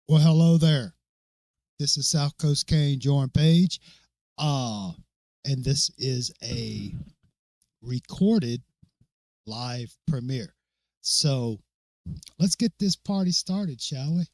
Well, hello there. This is South Coast Kane, Jordan Page. And this is a recorded live premiere. So let's get this party started, shall we?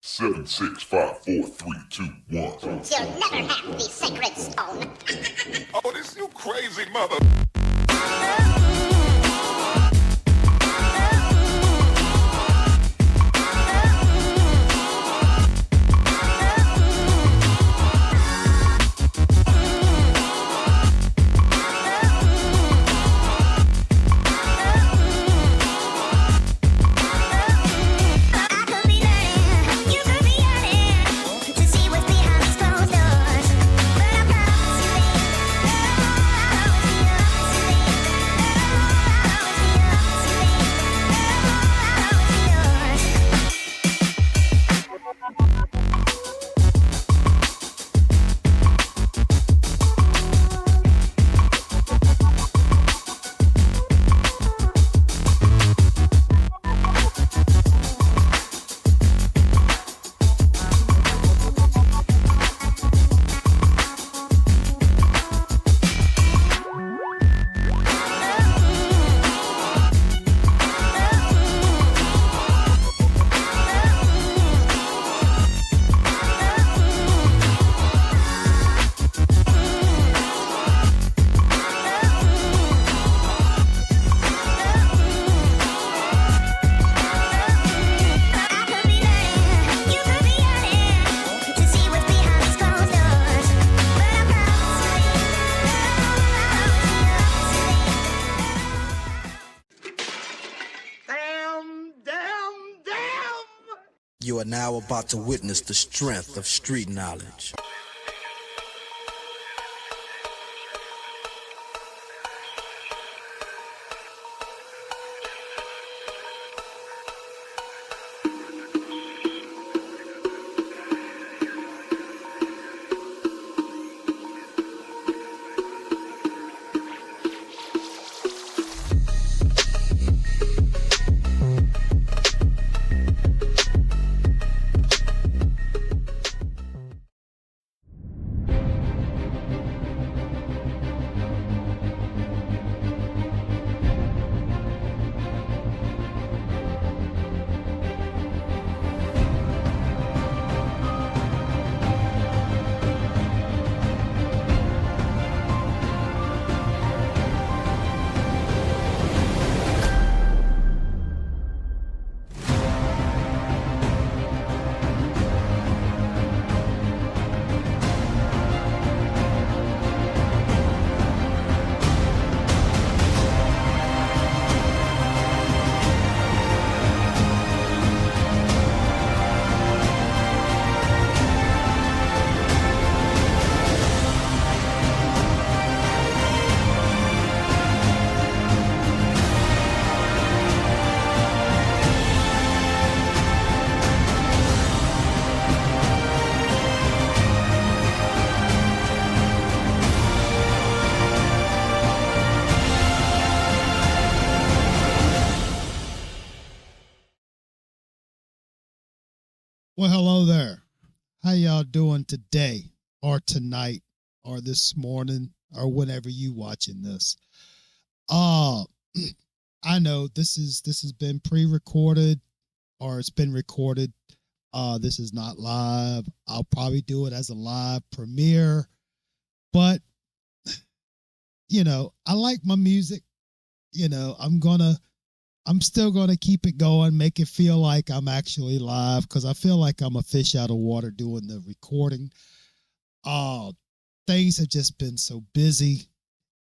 Seven, 6, 5, 4, 3, 2, 1. You'll never have the sacred stone. Otis, you crazy mother. See what's behind these closed doors, but I promise you, baby, You are now about to witness the strength of street knowledge. Well, hello there. How y'all doing today or tonight or this morning or whenever you watching this? I know this has been pre-recorded or it's been recorded. This is not live. I'll probably do it as a live premiere, but I like my music. I'm still going to keep it going, make it feel like I'm actually live because I feel like I'm a fish out of water doing the recording. Things have just been so busy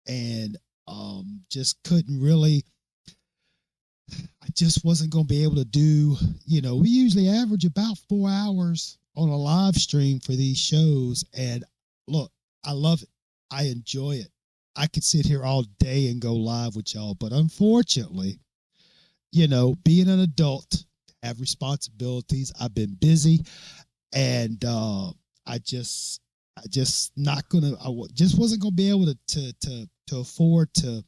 and just couldn't really, I just wasn't going to be able to do, we usually average about 4 hours on a live stream for these shows. And look, I love it. I enjoy it. I could sit here all day and go live with y'all, but unfortunately, being an adult, have responsibilities. I've been busy, and I just wasn't gonna be able to afford to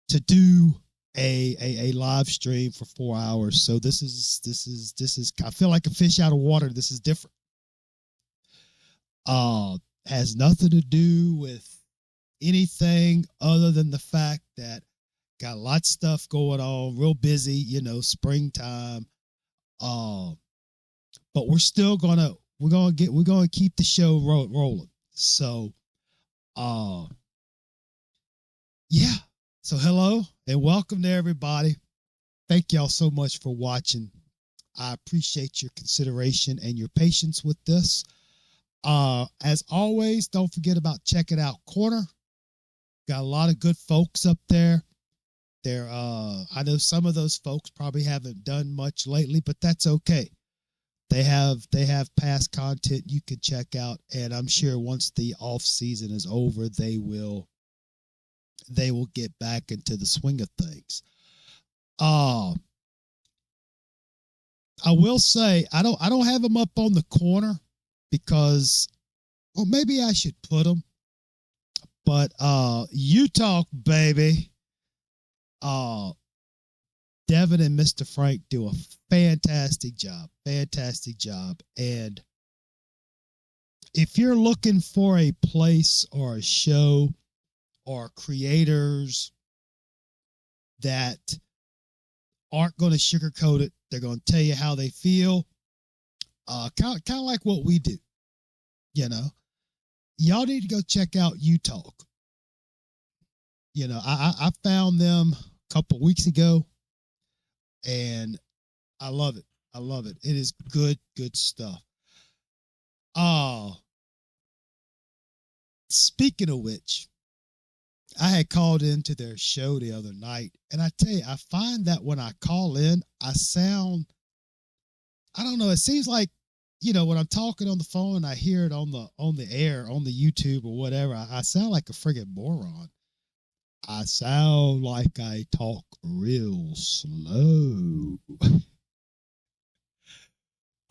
do a live stream for 4 hours. So this is I feel like a fish out of water. This is different. Has nothing to do with anything other than the fact that got a lot of stuff going on, real busy, springtime. But we're gonna keep the show rolling. So, yeah. So hello and welcome to everybody. Thank y'all so much for watching. I appreciate your consideration and your patience with this. As always, don't forget about Check It Out Corner. Got a lot of good folks up there. I know some of those folks probably haven't done much lately, but that's okay. They have past content you can check out, and I'm sure once the off season is over, they will get back into the swing of things. I will say I don't have them up on the corner because, well, maybe I should put them, but you talk, baby. Devin and Mr. Frank do a fantastic job. And if you're looking for a place or a show or creators that aren't going to sugarcoat it, they're going to tell you how they feel, kind of like what we do, y'all need to go check out You Talk. I found them couple weeks ago, and I love it. It is good stuff. Speaking of which, I had called into their show the other night, and I tell you, I find that when I call in, I sound I don't know. It seems like, when I'm talking on the phone, I hear it on the air, on the YouTube or whatever. I sound like a friggin' moron. I sound like I talk real slow.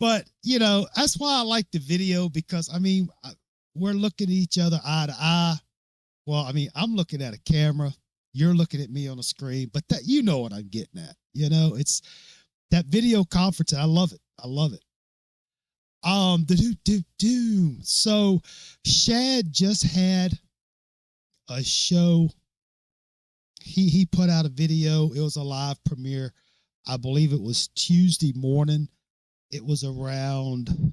But, that's why I like the video, because, we're looking at each other eye to eye. Well, I'm looking at a camera. You're looking at me on a screen. But that, what I'm getting at. It's that video conference. I love it. I love it. So Shad just had a show. He put out a video. It was a live premiere. I believe it was Tuesday morning. It was around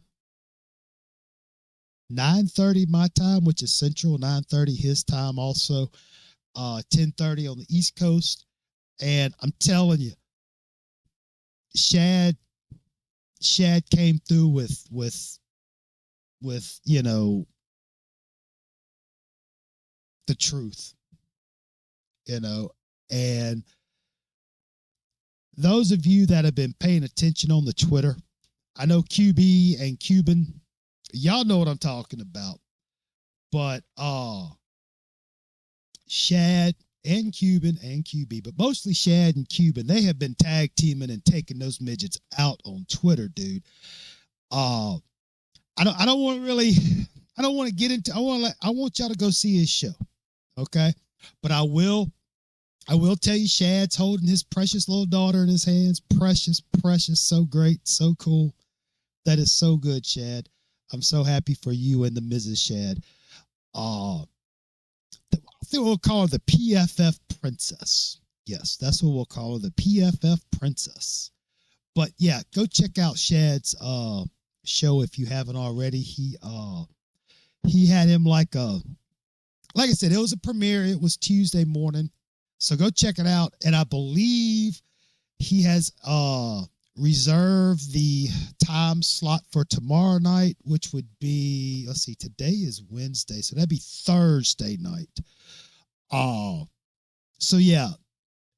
9:30 my time, which is Central, 9:30 his time also, 10:30 on the East Coast. And I'm telling you, Shad came through with the truth, and those of you that have been paying attention on the Twitter, I know QB and Cuban, y'all know what I'm talking about. But Shad and Cuban and QB, but mostly Shad and Cuban, they have been tag teaming and taking those midgets out on Twitter, dude. I don't want to get into. I want y'all to go see his show, okay? But I will tell you, Shad's holding his precious little daughter in his hands. Precious, so great, so cool. That is so good, Shad. I'm so happy for you and the Mrs. Shad. I think we'll call her the PFF Princess. Yes, that's what we'll call her, the PFF Princess. But yeah, go check out Shad's show if you haven't already. He had him like I said, it was a premiere. It was Tuesday morning. So go check it out. And I believe he has reserved the time slot for tomorrow night, which would be, let's see, today is Wednesday. So that'd be Thursday night. So yeah,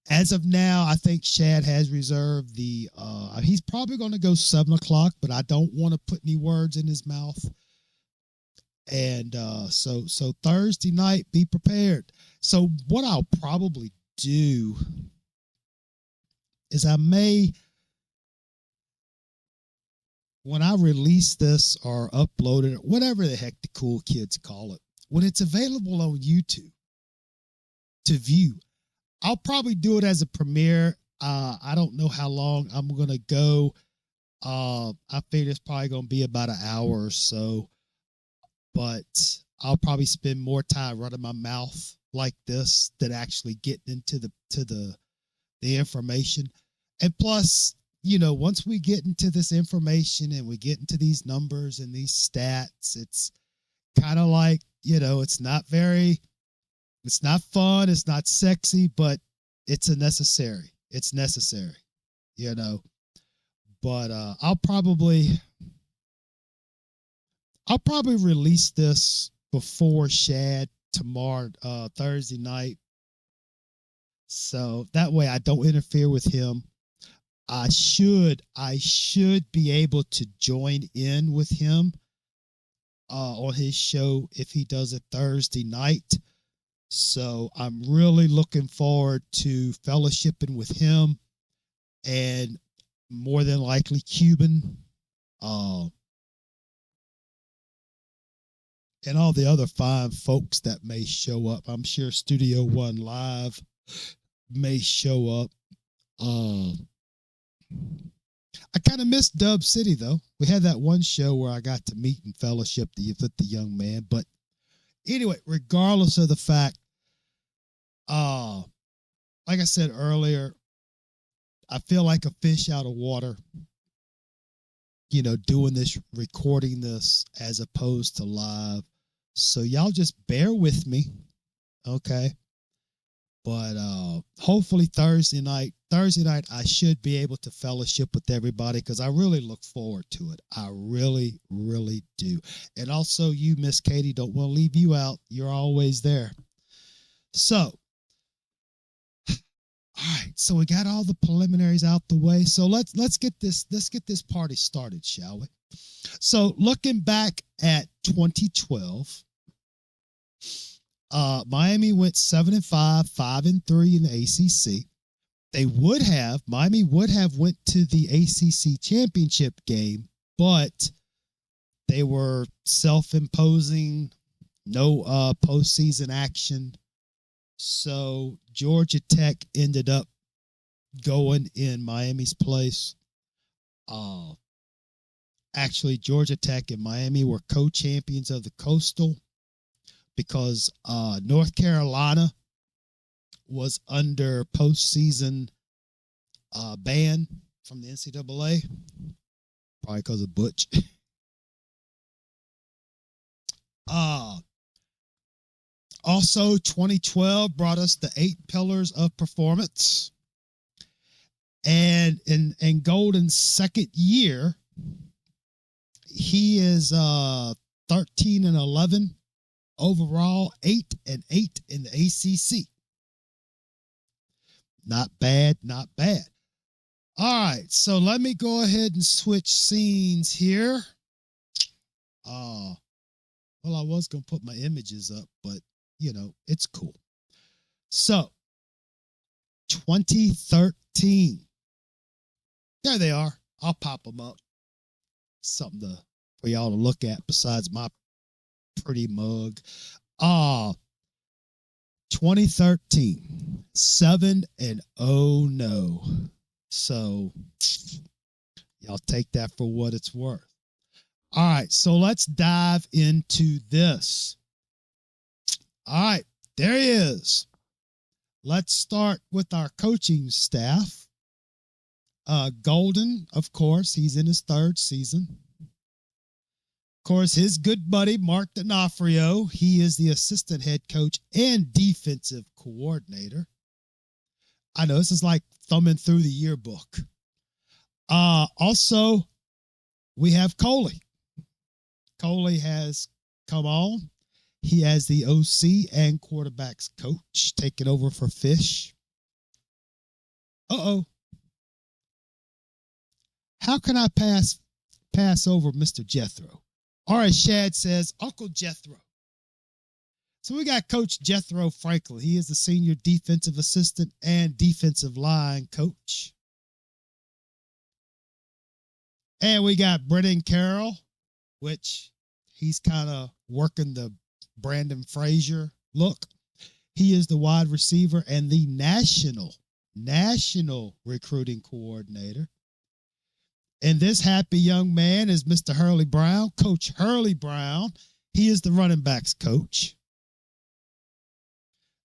as of now, I think Shad has reserved the, he's probably going to go 7:00, but I don't want to put any words in his mouth. And so Thursday night, be prepared. So what I'll probably do is I may, when I release this or upload it, or whatever the heck the cool kids call it, when it's available on YouTube to view, I'll probably do it as a premiere. I don't know how long I'm going to go. I figure it's probably going to be about an hour or so, but I'll probably spend more time running my mouth like this than actually getting into the information. And plus, once we get into this information and we get into these numbers and these stats, it's kind of like, it's not fun. It's not sexy, but it's necessary. It's necessary, but I'll probably release this before Shad tomorrow, Thursday night. So that way I don't interfere with him. I should be able to join in with him on his show if he does it Thursday night. So I'm really looking forward to fellowshipping with him and more than likely Cuban, and all the other fine folks that may show up. I'm sure Studio One Live may show up. I kind of miss Dub City, though. We had that one show where I got to meet and fellowship with the young man. But anyway, regardless of the fact, like I said earlier, I feel like a fish out of water, doing this, recording this as opposed to live. So y'all just bear with me, okay? But hopefully Thursday night, I should be able to fellowship with everybody because I really look forward to it. I really, really do. And also you, Miss Katie, don't want to leave you out. You're always there. So right, so we got all the preliminaries out the way. So let's get this party started, shall we? So looking back at 2012, Miami went 7-5, 5-3 in the ACC. Miami would have went to the ACC championship game, but they were self-imposing, no postseason action. So Georgia Tech ended up going in Miami's place. Actually, Georgia Tech and Miami were co-champions of the Coastal because North Carolina was under postseason ban from the NCAA, probably because of Butch. Also, 2012 brought us the 8 pillars of performance. And in Golden's second year, he is 13-11 overall, 8-8 in the ACC. Not bad, not bad. All right, so let me go ahead and switch scenes here. Well, I was going to put my images up, but, it's cool. So, 2013. There they are. I'll pop them up. Something for y'all to look at besides my pretty mug. 2013. 7-0 no. So, y'all take that for what it's worth. All right, so let's dive into this. All right, there he is. Let's start with our coaching staff. Golden, of course, he's in his 3rd season. Of course, his good buddy, Mark D'Onofrio, he is the assistant head coach and defensive coordinator. I know this is like thumbing through the yearbook. Also, we have Coley. Coley has come on. He has the OC and quarterbacks coach taking over for Fish. Uh-oh. How can I pass over Mr. Jethro? All right, Shad says, Uncle Jethro. So we got Coach Jethro Franklin. He is the senior defensive assistant and defensive line coach. And we got Brennan Carroll, which he's kind of working the Brandon Frazier look. He is the wide receiver and the national recruiting coordinator. And this happy young man is Mr. Hurley Brown, Coach Hurley Brown. He is the running backs coach.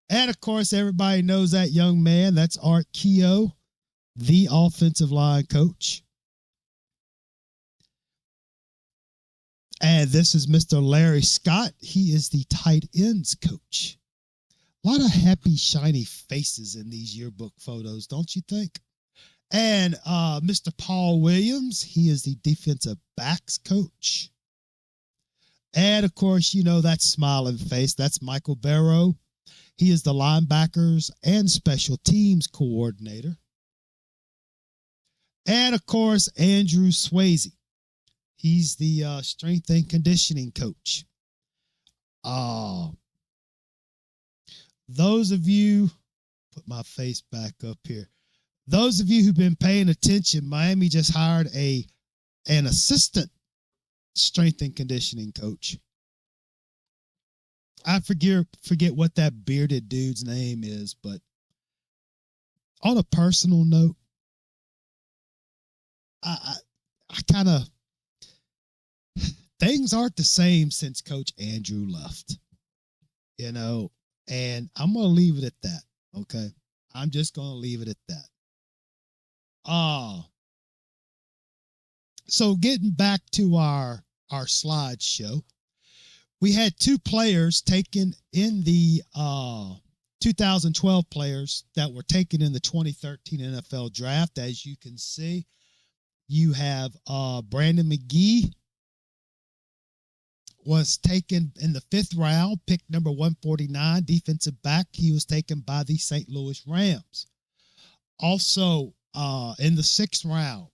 And, of course, everybody knows that young man. That's Art Keogh, the offensive line coach. And this is Mr. Larry Scott. He is the tight ends coach. A lot of happy, shiny faces in these yearbook photos, don't you think? And Mr. Paul Williams, he is the defensive backs coach. And, of course, that smiling face, that's Michael Barrow. He is the linebackers and special teams coordinator. And, of course, Andrew Swayze. He's the strength and conditioning coach. Those of you, put my face back up here. Those of you who've been paying attention, Miami just hired an assistant strength and conditioning coach. I forget what that bearded dude's name is, but on a personal note, I kind of, things aren't the same since Coach Andrew left, and I'm going to leave it at that. Okay. I'm just going to leave it at that. So getting back to our slideshow, we had 2 players taken in the 2012 players that were taken in the 2013 NFL draft. As you can see, you have Brandon McGee was taken in the 5th round, pick number 149, defensive back. He was taken by the St. Louis Rams. Also, in the 6th round,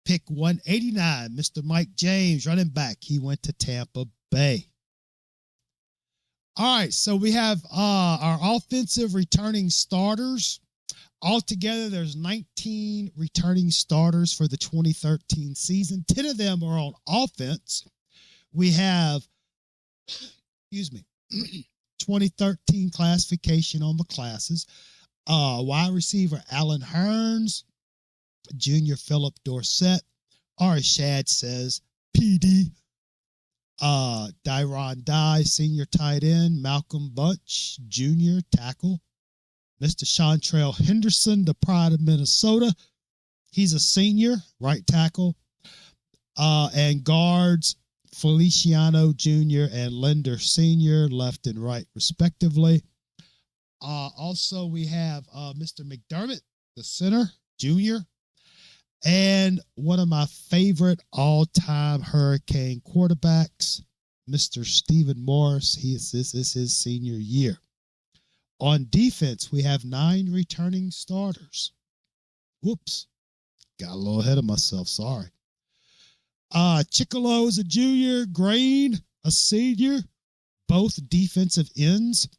pick 189, Mr. Mike James, running back. He went to Tampa Bay. All right, so we have our offensive returning starters. Altogether, there's 19 returning starters for the 2013 season. 10 of them are on offense. We have, 2013 classification on the classes. Wide receiver Alan Hearns, junior Philip Dorsett, or as Shad says, PD. Dyron Dye, senior tight end. Malcolm Bunch, junior tackle. Mr. Chantrell Henderson, the pride of Minnesota. He's a senior, right tackle. And guards, Feliciano Jr. and Linder Sr., left and right, respectively. Also, we have Mr. McDermott, the center, junior. And one of my favorite all-time Hurricane quarterbacks, Mr. Stephen Morris. This is his senior year. On defense, we have 9 returning starters. Whoops. Got a little ahead of myself. Sorry. Chicolo is a junior. Green, a senior. Both defensive ends.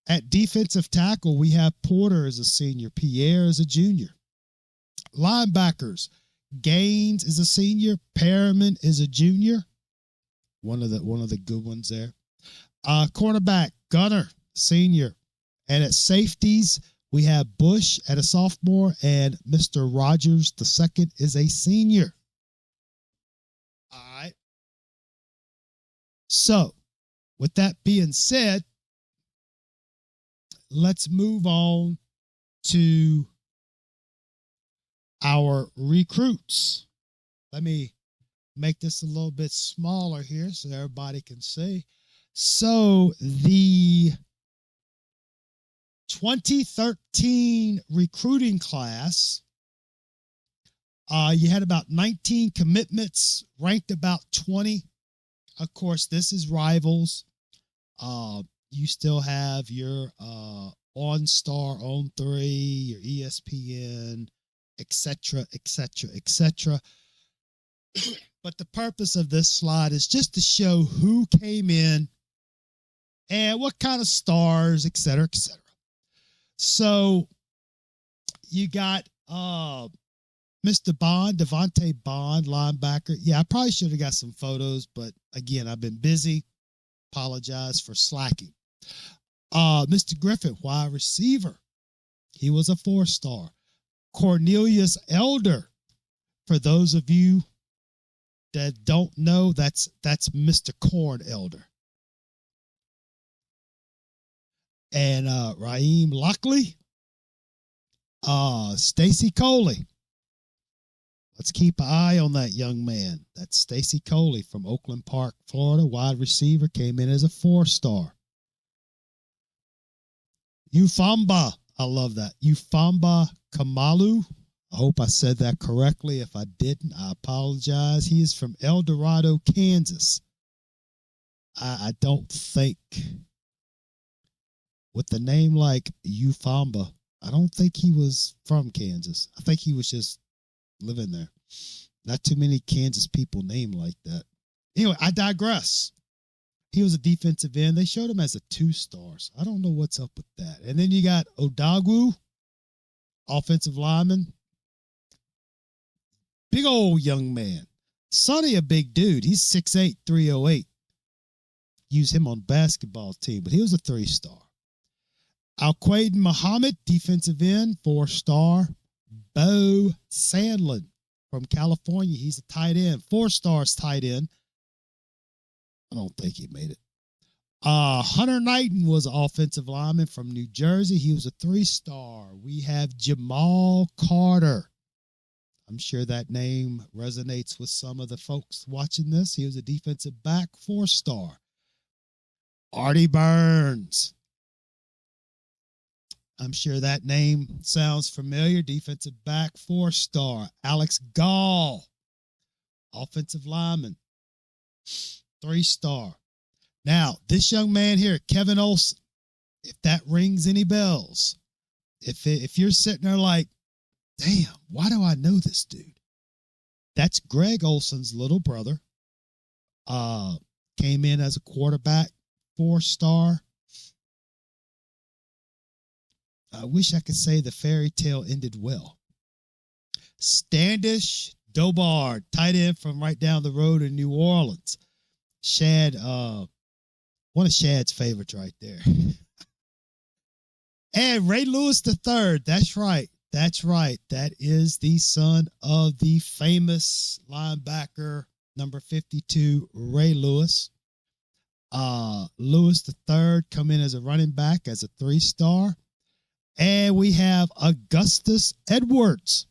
At defensive tackle, we have Porter as a senior. Pierre is a junior. Linebackers, Gaines is a senior. Perriman is a junior. One of the good ones there. Cornerback, Gunner, senior. And at safeties, we have Bush at a sophomore, and Mr. Rogers II is a senior. All right. So, with that being said, let's move on to our recruits. Let me make this a little bit smaller here so everybody can see. So the 2013 recruiting class, you had about 19 commitments, ranked about 20. Of course, this is rivals. You still have your OnStar, On3, your ESPN, etc., etc., etc. But the purpose of this slide is just to show who came in and what kind of stars, etc., etc. So you got Mr. Bond, Devontae Bond, linebacker. Yeah, I probably should have got some photos, but again, I've been busy. Apologize for slacking. Mr. Griffith, wide receiver. He was a 4-star. Cornelius Elder. For those of you that don't know, that's Mr. Corn Elder. And Raheem Lockley. Stacy Coley. Let's keep an eye on that young man. That's Stacy Coley from Oakland Park, Florida. Wide receiver, came in as a 4-star. Ufamba. I love that. Ufamba Kamalu. I hope I said that correctly. If I didn't, I apologize. He is from El Dorado, Kansas. I don't think, with the name like Ufamba, I don't think he was from Kansas. I think he was just living there. Not too many Kansas people named like that. Anyway, I digress. He was a defensive end. They showed him as a 2-star. So I don't know what's up with that. And then you got Odagwu, offensive lineman. Big old young man. Sonny, a big dude. He's 6'8", 308. Use him on basketball team, but he was a 3-star. Alquaiden Muhammad, defensive end, 4-star. Bo Sandlin from California. He's a tight end, 4 stars tight end. I don't think he made it. Hunter Knighton was an offensive lineman from New Jersey. He was a 3-star. We have Jamal Carter. I'm sure that name resonates with some of the folks watching this. He was a defensive back, 4-star. Artie Burns. I'm sure that name sounds familiar. Defensive back, 4-star. Alex Gall, offensive lineman, 3-star. Now, this young man here, Kevin Olson, if that rings any bells, if you're sitting there like, damn, why do I know this dude? That's Greg Olson's little brother. Came in as a quarterback, 4-star. I wish I could say the fairy tale ended well. Standish Dobard, tight end from right down the road in New Orleans. Shad, one of Shad's favorites right there. And Ray Lewis III, that's right. That's right. That is the son of the famous linebacker, number 52, Ray Lewis. Lewis III come in as a running back, as a 3-star. And we have Augustus Edwards,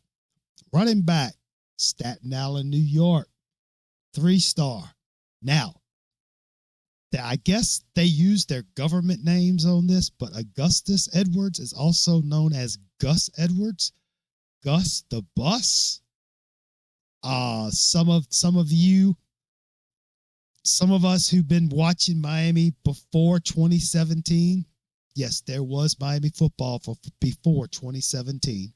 running back, Staten Island, New York, 3-star. Now, I guess they use their government names on this, but Augustus Edwards is also known as Gus Edwards, Gus the Bus. Some of us who've been watching Miami before 2017. Yes, there was Miami football before 2017.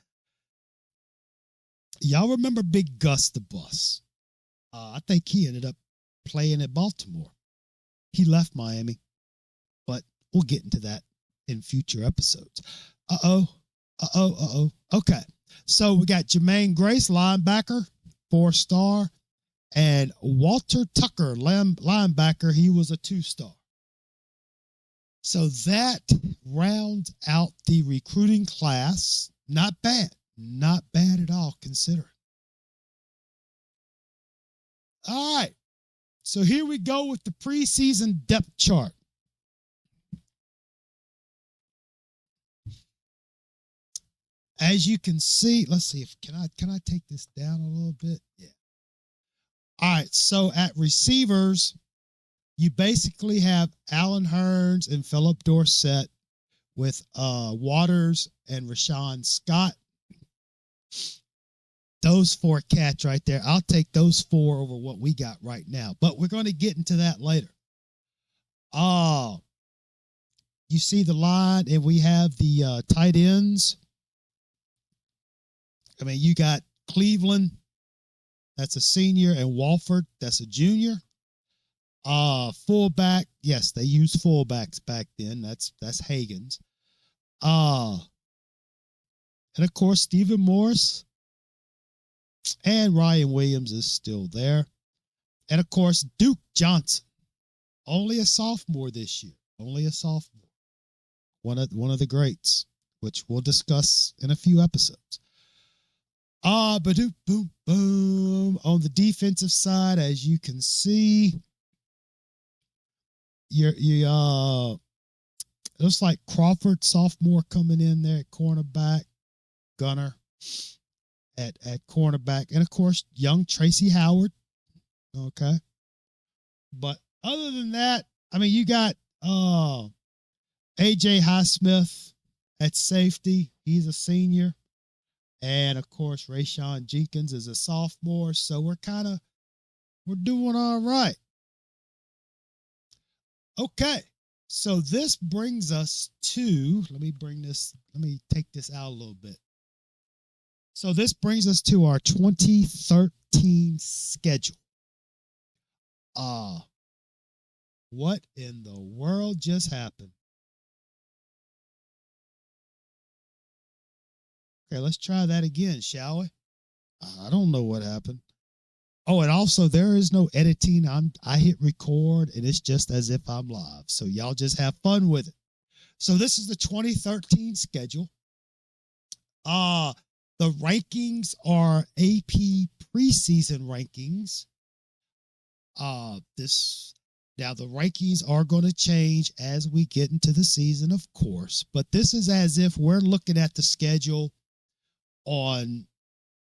Y'all remember Big Gus the Bus? I think he ended up playing at Baltimore. He left Miami, but we'll get into that in future episodes. Okay, so we got Jermaine Grace, linebacker, 4-star, and Walter Tucker, linebacker. He was a 2-star. So that rounds out the recruiting class. Not bad. Not bad at all, considering. All right. So here we go with the preseason depth chart. As you can see, let's see if can I take this down a little bit? Yeah. All right. So at receivers, you basically have Alan Hearns and Philip Dorsett with Waters and Rashawn Scott. Those 4 cats right there. I'll take those 4 over what we got right now. But we're going to get into that later. You see the line, and we have the tight ends. I mean, you got Cleveland, that's a senior, and Walford, that's a junior. Fullback, yes, they used fullbacks back then. That's Hagen's. And of course, Stephen Morris and Ryan Williams is still there. And of course, Duke Johnson, only a sophomore this year. Only a sophomore. One of the greats, which we'll discuss in a few episodes. Boom, boom. On the defensive side, as you can see, looks like Crawford, sophomore, coming in there at cornerback, Gunner at cornerback, and of course, young Tracy Howard. Okay. But other than that, I mean, you got AJ Highsmith at safety. He's a senior. And of course, Rayshawn Jenkins is a sophomore. So we're doing all right. Okay. So this brings us to, let me take this out a little bit. So this brings us to our 2013 schedule. What in the world just happened? Okay, let's try that again, shall we? I don't know what happened. Oh, and also there is no editing. I hit record and it's just as if I'm live. So y'all just have fun with it. So this is the 2013 schedule. The rankings are AP preseason rankings. Now the rankings are going to change as we get into the season, of course, but this is as if we're looking at the schedule on,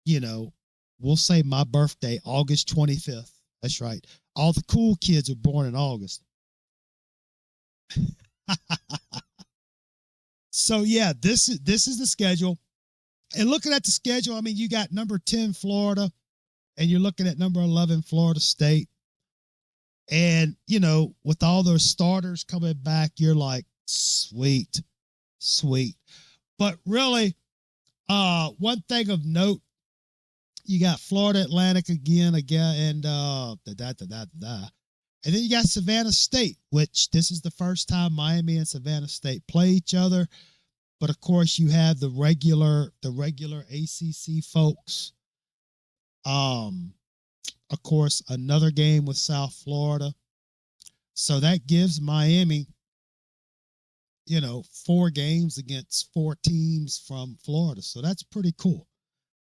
we'll say my birthday, August 25th. That's right. All the cool kids are born in August. So yeah, this is the schedule. And looking at the schedule, I mean, you got number 10 Florida, and you're looking at number 11 Florida State. And, with all those starters coming back, you're like, sweet. But really, One thing of note, you got Florida Atlantic again, and and then you got Savannah State, which this is the first time Miami and Savannah State play each other. But of course, you have the regular ACC folks. Of course, another game with South Florida. So that gives Miami, 4 games against 4 teams from Florida. So that's pretty cool.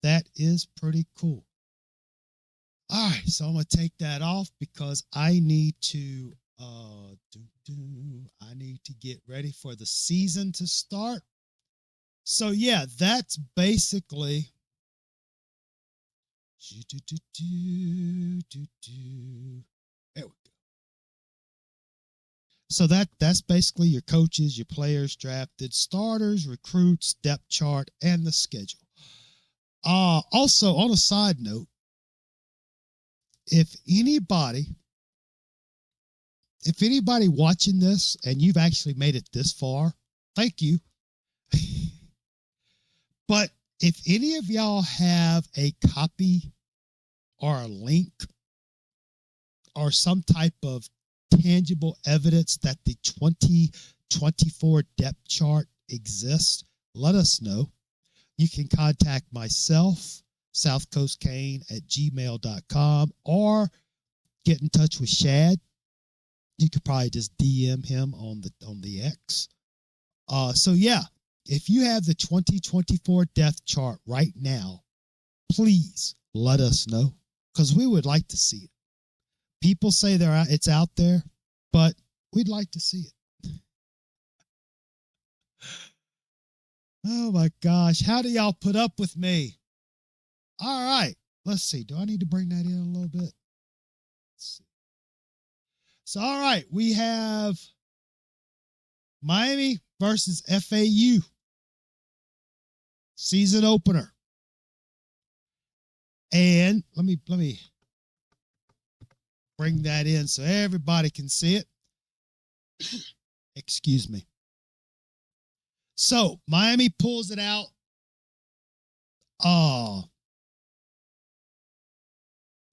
That is pretty cool. All right, so I'm going to take that off because I need to get ready for the season to start. So yeah, that's basically there we go. So that's basically your coaches, your players drafted, starters, recruits, depth chart, and the schedule. Also, on a side note, if anybody watching this and you've actually made it this far, thank you. But if any of y'all have a copy or a link or some type of tangible evidence that the 2024 depth chart exists, let us know. You can contact myself, southcoastkane@gmail.com, or get in touch with Shad. You could probably just DM him on the X. So yeah, if you have the 2024 depth chart right now, please let us know because we would like to see it. People say it's out there, but we'd like to see it. Oh my gosh, how do y'all put up with me? All right, let's see. Do I need to bring that in a little bit? Let's see. So, all right, we have Miami versus FAU. Season opener. And let me bring that in so everybody can see it. Excuse me. So Miami pulls it out.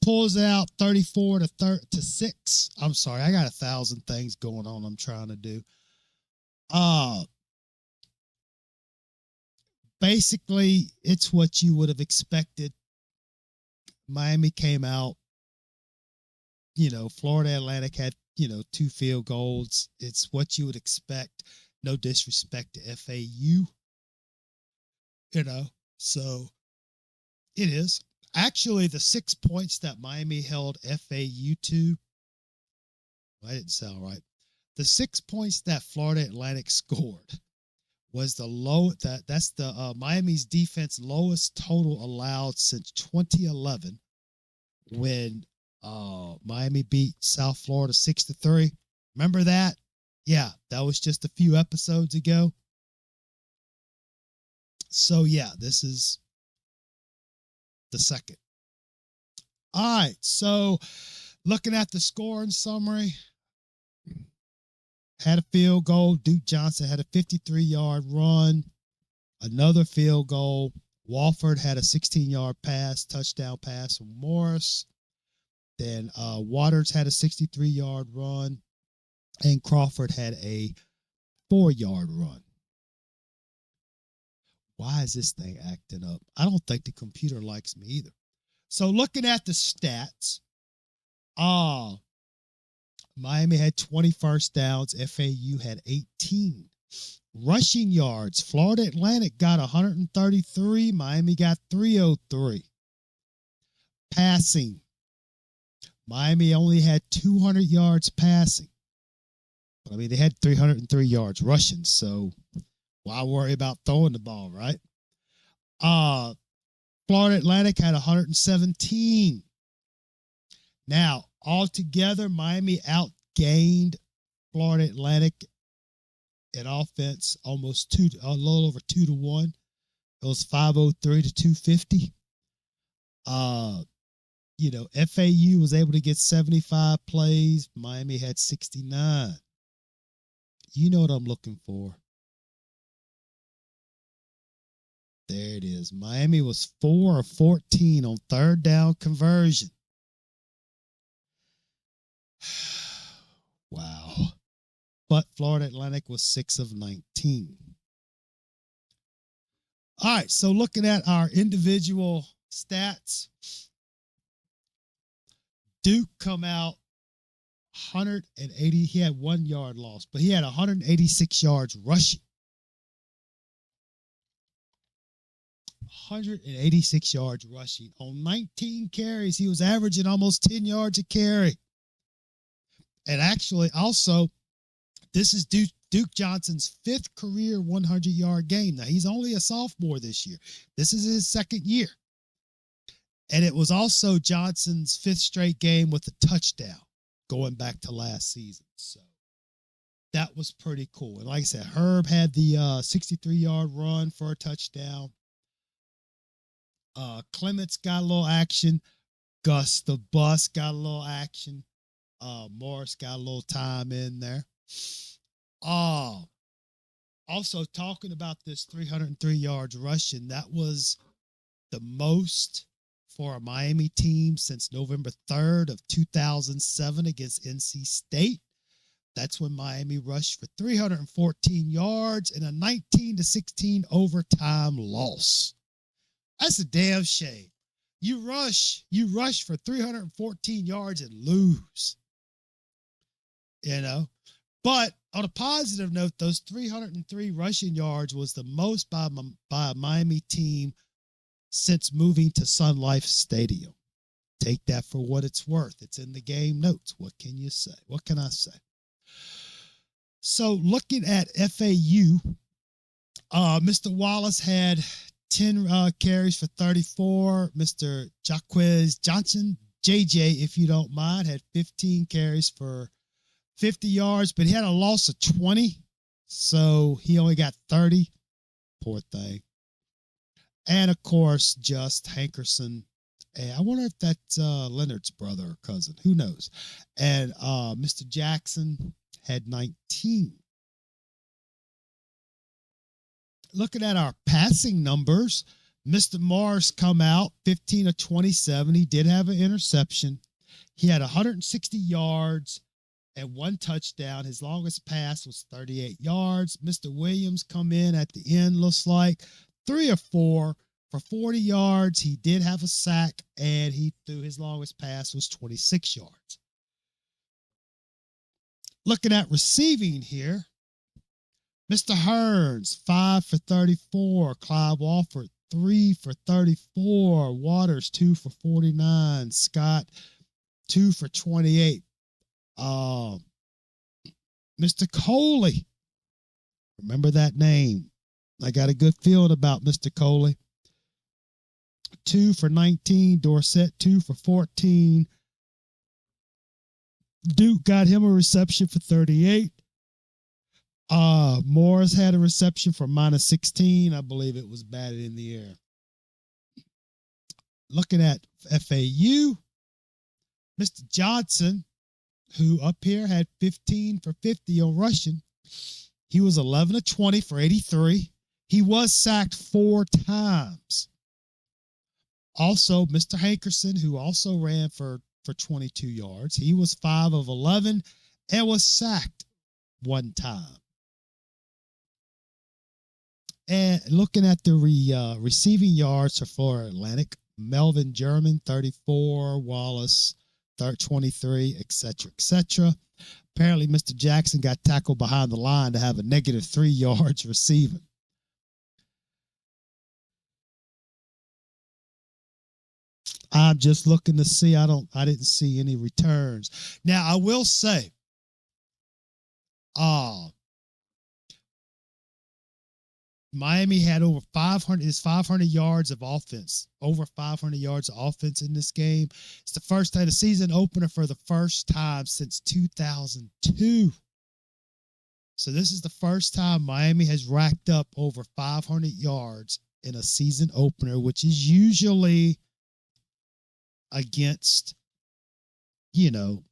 Pulls it out 34-6. I'm sorry, I got 1,000 things going on I'm trying to do. Basically, it's what you would have expected. Miami came out. Florida Atlantic had, 2 field goals. It's what you would expect. No disrespect to FAU. So it is. Actually, the 6 points that Miami held FAU to, I didn't sound right. The 6 points that Florida Atlantic scored was that's the Miami's defense lowest total allowed since 2011 when Miami beat South Florida 6-3. Remember that? Yeah, that was just a few episodes ago. So yeah, this is the second. All right, so looking at the scoring summary, had a field goal. Duke Johnson had a 53-yard run, another field goal. Walford had a 16-yard touchdown pass from Morris. Then Waters had a 63-yard run, and Crawford had a 4-yard run. Why is this thing acting up? I don't think the computer likes me either. So looking at the stats, Miami had 20 first downs. FAU had 18. Rushing yards, Florida Atlantic got 133. Miami got 303. Passing, Miami only had 200 yards passing. But, they had 303 yards rushing, so why worry about throwing the ball, right? Florida Atlantic had 117. Now, altogether, Miami outgained Florida Atlantic in offense a little over 2-1. It was 503-250. FAU was able to get 75 plays. Miami had 69. You know what I'm looking for. There it is. Miami was 4 of 14 on third down conversion. Wow. But Florida Atlantic was 6 of 19. All right, so looking at our individual stats, Duke come out 180. He had 1 yard loss, but he had 186 yards rushing. 186 yards rushing. On 19 carries, he was averaging almost 10 yards a carry. And actually, also, this is Duke Johnson's 5th career 100-yard game. Now, he's only a sophomore this year. This is his 2nd year. And it was also Johnson's 5th straight game with a touchdown going back to last season. So that was pretty cool. And like I said, Herb had the 63-yard run for a touchdown. Clements got a little action. Gus the Bus got a little action. Morris got a little time in there. Also talking about this 303 yards rushing, that was the most for a Miami team since November 3rd of 2007 against NC State. That's when Miami rushed for 314 yards and a 19-16 overtime loss. That's a damn shame. You rush for 314 yards and lose. You know? But on a positive note, those 303 rushing yards was the most by a Miami team since moving to Sun Life Stadium. Take that for what it's worth. It's in the game notes. What can you say? What can I say? So looking at FAU, Mr. Wallace had 10 carries for 34. Mr. Jaquez Johnson, JJ, if you don't mind, had 15 carries for 50 yards, but he had a loss of 20, so he only got 30. Poor thing. And, of course, just Hankerson. And I wonder if that's Leonard's brother or cousin. Who knows? And Mr. Jackson had 19. Looking at our passing numbers, Mr. Morris come out 15 of 27. He did have an interception. He had 160 yards and 1 touchdown. His longest pass was 38 yards. Mr. Williams come in at the end, looks like 3 of 4 for 40 yards. He did have a sack, and he threw his longest pass was 26 yards. Looking at receiving here, Mr. Hearns, 5 for 34. Clive Walford, 3 for 34. Waters, 2 for 49. Scott, 2 for 28. Mr. Coley, remember that name. I got a good feeling about Mr. Coley. 2 for 19. Dorsett, 2 for 14. Duke got him a reception for 38. Morris had a reception for -16. I believe it was batted in the air. Looking at FAU, Mr. Johnson, who up here had 15 for 50 on rushing. He was 11 of 20 for 83. He was sacked 4 times. Also, Mr. Hankerson, who also ran for 22 yards. He was 5 of 11 and was sacked 1 time. And looking at the receiving yards for Florida Atlantic, Melvin German, 34, Wallace, 23, etc., etc. Apparently, Mr. Jackson got tackled behind the line to have a -3 yards receiving. I'm just looking to see. I didn't see any returns. Now, I will say, Miami had over 500 yards of offense, over 500 yards of offense in this game. It's the first time, the season opener for the first time since 2002. So this is the first time Miami has racked up over 500 yards in a season opener, which is usually against, a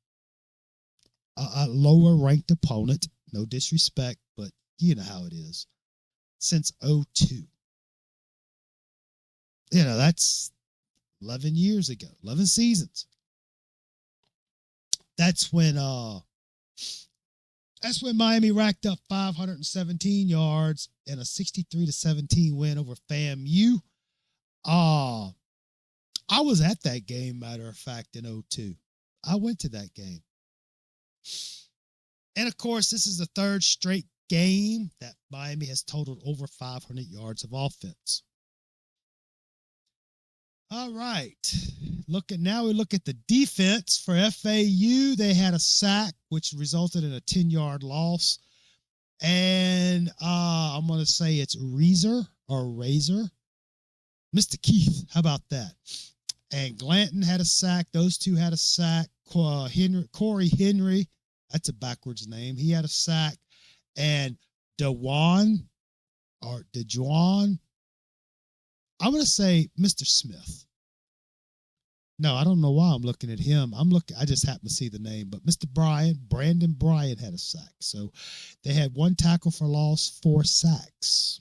lower ranked opponent. No disrespect, but you know how it is. Since 2002. that's 11 years ago, 11 seasons. That's when Miami racked up 517 yards and a 63-17 win over FAMU. I was at that game, matter of fact, in 2002. I went to that game. And of course, this is the third straight game that Miami has totaled over 500 yards of offense. All right. Now we look at the defense for FAU. They had a sack, which resulted in a 10-yard loss. And I'm going to say it's Razor. Mr. Keith, how about that? And Glanton had a sack. Those two had a sack. Corey Henry, that's a backwards name. He had a sack. And DeJuan, I'm going to say Mr. Smith. No, I don't know why I'm looking at him. I just happen to see the name. But Mr. Brandon Bryant had a sack. So they had 1 tackle for loss, 4 sacks.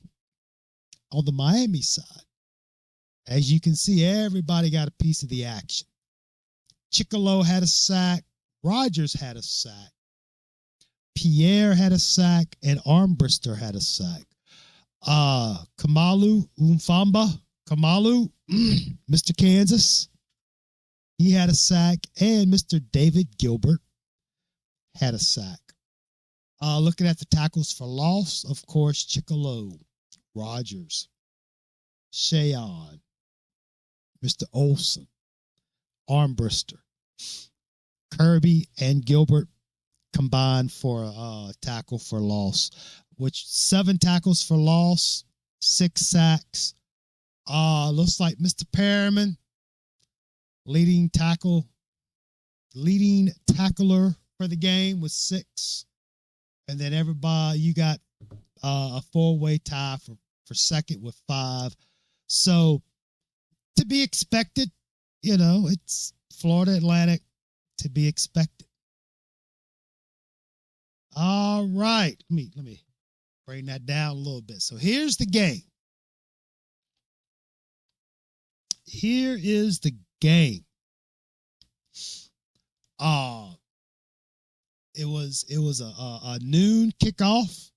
On the Miami side, as you can see, everybody got a piece of the action. Chicolo had a sack. Rogers had a sack. Pierre had a sack. And Armbrister had a sack. Kamalu, Mr. Kansas, he had a sack. And Mr. David Gilbert had a sack. Looking at the tackles for loss, of course, Chicolo, Rogers, Shayon, Mr. Olson, Armbrister, Kirby, and Gilbert combined for a tackle for loss, which 7 tackles for loss, 6 sacks. Looks like Mr. Perriman, leading tackler for the game with 6. And then everybody, you got a 4-way tie for second with 5. So to be expected, it's Florida Atlantic, to be expected. All right. Let me bring that down a little bit. So here's the game. Here is the game. It was a noon kickoff.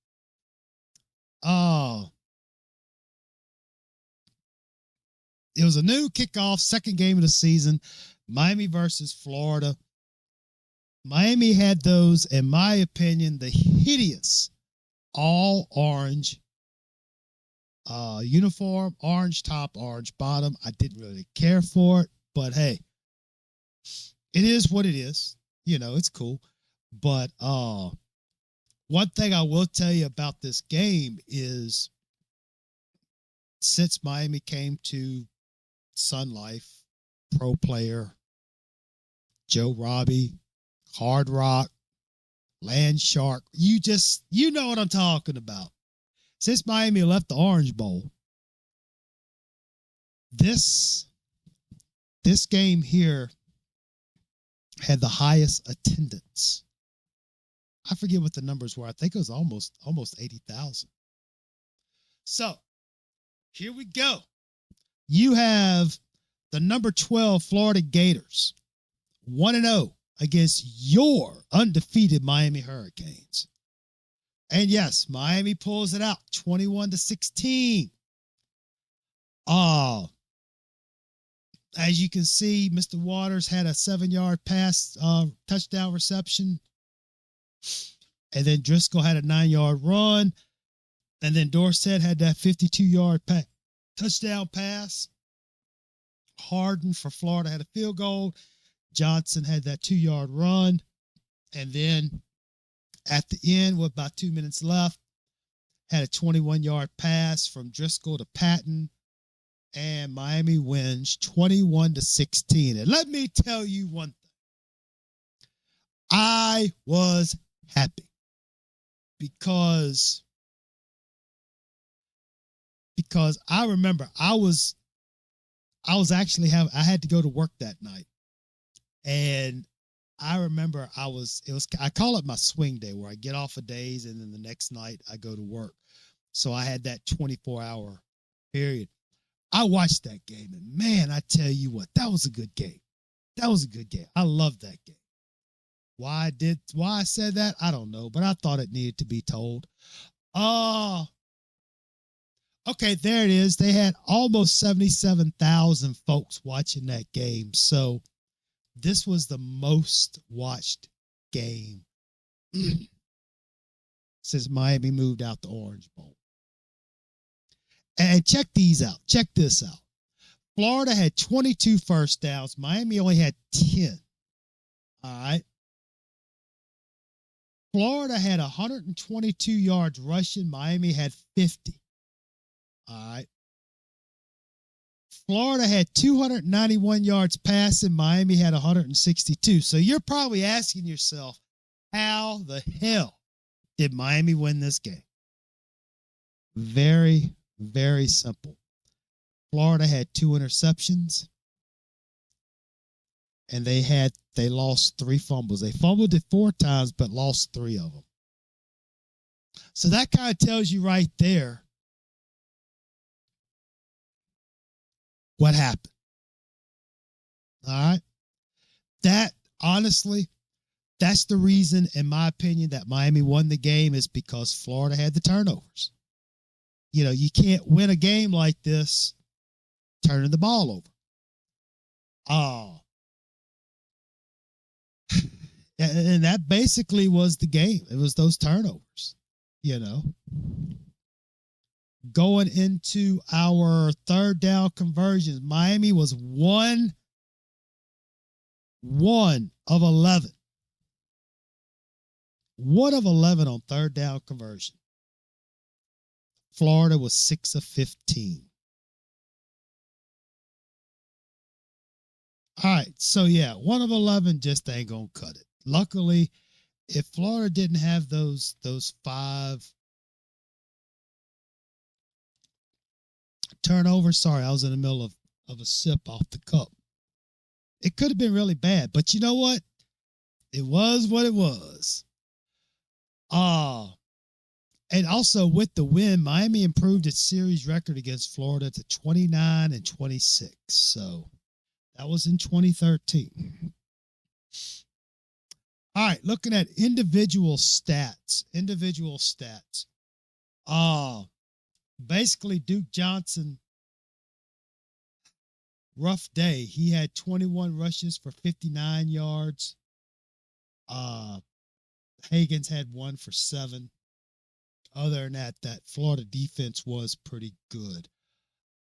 It was a noon kickoff, second game of the season, Miami versus Florida. Miami had those, in my opinion, the hideous all orange uniform, orange top, orange bottom. I didn't really care for it, but hey, it is what it is. It's cool. But one thing I will tell you about this game is, since Miami came to Sun Life, Pro Player, Joe Robbie, Hard Rock, Land Shark, you know what I'm talking about. Since Miami left the Orange Bowl, this game here had the highest attendance. I forget what the numbers were. I think it was almost 80,000. So here we go. You have the number 12 Florida Gators 1-0 against your undefeated Miami Hurricanes. And yes, Miami pulls it out 21-16. As you can see, Mr. Waters had a 7-yard pass, touchdown reception. And then Driscoll had a 9-yard run. And then Dorsett had that 52-yard touchdown pass. Harden for Florida had a field goal. Johnson had that 2-yard run. And then at the end, with about 2 minutes left, had a 21-yard pass from Driscoll to Patton. And Miami wins 21-16. And let me tell you one thing. I was happy because I remember I had to go to work that night. And I remember I call it my swing day, where I get off of days and then the next night I go to work. So I had that 24-hour period. I watched that game, and man, I tell you what, that was a good game. That was a good game. I loved that game. Why I said that, I don't know, but I thought it needed to be told. Okay, there it is. They had almost 77,000 folks watching that game. So this was the most watched game since Miami moved out the Orange Bowl. And check these out. Check this out. Florida had 22 first downs. Miami only had 10. All right. Florida had 122 yards rushing. Miami had 50. All right. Florida had 291 yards passing. Miami had 162. So you're probably asking yourself, how the hell did Miami win this game? Very, very simple. Florida had 2 interceptions, and they lost 3 fumbles. They fumbled it 4 times, but lost 3 of them. So that kind of tells you right there what happened. All right. That, honestly, that's the reason, in my opinion, that Miami won the game, is because Florida had the turnovers. You know, you can't win a game like this turning the ball over. And that basically was the game. It was those turnovers, you know. Going into our third down conversions, Miami was 1 of 11. 1 of 11 on third down conversion. Florida was 6 of 15. All right, so yeah, 1 of 11 just ain't gonna cut it. Luckily, if Florida didn't have those 5 turnovers, sorry, I was in the middle of a sip off the cup. It could have been really bad, but you know what? It was what it was. And also with the win, Miami improved its series record against Florida to 29-26. So that was in 2013. All right, looking at individual stats. Basically, Duke Johnson, rough day. He had 21 rushes for 59 yards. Hagens had 1 for 7. Other than that Florida defense was pretty good.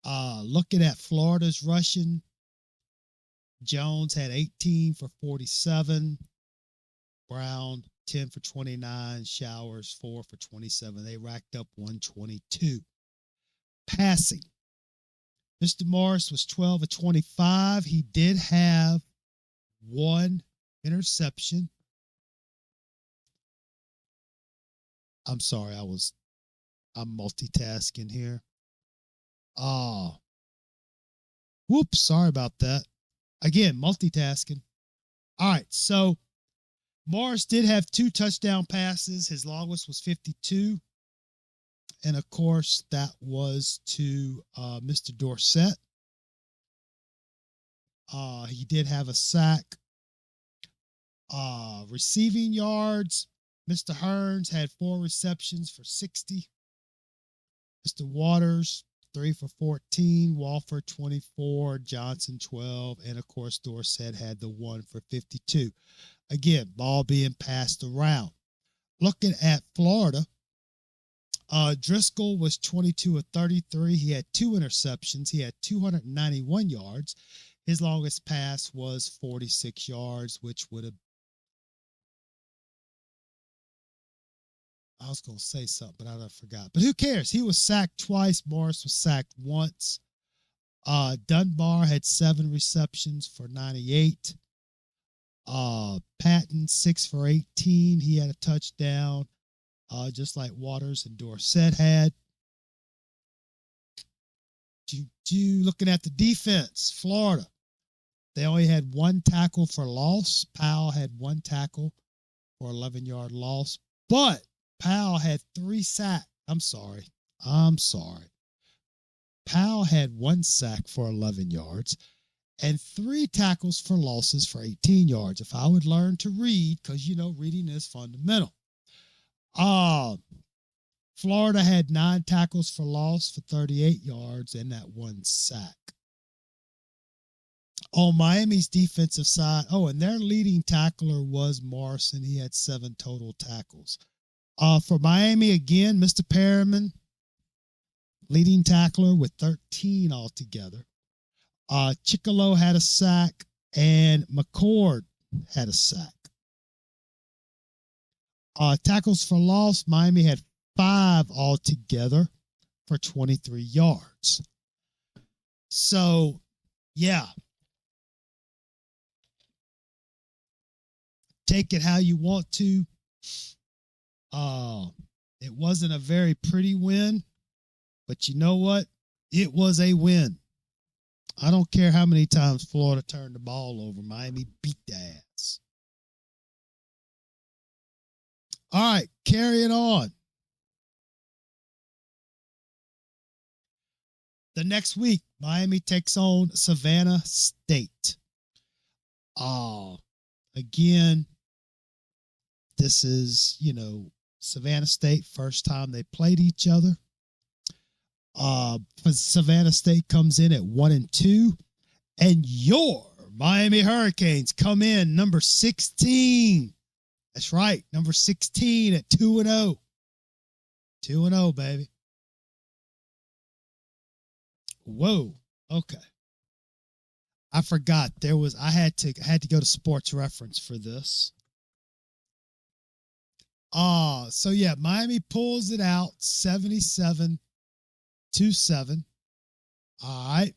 Looking at Florida's rushing, Jones had 18 for 47. Brown, 10 for 29. Showers, 4 for 27. They racked up 122. Passing. Mr. Morris was 12 of 25. He did have 1 interception. I'm sorry, I'm multitasking here. Whoops, sorry about that. Again, multitasking. All right, so Morris did have 2 touchdown passes. His longest was 52. And, of course, that was to Mr. Dorsett. He did have a sack. Receiving yards, Mr. Hearns had 4 receptions for 60. Mr. Waters, 3 for 14. Walford, 24. Johnson, 12. And, of course, Dorsett had the 1 for 52. Again, ball being passed around. Looking at Florida, Driscoll was 22 of 33. He had 2 interceptions. He had 291 yards. His longest pass was 46 yards, which would have, I was going to say something, but I forgot. But who cares? He was sacked twice. Morris was sacked once. Dunbar had 7 receptions for 98. Patton, 6 for 18. He had a touchdown, just like Waters and Dorsett had. Looking at the defense, Florida, they only had 1 tackle for loss. Powell had 1 tackle for 11-yard loss, but Powell had 3 sacks. I'm sorry. Powell had 1 sack for 11 yards and 3 tackles for losses for 18 yards. If I would learn to read, because, reading is fundamental. Florida had 9 tackles for loss for 38 yards and that 1 sack. On Miami's defensive side, and their leading tackler was Morrison. He had 7 total tackles. For Miami, again, Mr. Perriman, leading tackler with 13 altogether. Chicolo had a sack, and McCord had a sack. Tackles for loss, Miami had 5 altogether for 23 yards. So, yeah. Take it how you want to. It wasn't a very pretty win, but you know what? It was a win. I don't care how many times Florida turned the ball over. Miami beat their ass. All right, carrying on. The next week, Miami takes on Savannah State. Again, this is, Savannah State, first time they played each other. Savannah State comes in at 1-2, and your Miami Hurricanes come in number 16. That's right, number 16 at 2-0. 2-0, baby. Whoa. Okay. I forgot I had to go to Sports Reference for this. So yeah, Miami pulls it out 77-7. All right.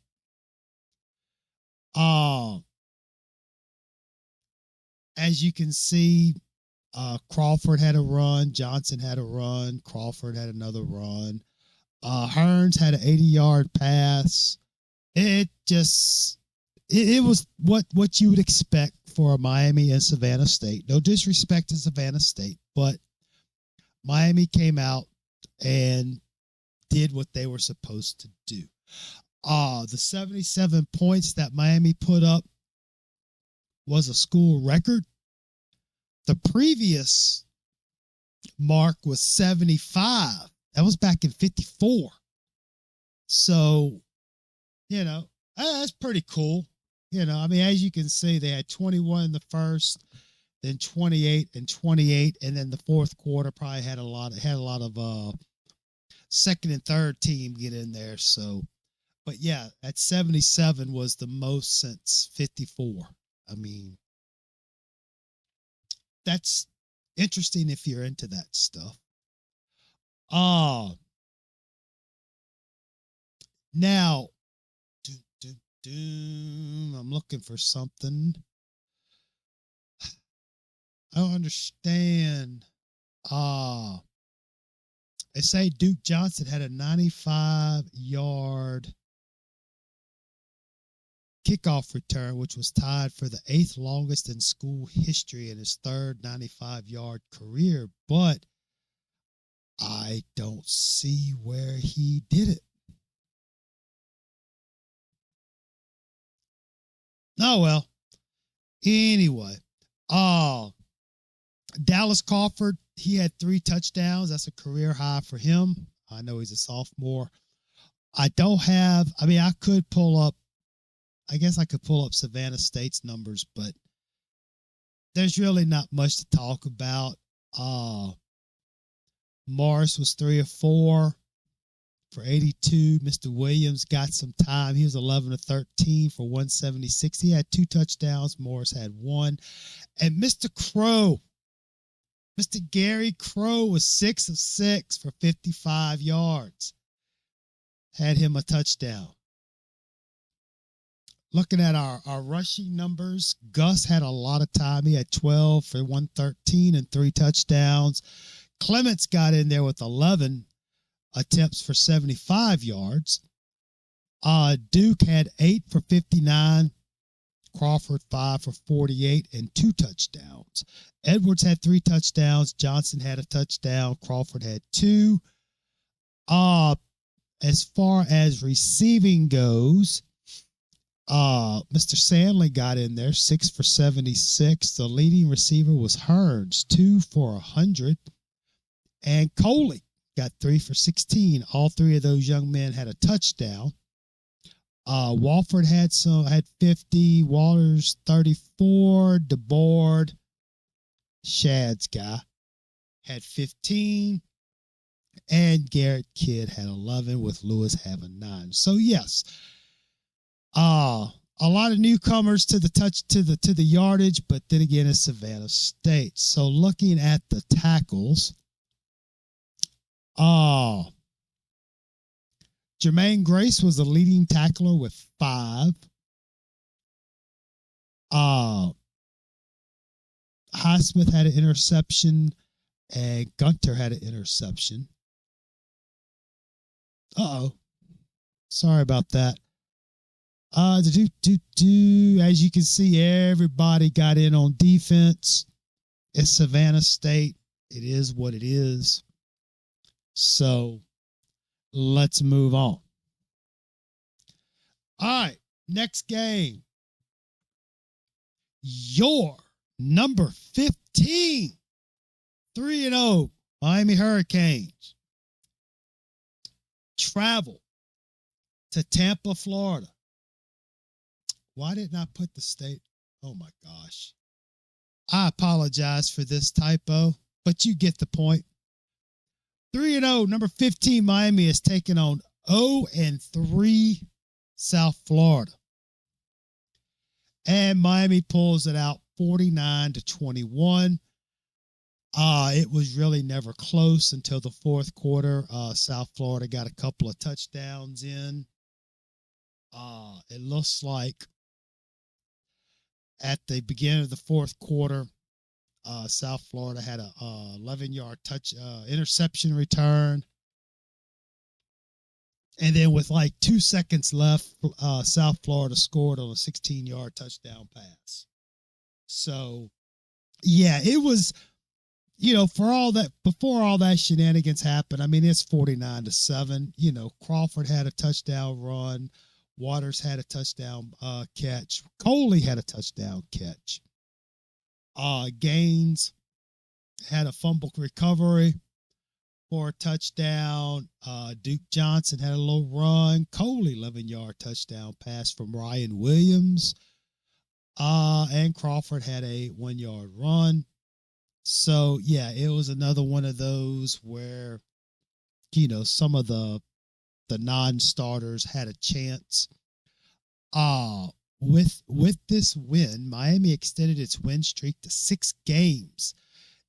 As you can see, Crawford had a run, Johnson had a run, Crawford had another run. Hearns had an 80-yard pass. It was what you would expect for Miami and Savannah State. No disrespect to Savannah State, but Miami came out and did what they were supposed to do. The 77 points that Miami put up was a school record. The previous mark was 75. That was back in 54. So, that's pretty cool. As you can see, they had 21 in the first, then 28 and 28, and then the fourth quarter probably had a lot of second and third team get in there. So, but yeah, at 77 was the most since 54. That's interesting if you're into that stuff. Now, I'm looking for something. I don't understand. They say Duke Johnson had a 95-yard kickoff return, which was tied for the 8th longest in school history in his third 95-yard career, but I don't see where he did it. Oh, well. Anyway. Dallas Crawford, he had 3 touchdowns. That's a career high for him. I know he's a sophomore. I could pull up Savannah State's numbers, but there's really not much to talk about. Morris was 3 of 4 for 82. Mr. Williams got some time. He was 11 of 13 for 176. He had 2 touchdowns. Morris had 1. And Mr. Gary Crow was 6 of 6 for 55 yards. Had him a touchdown. Looking at our rushing numbers, Gus had a lot of time. He had 12 for 113 and 3 touchdowns. Clements got in there with 11 attempts for 75 yards. Duke had 8 for 59. Crawford 5 for 48 and 2 touchdowns. Edwards had 3 touchdowns. Johnson had a touchdown. Crawford had 2. as far as receiving goes, Mr. Sandley got in there, 6 for 76. The leading receiver was Hearns, 2 for 100. And Coley got 3 for 16. All three of those young men had a touchdown. Walford had 50, Waters 34, DeBoard, Shad's guy, had 15, and Garrett Kidd had 11, with Lewis having 9. So yes, a lot of newcomers to the yardage, but then again, it's Savannah State. So looking at the tackles, Jermaine Grace was the leading tackler with 5. Highsmith had an interception, and Gunter had an interception. Sorry about that. As you can see, everybody got in on defense. It's Savannah State. It is what it is. So let's move on. All right, next game. Your number 15, 3-0 Miami Hurricanes travel to Tampa, Florida. Why didn't I put the state? Oh my gosh. I apologize for this typo, but you get the point. 3-0, number 15 Miami is taking on 0-3 South Florida. And Miami pulls it out 49-21. It was really never close until the fourth quarter. South Florida got a couple of touchdowns in. It looks like at the beginning of the fourth quarter, South Florida had a 11-yard interception return. And then with like 2 seconds left, South Florida scored on a 16-yard touchdown pass. So, yeah, it was, for all that, before all that shenanigans happened, I mean, it's 49-7. Crawford had a touchdown run. Waters had a touchdown catch. Coley had a touchdown catch. Gaines had a fumble recovery for a touchdown. Duke Johnson had a little run. Coley, 11-yard touchdown pass from Ryan Williams. And Crawford had a 1-yard run. So, yeah, it was another one of those where, some of the non-starters had a chance. With this win, Miami extended its win streak to 6 games,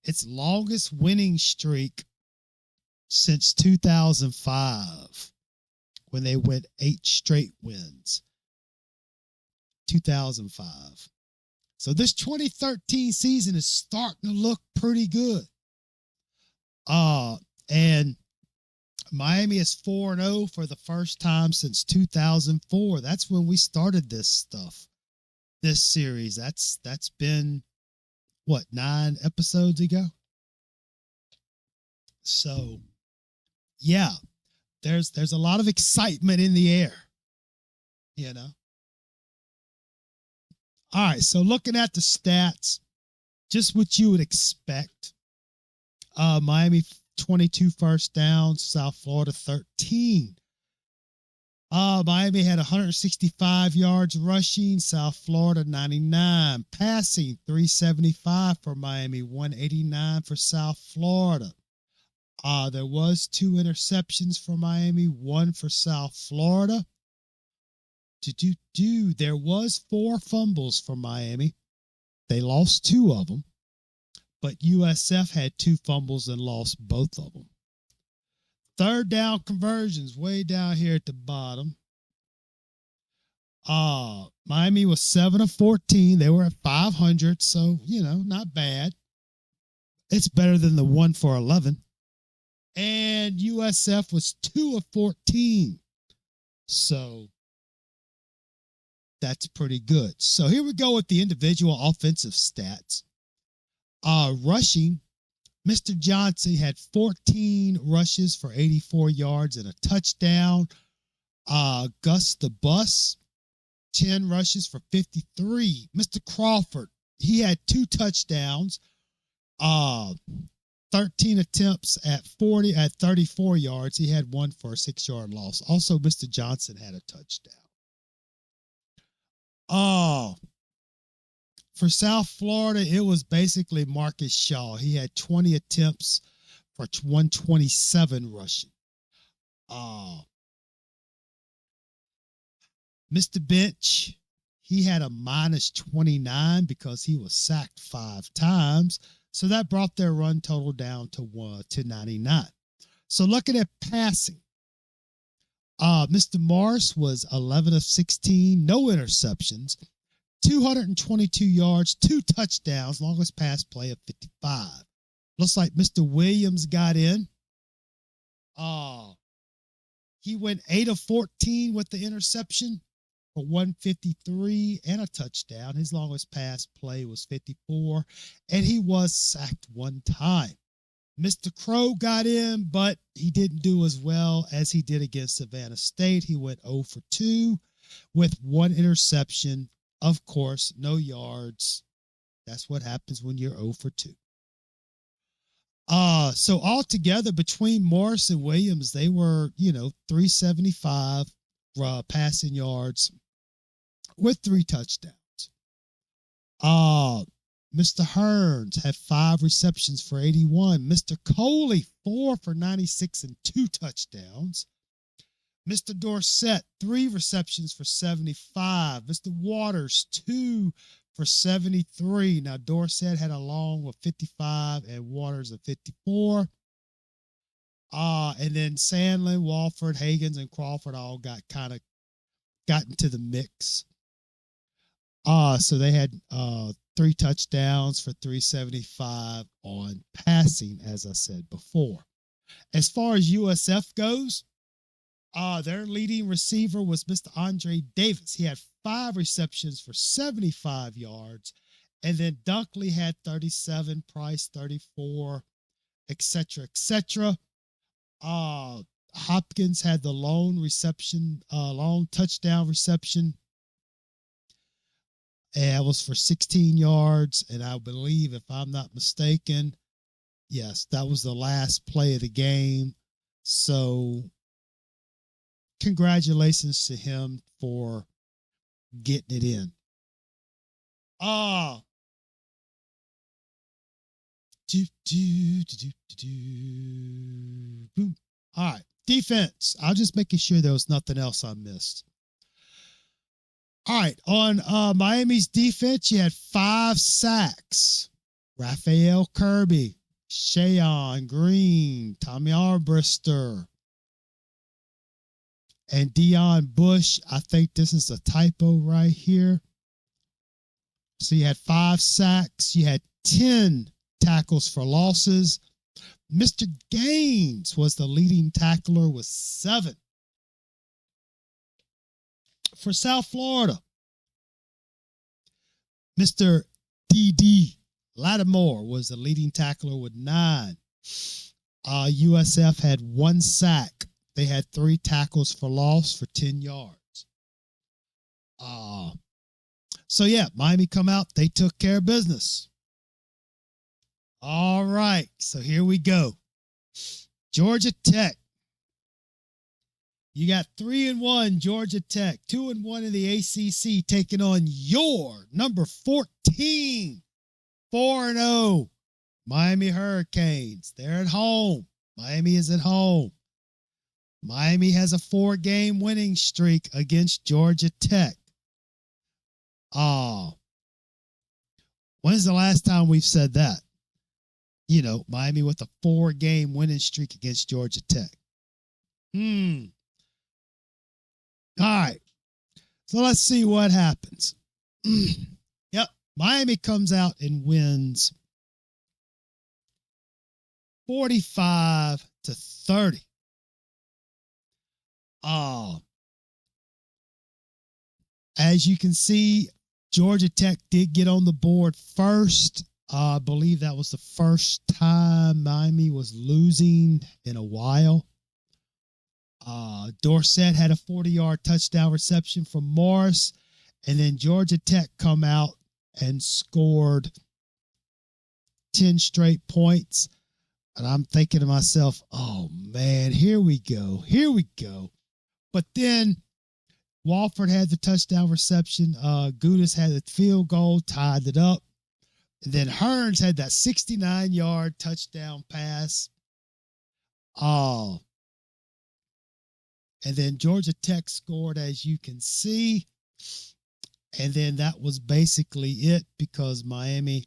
its longest winning streak since 2005, when they went 8 straight wins. 2005. So this 2013 season is starting to look pretty good. And Miami is 4-0 for the first time since 2004. That's when we started this stuff, this series. That's been, 9 episodes ago? So, yeah, there's a lot of excitement in the air, All right, so looking at the stats, just what you would expect. Miami 22 first downs, South Florida 13. Miami had 165 yards rushing, South Florida 99. Passing 375 for Miami, 189 for South Florida. There was 2 interceptions for Miami, 1 for South Florida. There was 4 fumbles for Miami. They lost 2 of them. But USF had 2 fumbles and lost both of them. Third down conversions way down here at the bottom. Miami was 7 of 14. They were at 500, so, not bad. It's better than the 1 for 11. And USF was 2 of 14. So that's pretty good. So here we go with the individual offensive stats. Rushing, Mr. Johnson had 14 rushes for 84 yards and a touchdown. Gus the Bus, 10 rushes for 53. Mr. Crawford, he had 2 touchdowns, 13 attempts at 34 yards. He had 1 for a 6-yard loss. Also, Mr. Johnson had a touchdown. For South Florida, it was basically Marcus Shaw. He had 20 attempts for 127 rushing. Mr. Bench, he had a minus 29 because he was sacked 5 times. So that brought their run total down to 99. So looking at passing, Mr. Morris was 11 of 16, no interceptions, 222 yards, 2 touchdowns, longest pass play of 55. Looks like Mr. Williams got in. He went 8 of 14 with the interception for 153 and a touchdown. His longest pass play was 54, and he was sacked 1 time. Mr. Crow got in, but he didn't do as well as he did against Savannah State. He went 0 for 2 with 1 interception. Of course, no yards. That's what happens when you're 0 for 2. So altogether between Morris and Williams, they were, 375 passing yards with 3 touchdowns. Mr. Hearns had 5 receptions for 81. Mr. Coley, 4 for 96 and 2 touchdowns. Mr. Dorsett, 3 receptions for 75. Mr. Waters, 2 for 73. Now, Dorsett had a long of 55 and Waters of 54. And then Sandlin, Walford, Hagens, and Crawford all got into the mix. So they had 3 touchdowns for 375 on passing, as I said before. As far as USF goes, their leading receiver was Mr. Andre Davis. He had 5 receptions for 75 yards. And then Dunkley had 37, Price 34, etc., etc. Hopkins had the lone touchdown reception. And it was for 16 yards. And I believe, if I'm not mistaken, yes, that was the last play of the game. So congratulations to him for getting it in. Boom. All right. Defense. I'll just making sure there was nothing else I missed. All right. On Miami's defense, you had 5 sacks. Raphael Kirby, Shayon Green, Tommy Arbrister, and Dion Bush. I think this is a typo right here. So you had 5 sacks. You had 10 tackles for losses. Mr. Gaines was the leading tackler with 7. For South Florida, Mr. D.D. Lattimore was the leading tackler with 9. USF had 1 sack. They had 3 tackles for loss for 10 yards. So, yeah, Miami come out. They took care of business. All right, so here we go. Georgia Tech. You got 3-1 Georgia Tech, 2-1 in the ACC, taking on your number 14, 4-0 Miami Hurricanes. They're at home. Miami is at home. Miami has a 4-game winning streak against Georgia Tech. When's the last time we've said that? Miami with a 4-game winning streak against Georgia Tech. All right. So let's see what happens. Yep. Miami comes out and wins 45-30. As you can see, Georgia Tech did get on the board first I believe that was the first time Miami was losing in a while. Dorsett had a 40-yard touchdown reception from Morris, and then Georgia Tech come out and scored 10 straight points. And I'm thinking to myself, oh, man, here we go. Here we go. But then Walford had the touchdown reception. Gudis had the field goal, tied it up. And then Hearns had that 69-yard touchdown pass. And then Georgia Tech scored, as you can see. And then that was basically it, because Miami,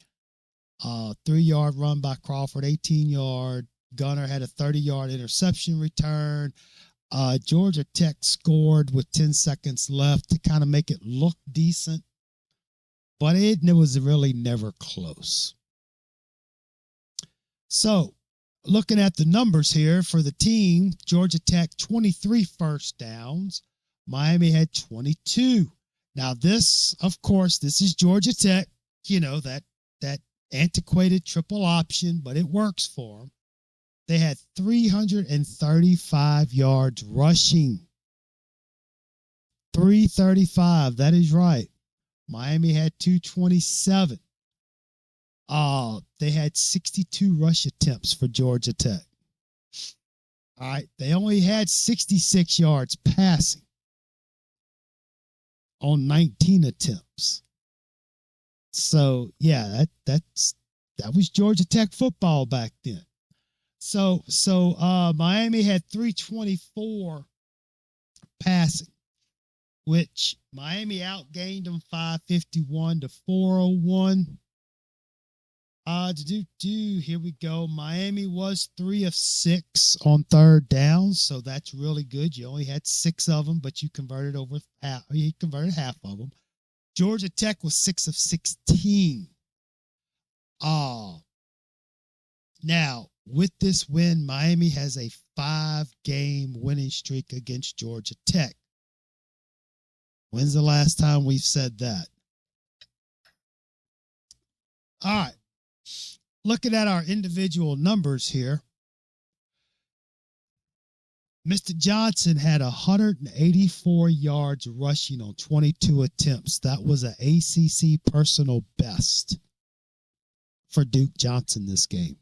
3-yard run by Crawford, 18-yard. Gunner had a 30-yard interception return. Georgia Tech scored with 10 seconds left to kind of make it look decent, but it was really never close. So, looking at the numbers here for the team, Georgia Tech 23 first downs. Miami had 22. Now this, of course, this is Georgia Tech. You know, that antiquated triple option, but it works for them. They had 335 yards rushing. 335, that is right. Miami had 227. They had 62 rush attempts for Georgia Tech. All right, they only had 66 yards passing on 19 attempts. So, yeah, that was Georgia Tech football back then. So Miami had 324 passing, which Miami outgained them 551 to 401. Here we go. Miami was 3 of 6 on third down, so that's really good. You only had 6 of them, but you converted over half. You converted half of them. Georgia Tech was 6 of 16. Now, with this win, Miami has a 5-game winning streak against Georgia Tech. When's the last time we've said that? All right. Looking at our individual numbers here, Mr. Johnson had 184 yards rushing on 22 attempts. That was an ACC personal best for Duke Johnson this game.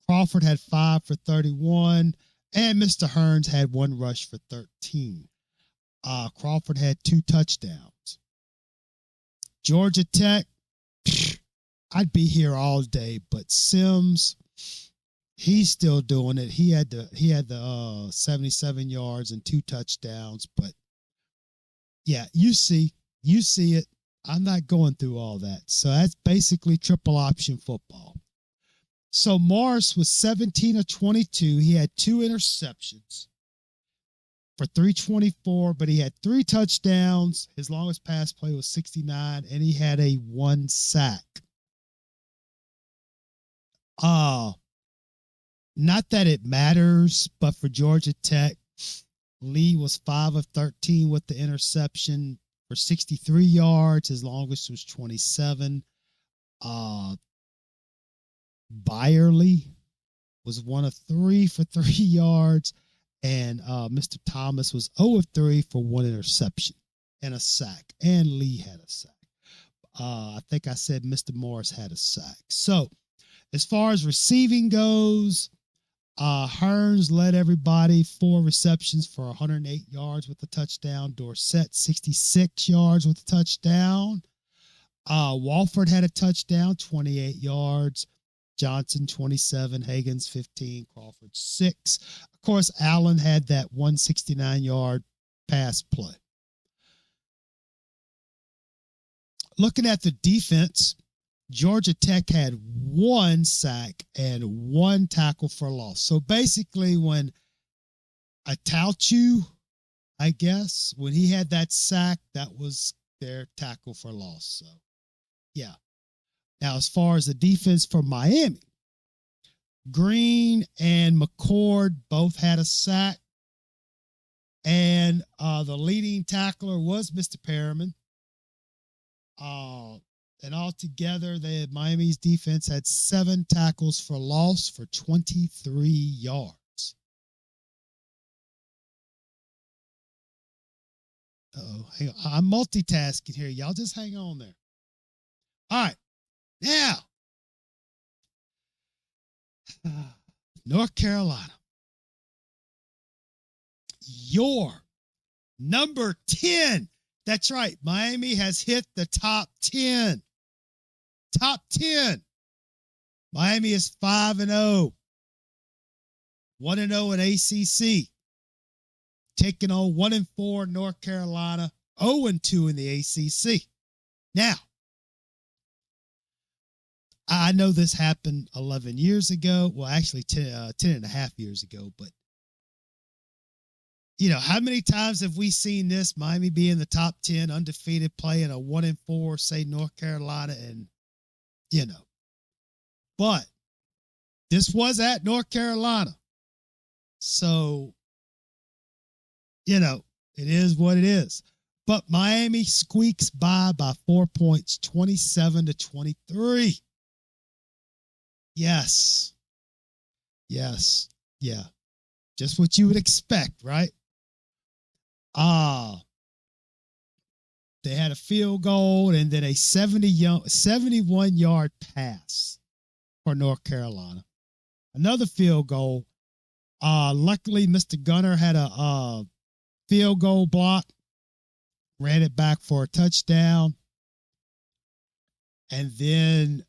Crawford had 5 for 31, and Mr. Hearns had 1 rush for 13. Crawford had 2 touchdowns. Georgia Tech, I'd be here all day, but Sims, he's still doing it. He had the 77 yards and 2 touchdowns, but yeah, you see it. I'm not going through all that. So that's basically triple option football. So Morris was 17 of 22. He had 2 interceptions for 324, but he had 3 touchdowns. His longest pass play was 69, and he had a 1 sack. Not that it matters, but for Georgia Tech, Lee was 5 of 13 with the interception for 63 yards. His longest was 27. Byerly was 1 of 3 for 3 yards, and Mr. Thomas was 0 of 3 for 1 interception and a sack, and Lee had a sack. I think I said Mr. Morris had a sack. So, as far as receiving goes, Hearns led everybody, 4 receptions for 108 yards with a touchdown. Dorsett, 66 yards with a touchdown. Walford had a touchdown, 28 yards. Johnson, 27. Hagens, 15. Crawford, 6. Of course, Allen had that 169-yard pass play. Looking at the defense, Georgia Tech had 1 sack and 1 tackle for loss. So basically, when Atauchu, I guess, when he had that sack, that was their tackle for loss. So, yeah. Now, as far as the defense for Miami, Green and McCord both had a sack. And the leading tackler was Mr. Perriman. And altogether, Miami's defense had 7 tackles for loss for 23 yards. Uh-oh, hang on. I'm multitasking here. Y'all just hang on there. All right. Now, North Carolina. Your number 10. That's right. Miami has hit the top 10. Top 10. Miami is 5-0. 1-0 in ACC. Taking on 1-4 North Carolina. 0-2 in the ACC. Now, I know this happened 11 years ago. Well, actually 10 and a half years ago. But, you know, how many times have we seen this? Miami be in the top 10, undefeated, playing a 1-4, say, North Carolina, and, you know. But this was at North Carolina. So, you know, it is what it is. But Miami squeaks by 4 points, 27-23. Yes. Yes. Yeah. Just what you would expect, right? They had a field goal and then a 71-yard pass for North Carolina. Another field goal. Luckily, Mr. Gunner had a field goal block, ran it back for a touchdown. And then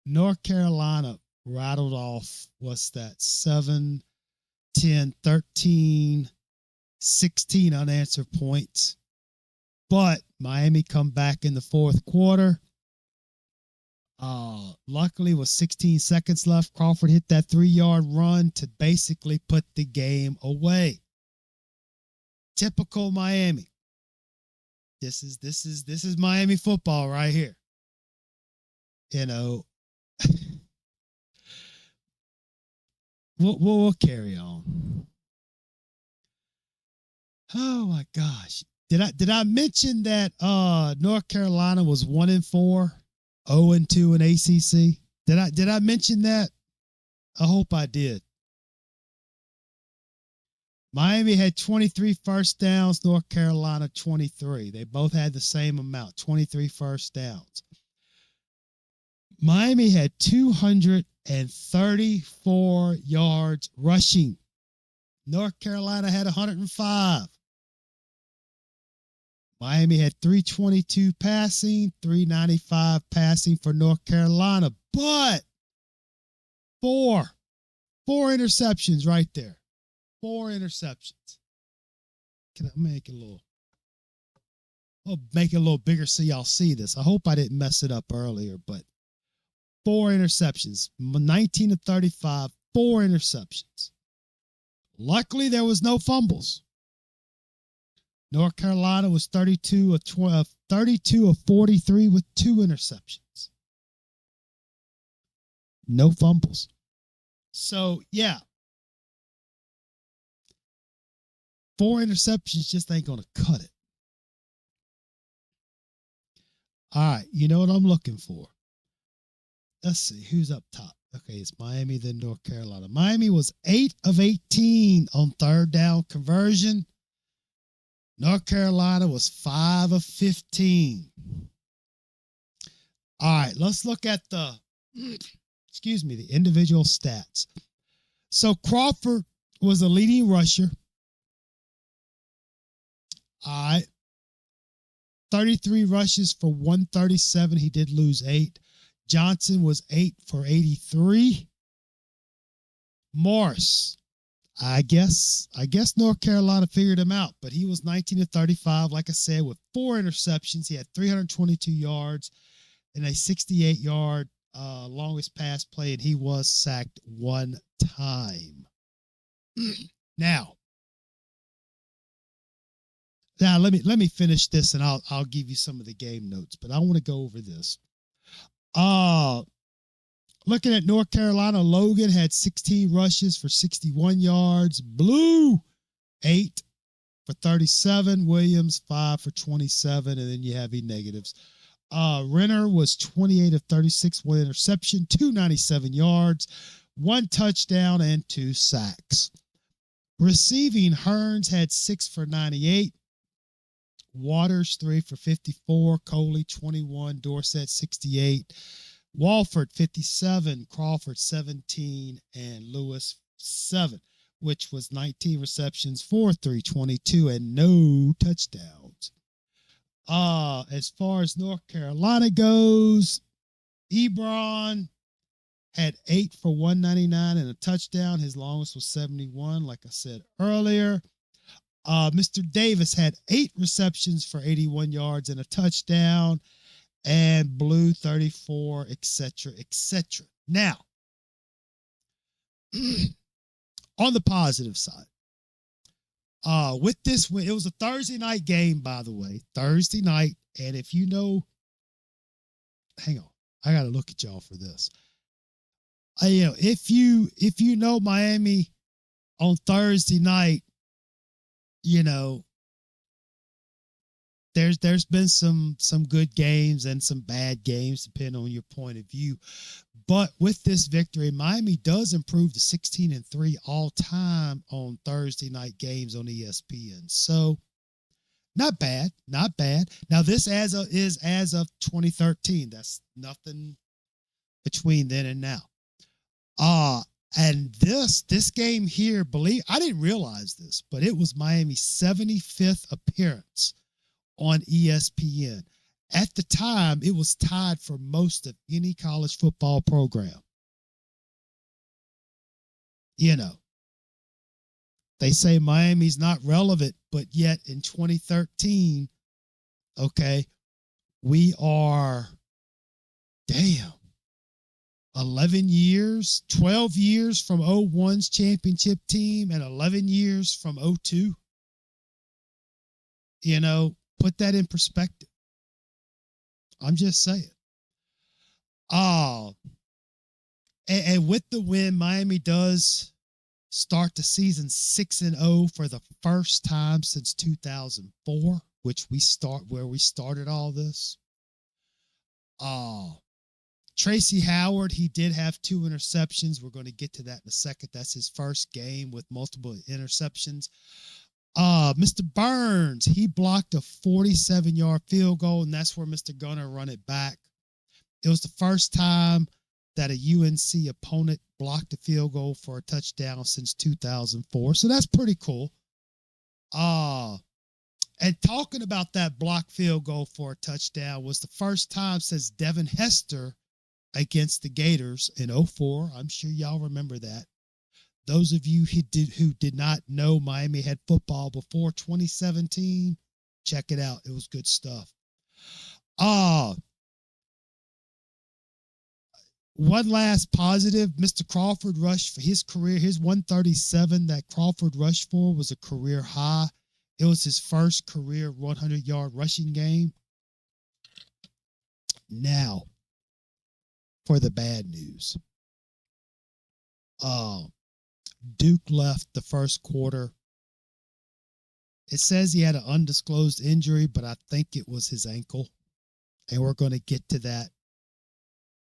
North Carolina rattled off, what's that, 7, 10, 13, 16 unanswered points. But Miami come back in the fourth quarter. Luckily, with 16 seconds left, Crawford hit that 3-yard run to basically put the game away. Typical Miami. This is Miami football right here. You know, we'll carry on. Oh my gosh. Did I mention that North Carolina was 1-4, 0-2 in ACC? Did I mention that? I hope I did. Miami had 23 first downs, North Carolina 23. They both had the same amount, 23 first downs. Miami had 234 yards rushing. North Carolina had 105. Miami had 322 passing, 395 passing for North Carolina, but four interceptions right there. 4 interceptions. Can I make it a little? I'll make it a little bigger so y'all see this. I hope I didn't mess it up earlier, but 4 interceptions, 19-35, 4 interceptions. Luckily, there was no fumbles. North Carolina was 32 of 43 with 2 interceptions. No fumbles. So, yeah. 4 interceptions just ain't going to cut it. All right, you know what I'm looking for. Let's see, who's up top? Okay, it's Miami, then North Carolina. Miami was 8 of 18 on third down conversion. North Carolina was 5 of 15. All right, let's look at the individual stats. So Crawford was the leading rusher. All right. 33 rushes for 137. He did lose 8. Johnson was 8 for 83. Morris, I guess North Carolina figured him out, but he was 19-35, like I said, with 4 interceptions. He had 322 yards and a 68-yard longest pass play, and he was sacked 1 time. Now let me finish this, and I'll give you some of the game notes, but I want to go over this. Looking at North Carolina, Logan had 16 rushes for 61 yards. Blue, 8 for 37. Williams, 5 for 27. And then you have negatives. Renner was 28 of 36, one interception, 297 yards, one touchdown, and 2 sacks. Receiving, Hearns had 6 for 98. Waters, 3 for 54. Coley, 21. Dorsett, 68. Walford, 57. Crawford, 17. And Lewis, 7, which was 19 receptions for 322 and no touchdowns. As far as North Carolina goes, Ebron had 8 for 199 and a touchdown. His longest was 71, like I said earlier. Mr. Davis had 8 receptions for 81 yards and a touchdown. And Blue 34, etc., etc. Now, on the positive side, with this win, it was a Thursday night game, by the way. Thursday night. And if you know, hang on, I got to look at y'all for this. If you know Miami on Thursday night, there's been some good games and some bad games, depending on your point of view. But with this victory, Miami does improve to 16-3 all time on Thursday night games on ESPN. So not bad, not bad. Now this is as of 2013. That's nothing between then and now. And this game here, I didn't realize this, but it was Miami's 75th appearance on ESPN. At the time, it was tied for most of any college football program. They say Miami's not relevant, but yet in 2013, okay, we are, 11 years, 12 years from 01's championship team and 11 years from 02. Put that in perspective. I'm just saying. And with the win, Miami does start the season 6-0 for the first time since 2004, where we started all this. Tracy Howard, he did have 2 interceptions. We're going to get to that in a second. That's his first game with multiple interceptions. Mr. Burns, he blocked a 47-yard field goal, and that's where Mr. Gunner run it back. It was the first time that a UNC opponent blocked a field goal for a touchdown since 2004. So that's pretty cool. And talking about that blocked field goal for a touchdown was the first time since Devin Hester against the Gators in 04. I'm sure y'all remember that. Those of you who did not know Miami had football before 2017, check it out. It was good stuff. One last positive, Mr. Crawford rushed for his career. His 137 that Crawford rushed for was a career high. It was his first career 100-yard rushing game. Now, for the bad news. Duke left the first quarter. It says he had an undisclosed injury, but I think it was his ankle. And we're going to get to that.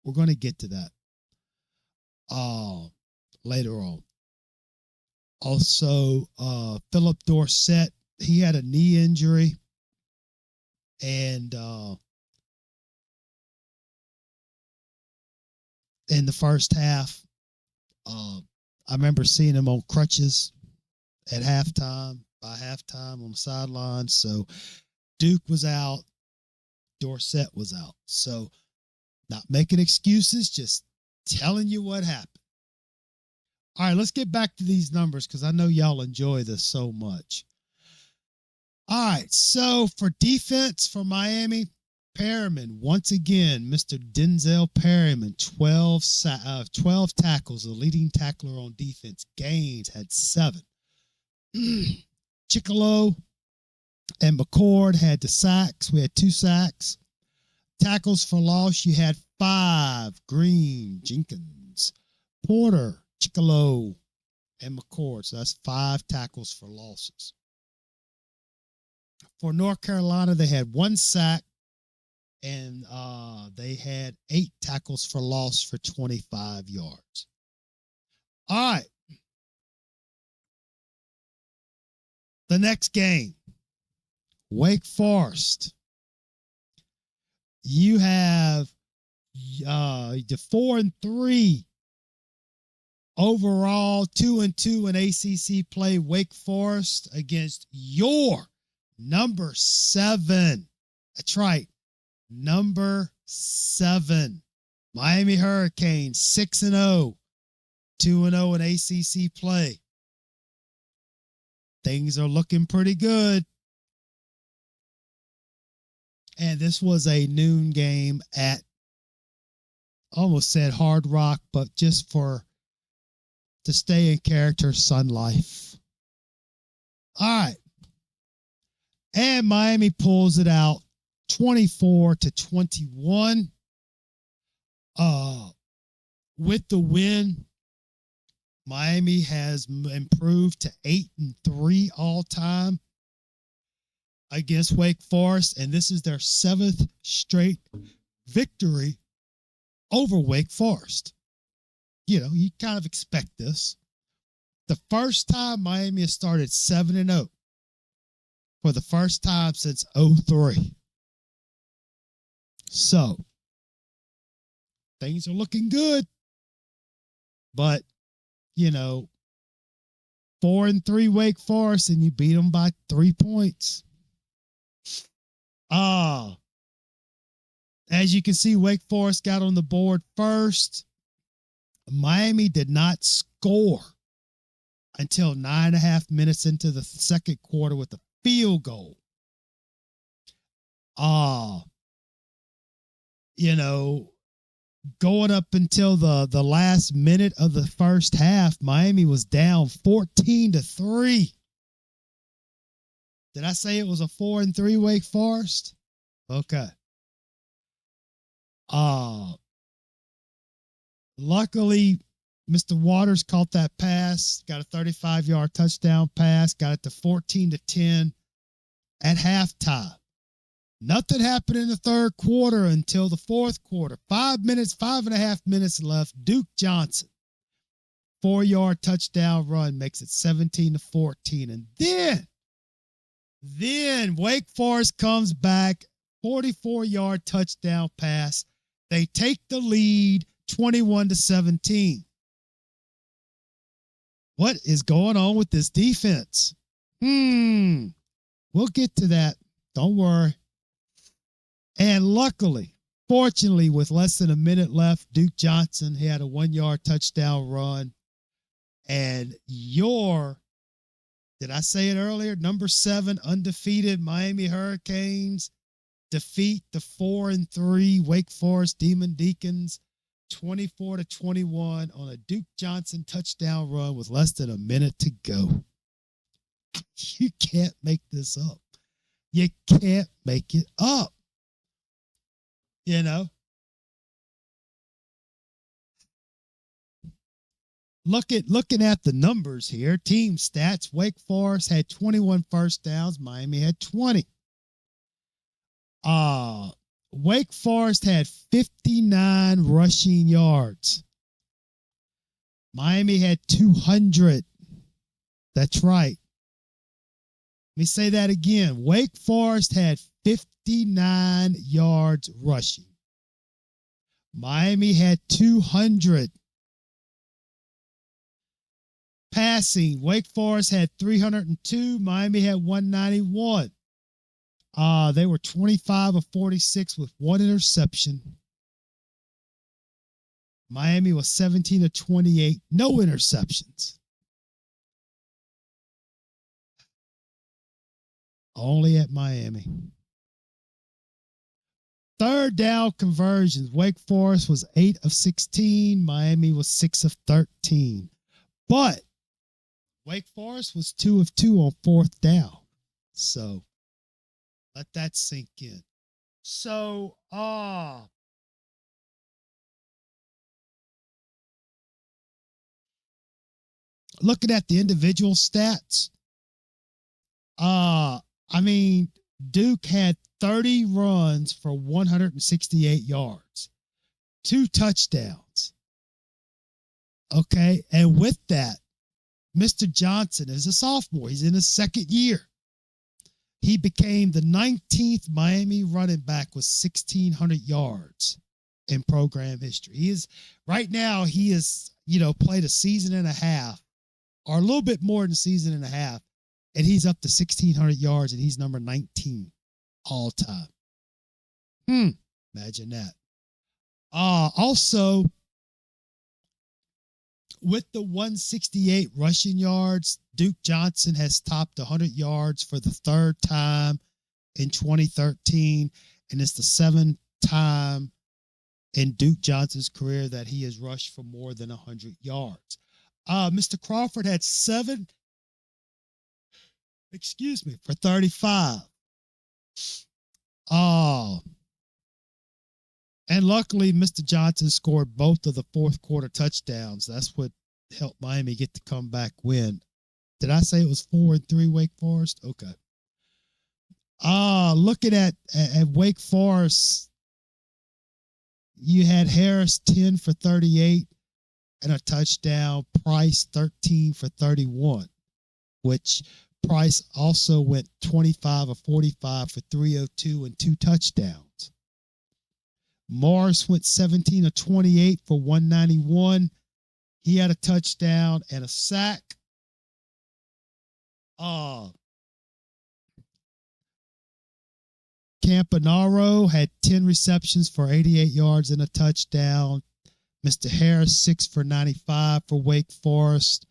We're going to get to that later on. Also, Philip Dorsett, he had a knee injury. And in the first half, I remember seeing him on crutches by halftime on the sideline. So Duke was out. Dorsett was out. So not making excuses, just telling you what happened. All right, let's get back to these numbers because I know y'all enjoy this so much. All right, so for defense for Miami, Perriman, once again, Mr. Denzel Perriman, 12 tackles, the leading tackler on defense. Gaines had 7. Chicolo and McCord had the sacks. We had 2 sacks. Tackles for loss, you had 5. Green, Jenkins, Porter, Chicolo, and McCord. So that's 5 tackles for losses. For North Carolina, they had 1 sack and they had 8 tackles for loss for 25 yards. All right. The next game, Wake Forest. You have the 4-3 overall, 2-2 in ACC play. Wake Forest against your number 7. That's right, number 7 Miami Hurricanes, 6-0, 2-0 in ACC play. Things are looking pretty good. And this was a noon game at, almost said Hard Rock, but just to stay in character, Sun Life. All right. And Miami pulls it out 24-21. With the win, Miami has improved to 8-3 all time against Wake Forest, and this is their 7th straight victory over Wake Forest. You know, you kind of expect this. The first time Miami has started 7-0 for the first time since 2003. So, things are looking good. But, you know, 4-3 Wake Forest, and you beat them by 3 points. As you can see, Wake Forest got on the board first. Miami did not score until 9.5 minutes into the second quarter with a field goal. You know, going up until the last minute of the first half, Miami was down 14-3. Did I say it was a 4-3 Wake Forest? Okay. Luckily, Mr. Waters caught that pass, got a 35-yard touchdown pass, got it to 14-10 at halftime. Nothing happened in the third quarter until the fourth quarter. 5.5 minutes left. Duke Johnson, 4-yard touchdown run, makes it 17-14. And then Wake Forest comes back, 44-yard touchdown pass. They take the lead 21-17. What is going on with this defense? We'll get to that. Don't worry. And luckily, fortunately, with less than a minute left, Duke Johnson had a 1-yard touchdown run. And did I say it earlier? Number 7 undefeated Miami Hurricanes defeat the 4-3 Wake Forest Demon Deacons 24-21 on a Duke Johnson touchdown run with less than a minute to go. You can't make this up. You can't make it up. You know? Looking at the numbers here, team stats, Wake Forest had 21 first downs, Miami had 20. Wake Forest had 59 rushing yards. Miami had 200. That's right. Let me say that again. Wake Forest had 59 yards rushing. Miami had 200. Passing, Wake Forest had 302. Miami had 191. They were 25 of 46 with 1 interception. Miami was 17 of 28, no interceptions. Only at Miami. Third down conversions, Wake Forest was 8 of 16. Miami was 6 of 13. But Wake Forest was 2 of 2 on fourth down. So let that sink in. So, looking at the individual stats, I mean, Duke had 30 runs for 168 yards, 2 touchdowns. Okay, and with that, Mr. Johnson is a sophomore. He's in his second year. He became the 19th Miami running back with 1,600 yards in program history. He is right now. He is, played a season and a half, or a little bit more than a season and a half, and he's up to 1,600 yards, and he's number 19 all time. Imagine that. Also, with the 168 rushing yards, Duke Johnson has topped 100 yards for the third time in 2013, and it's the 7th time in Duke Johnson's career that he has rushed for more than 100 yards. Mr. Crawford had 7, for 35. And luckily, Mr. Johnson scored both of the fourth quarter touchdowns. That's what helped Miami get the comeback win. Did I say it was 4-3 Wake Forest? Okay. Looking at Wake Forest, you had Harris 10 for 38 and a touchdown. Price 13 for 31, which Price also went 25 of 45 for 302 and 2 touchdowns. Morris went 17 of 28 for 191. He had a touchdown and a sack. Campanaro had 10 receptions for 88 yards and a touchdown. Mr. Harris, 6 for 95 for Wake Forest.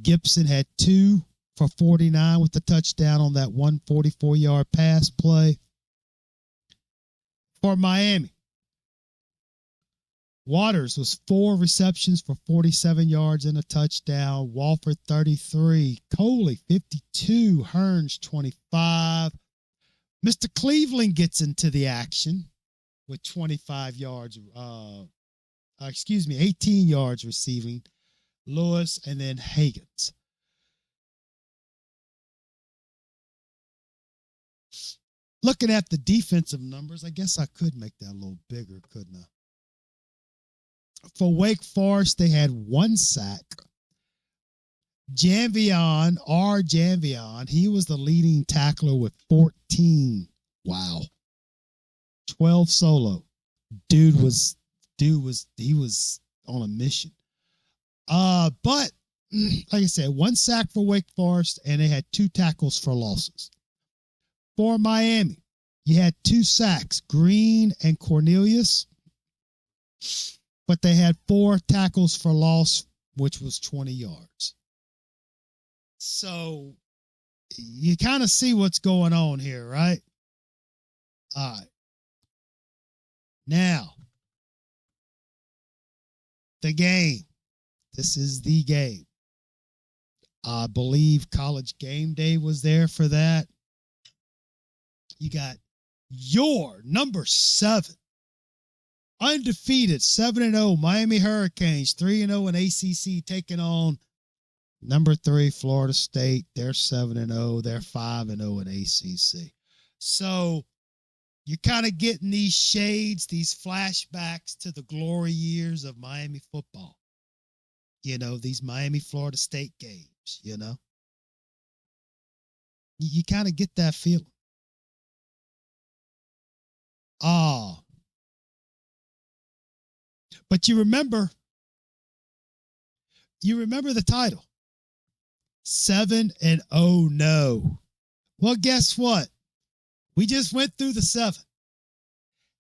Gibson had 2 for 49 with the touchdown on that 144-yard pass play. For Miami, Waters was 4 receptions for 47 yards and a touchdown. Walford 33, Coley 52, Hearns 25. Mr. Cleveland gets into the action with 25 yards, 18 yards receiving. Lewis and then Higgins. Looking at the defensive numbers, I guess I could make that a little bigger, couldn't I? For Wake Forest, they had 1 sack. Janvion, he was the leading tackler with 14. Wow. 12 solo. He was on a mission. But like I said, 1 sack for Wake Forest, and they had 2 tackles for losses. For Miami, you had 2 sacks, Green and Cornelius, but they had 4 tackles for loss, which was 20 yards. So you kind of see what's going on here, right? All right. Now, the game. This is the game. I believe College Game Day was there for that. You got your number 7, undefeated, 7-0 Miami Hurricanes, 3-0 in ACC, taking on number 3 Florida State. They're 7-0. They're 5-0 in ACC. So you're kind of getting these shades, these flashbacks to the glory years of Miami football. These Miami Florida State games. You kind of get that feeling. But you remember the title, 7-0 no. Well, guess what? We just went through the 7.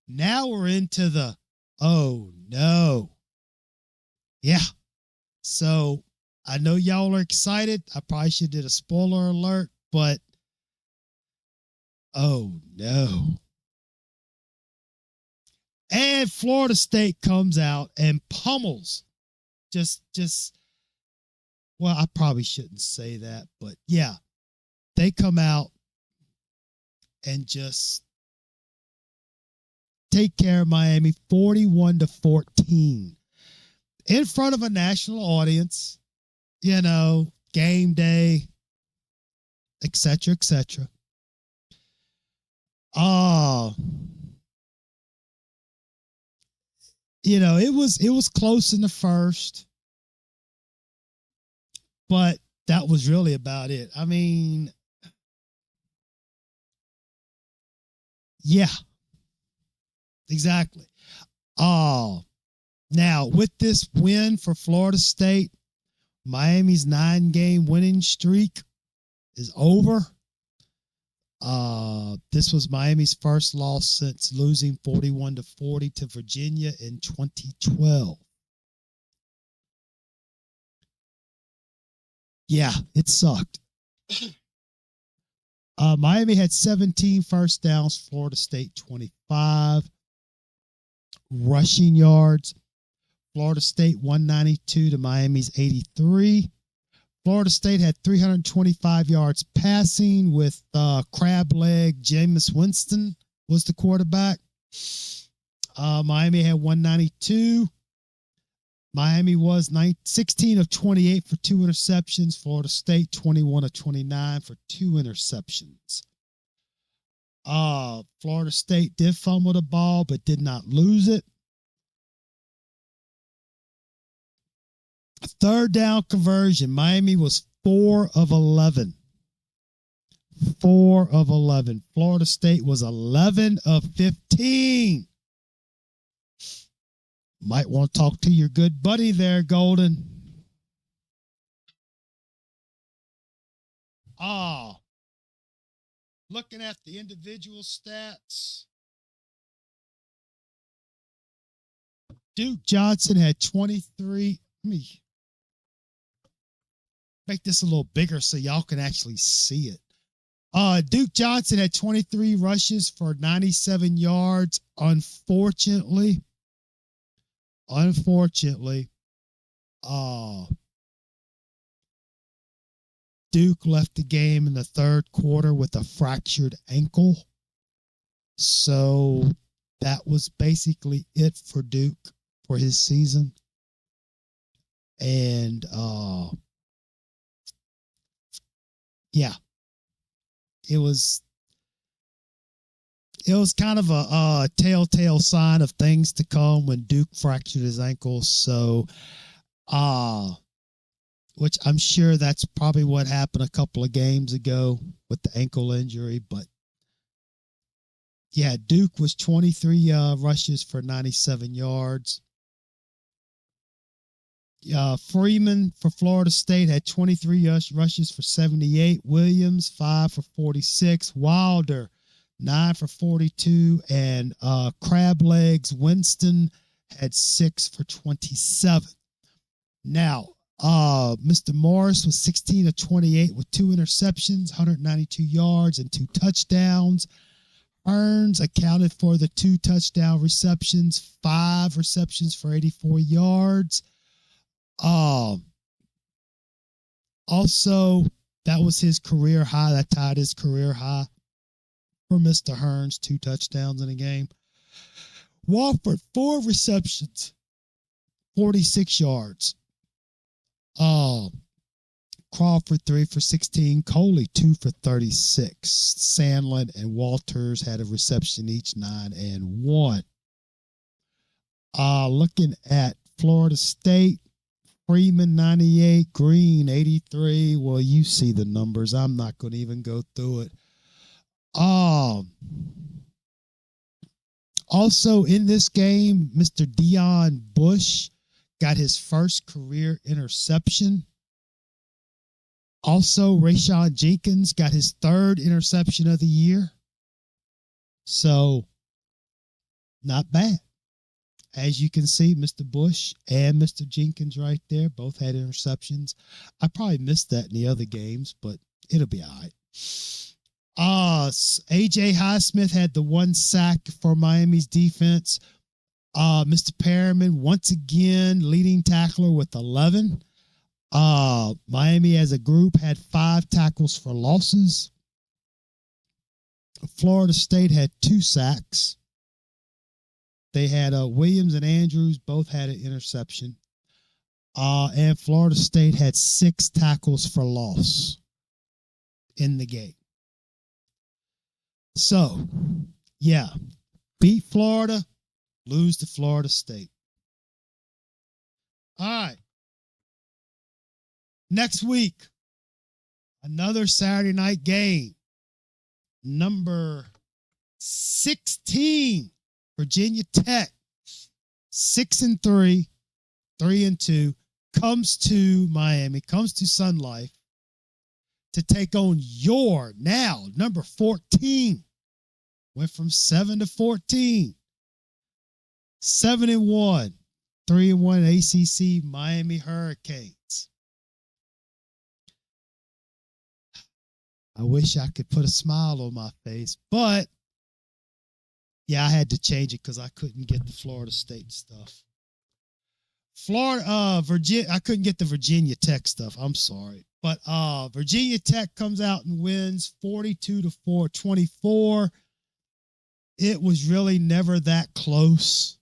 Now we're into the oh no. Yeah. So I know y'all are excited. I probably should have did a spoiler alert, but oh no. And Florida State comes out and pummels. Well, I probably shouldn't say that, but yeah, they come out and just take care of Miami 41-14 in front of a national audience, game day, etc., etc. Uh, it was close in the first, but that was really about it. I mean, yeah, exactly. Now with this win for Florida State, Miami's 9-game winning streak is over. This was Miami's first loss since losing 41-40 to Virginia in 2012. Yeah, it sucked. Miami had 17 first downs, Florida State 25. Rushing yards, Florida State 192 to Miami's 83. Florida State had 325 yards passing with crab leg Jameis Winston was the quarterback. Miami had 192. Miami was 16 of 28 for 2 interceptions. Florida State 21 of 29 for 2 interceptions. Florida State did fumble the ball but did not lose it. Third down conversion, Miami was 4 of 11. 4 of 11. Florida State was 11 of 15. Might want to talk to your good buddy there, Golden. Looking at the individual stats, Duke Johnson had 23. Let me make this a little bigger so y'all can actually see it. Duke Johnson had 23 rushes for 97 yards. Unfortunately, Duke left the game in the third quarter with a fractured ankle. So that was basically it for Duke for his season. And yeah, it was kind of a telltale sign of things to come when Duke fractured his ankle. So, which I'm sure that's probably what happened a couple of games ago with the ankle injury. But yeah, Duke was 23 rushes for 97 yards. Freeman for Florida State had 23 rushes for 78. Williams, 5 for 46. Wilder, 9 for 42. And Crab Legs Winston had 6 for 27. Now, Mr. Morris was 16 of 28 with 2 interceptions, 192 yards, and 2 touchdowns. Hearns accounted for the 2 touchdown receptions, 5 receptions for 84 yards. Also, that was his career high. That tied his career high for Mr. Hearns, 2 touchdowns in a game. Wofford, 4 receptions, 46 yards. Crawford, 3 for 16. Coley, 2 for 36. Sandlin and Walters had a reception each, 9 and 1. Looking at Florida State, Freeman, 98. Green, 83. Well, you see the numbers. I'm not going to even go through it. Also in this game, Mr. Dion Bush got his first career interception. Also, Rayshawn Jenkins got his 3rd interception of the year. So, not bad. As you can see, Mr. Bush and Mr. Jenkins right there both had interceptions. I probably missed that in the other games, but it'll be all right. A.J. Highsmith had the 1 sack for Miami's defense. Mr. Perriman, once again, leading tackler with 11. Miami as a group had 5 tackles for losses. Florida State had 2 sacks. They had Williams and Andrews both had an interception. And Florida State had 6 tackles for loss in the game. So, yeah, beat Florida, lose to Florida State. All right. Next week, another Saturday night game. Number 16, Virginia Tech, 6-3, 3-2, comes to Miami, comes to Sun Life to take on your now number 14. Went from 7 to 14. 7-1, 3-1 ACC Miami Hurricanes. I wish I could put a smile on my face, but yeah, I had to change it because I couldn't get the Florida State stuff. Virginia, I couldn't get the Virginia Tech stuff. I'm sorry. But Virginia Tech comes out and wins 42-24. It was really never that close.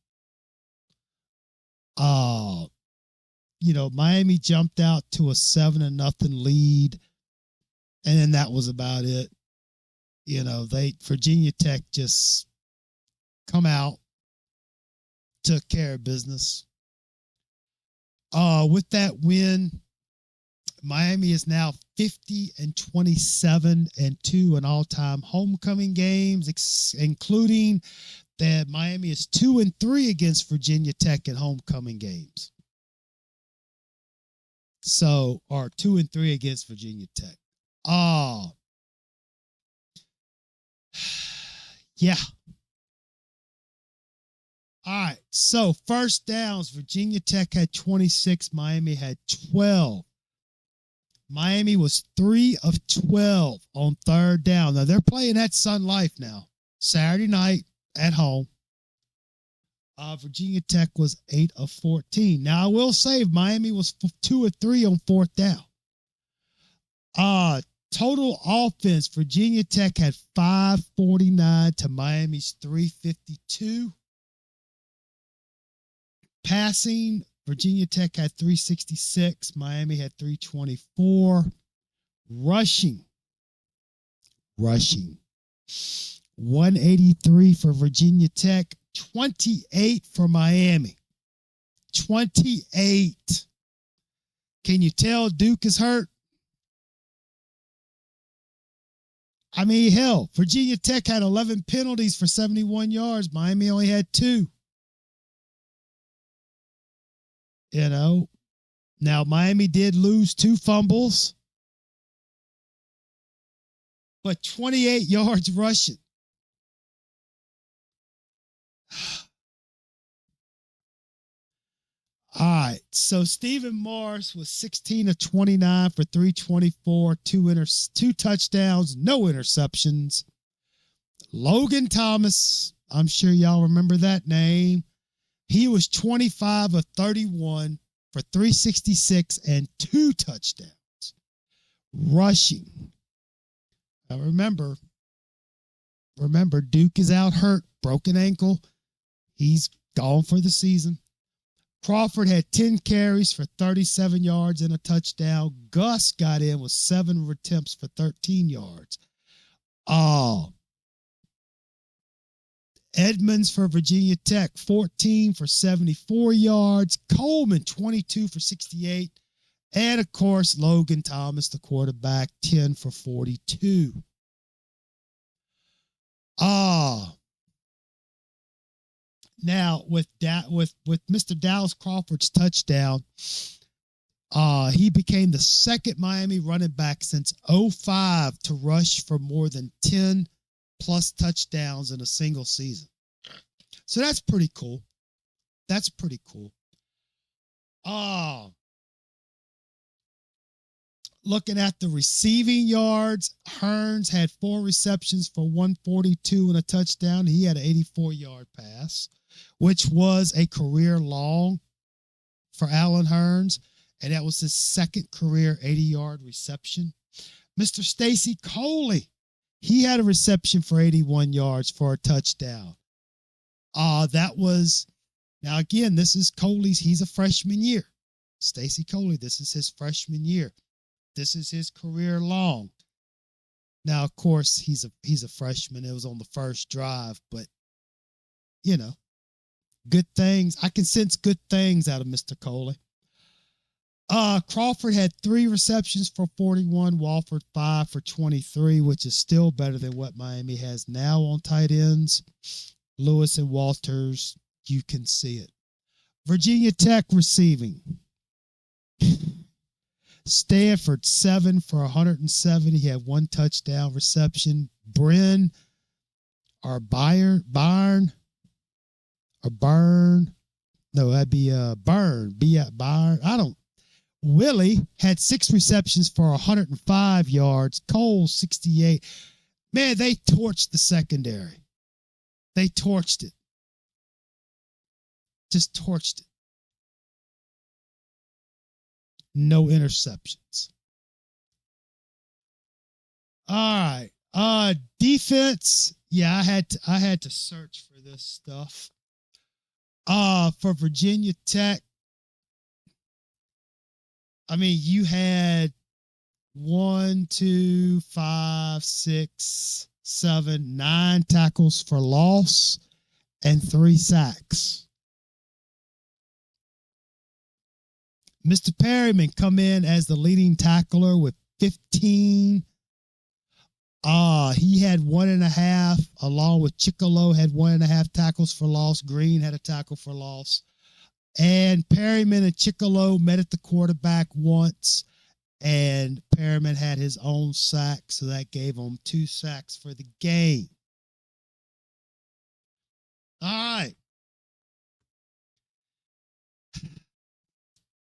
Miami jumped out to a 7-0 lead. And then that was about it. Virginia Tech just come out, took care of business. With that win, Miami is now 50-27-2 in all-time homecoming games, including that Miami is 2-3 against Virginia Tech in homecoming games. So, or 2-3 against Virginia Tech. Yeah. All right. So first downs, Virginia Tech had 26. Miami had 12. Miami was 3 of 12 on third down. Now they're playing at Sun Life now. Saturday night at home. Virginia Tech was 8 of 14. Now I will say Miami was 2 of 3 on fourth down. Total offense, Virginia Tech had 549 to Miami's 352. Passing, Virginia Tech had 366. Miami had 324. Rushing. 183 for Virginia Tech, 28 for Miami. 28. Can you tell Duke is hurt? I mean, hell, Virginia Tech had 11 penalties for 71 yards. Miami only had 2. Now Miami did lose 2 fumbles, but 28 yards rushing. All right, so Stephen Morris was 16 of 29 for 324, 2 touchdowns, no interceptions. Logan Thomas, I'm sure y'all remember that name. He was 25 of 31 for 366 and 2 touchdowns. Rushing. Now remember, Duke is out hurt, broken ankle. He's gone for the season. Crawford had 10 carries for 37 yards and a touchdown. Gus got in with 7 attempts for 13 yards. Edmonds for Virginia Tech, 14 for 74 yards. Coleman, 22 for 68. And, of course, Logan Thomas, the quarterback, 10 for 42. Now, with Mr. Dallas Crawford's touchdown, he became the second Miami running back since 2005 to rush for more than 10 plus touchdowns in a single season. So that's pretty cool. Looking at the receiving yards, Hearns had 4 receptions for 142 and a touchdown. He had an 84-yard pass, which was a career long for Allen Hearns, and that was his second career 80-yard reception. Mr. Stacy Coley, he had a reception for 81 yards for a touchdown. That was, now again, this is Coley's, he's a freshman year. Stacy Coley, this is his freshman year. This is his career long. Now, of course, he's a freshman. It was on the first drive, but you know, good things. I can sense good things out of Mr. Coley. Crawford had 3 receptions for 41, Walford 5 for 23, which is still better than what Miami has now on tight ends. Lewis and Walters, you can see it. Virginia Tech receiving. Stanford 7 for 170. He had 1 touchdown reception. Byrne. No, that'd be Byrne. Byrne. Willie had 6 receptions for 105 yards. Cole 68. Man, they torched the secondary. They torched it. Just torched it. No interceptions. All right. Defense. Yeah, I had to search for this stuff. For Virginia Tech, I mean, you had 9 tackles for loss and 3 sacks. Mr. Perryman come in as the leading tackler with 15. He had 1.5, along with Chicolo had 1.5 tackles for loss. Green had a tackle for loss. And Perryman and Chicolo met at the quarterback once, and Perryman had his own sack, so that gave him 2 sacks for the game. All right.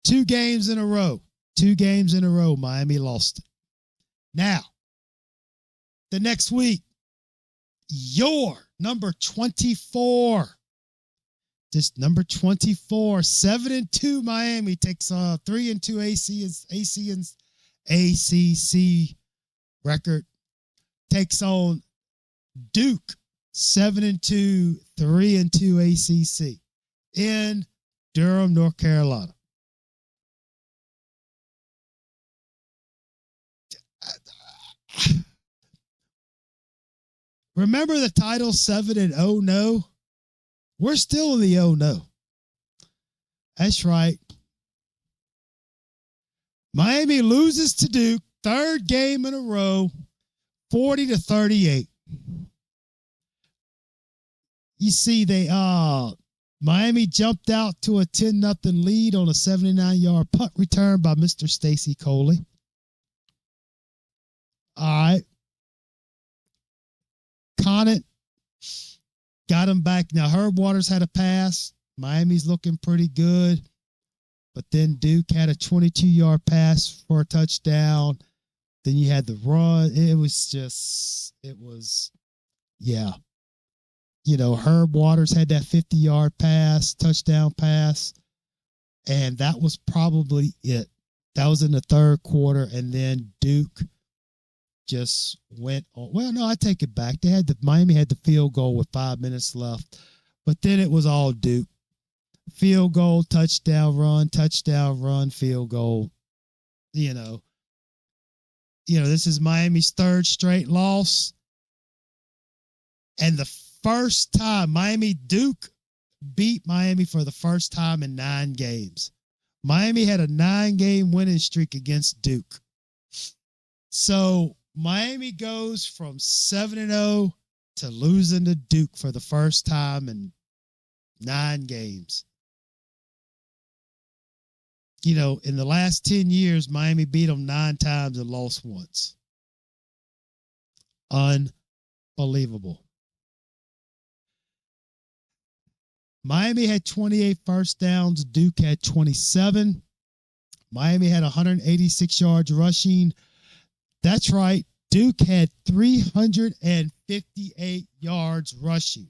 2 games in a row. Miami lost it. Now, the next week, your number 24. Just number 24, 7-2 Miami takes 3-2 ACC record, takes on Duke, 7-2, 3-2 ACC in Durham, North Carolina. Remember the title 7-0? No. We're still in the no. That's right. Miami loses to Duke, 3rd game in a row, 40-38. You see, Miami jumped out to a 10-0 lead on a 79-yard punt return by Mr. Stacy Coley. All right. Conant got him back. Now, Herb Waters had a pass. Miami's looking pretty good. But then Duke had a 22-yard pass for a touchdown. Then you had the run. Yeah. You know, Herb Waters had that 50-yard pass, touchdown pass. And that was probably it. That was in the 3rd quarter. And then Duke just went on. Well, no, I take it back. Miami had the field goal with 5 minutes left, but then it was all Duke. Field goal, touchdown, run, field goal. You know, this is Miami's 3rd straight loss. And the first time Duke beat Miami for the first time in 9 games. Miami had a 9-game winning streak against Duke. So Miami goes from 7-0 to losing to Duke for the first time in 9 games. You know, in the last 10 years, Miami beat them 9 times and lost once. Unbelievable. Miami had 28 first downs. Duke had 27. Miami had 186 yards rushing. That's right. Duke had 358 yards rushing.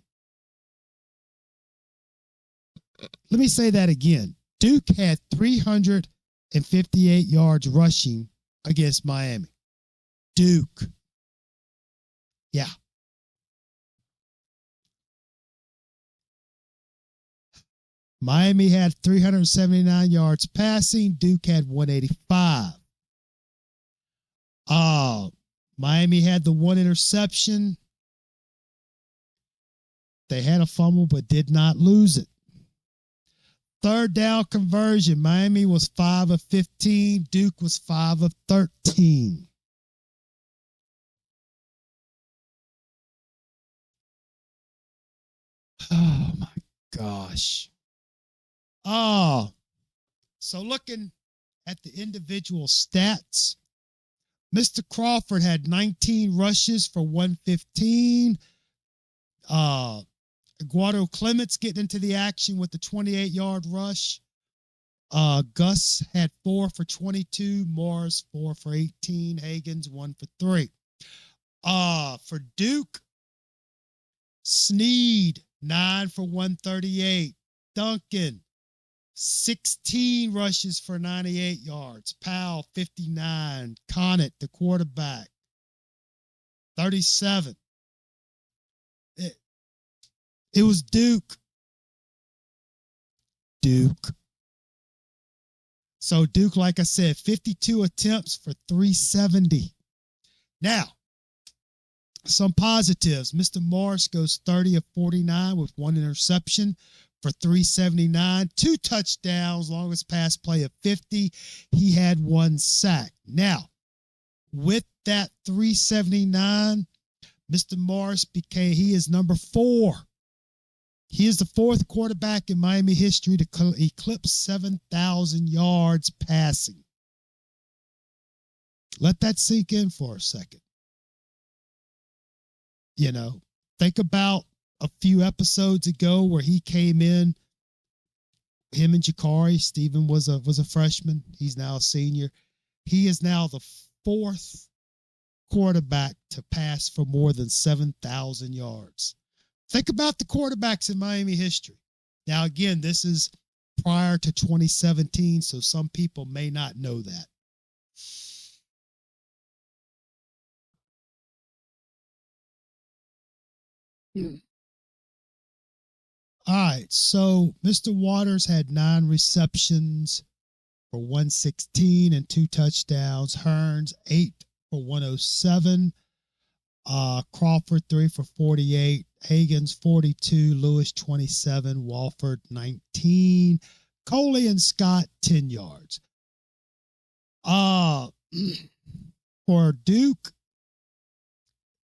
Let me say that again. Duke had 358 yards rushing against Miami. Duke. Yeah. Miami had 379 yards passing. Duke had 185. Miami had the one interception. They had a fumble, but did not lose it. Third down conversion. Miami was 5 of 15. Duke was 5 of 13. Oh, my gosh. Oh, so looking at the individual stats, Mr. Crawford had 19 rushes for 115. Eduardo Clements getting into the action with the 28-yard rush. Gus had 4 for 22. Morris 4 for 18. Hagens 1 for 3. For Duke, Sneed 9 for 138. Duncan 16 rushes for 98 yards. Powell 59. Conant, the quarterback, 37. It was Duke. So Duke, like I said, 52 attempts for 370. Now, some positives. Mr. Morris goes 30 of 49 with 1 interception for 379. 2 touchdowns, longest pass play of 50. He had 1 sack. Now, with that 379, Mr. Morris he is number 4. He is the 4th quarterback in Miami history to eclipse 7,000 yards passing. Let that sink in for a second. You know, think about a few episodes ago where he came in, him and Jakari. Steven was a freshman. He's now a senior. He is now the 4th quarterback to pass for more than 7,000 yards. Think about the quarterbacks in Miami history. Now, again, this is prior to 2017, so some people may not know that. All right, so Mr. Waters had 9 receptions for 116 and 2 touchdowns. Hearns, 8 for 107. Crawford, 3 for 48. Hagens, 42. Lewis, 27. Walford, 19. Coley and Scott, 10 yards. For Duke,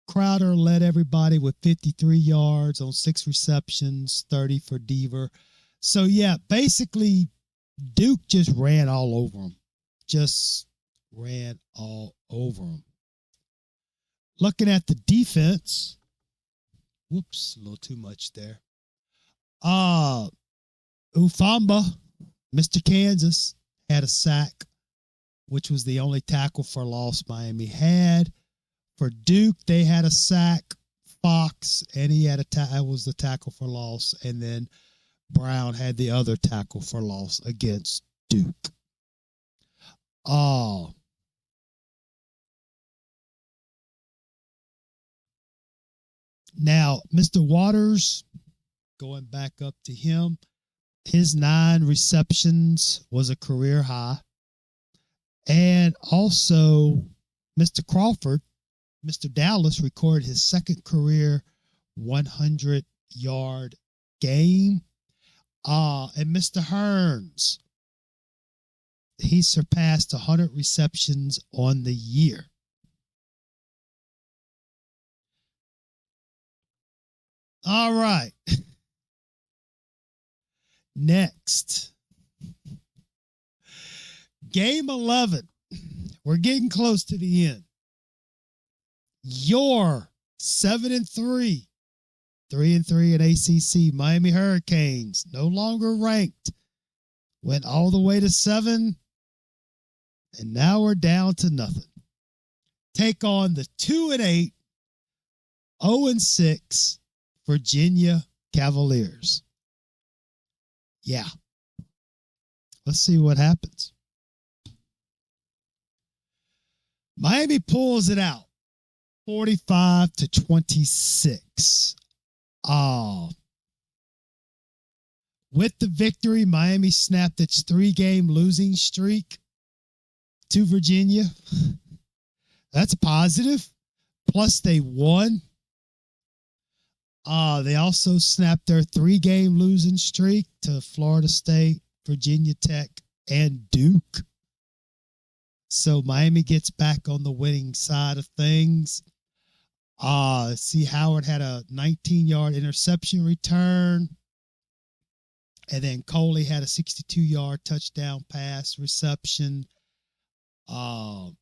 Crowder led everybody with 53 yards on 6 receptions, 30 for Deaver. So, yeah, basically, Duke just ran all over them. Looking at the defense, whoops, a little too much there. Ufamba, Mr. Kansas, had a sack, which was the only tackle for loss Miami had. For Duke, they had a sack, Fox, and he had was the tackle for loss, and then Brown had the other tackle for loss against Duke. Now, Mr. Waters, going back up to him, his 9 receptions was a career high. And also, Mr. Crawford, Mr. Dallas recorded his 2nd career 100-yard game. And Mr. Hearns, he surpassed 100 receptions on the year. All right. Next. Game 11. We're getting close to the end. Your 7-3, 3-3 in ACC Miami Hurricanes, no longer ranked, went all the way to 7, and now we're down to nothing. Take on the 2-8, 0-6 Virginia Cavaliers. Yeah. Let's see what happens. Miami pulls it out, 45-26. With the victory, Miami snapped its 3-game losing streak to Virginia. That's positive. Plus, they won. They also snapped their 3-game losing streak to Florida State, Virginia Tech, and Duke. So Miami gets back on the winning side of things. C. Howard had a 19-yard interception return. And then Coley had a 62-yard touchdown pass reception. Mr.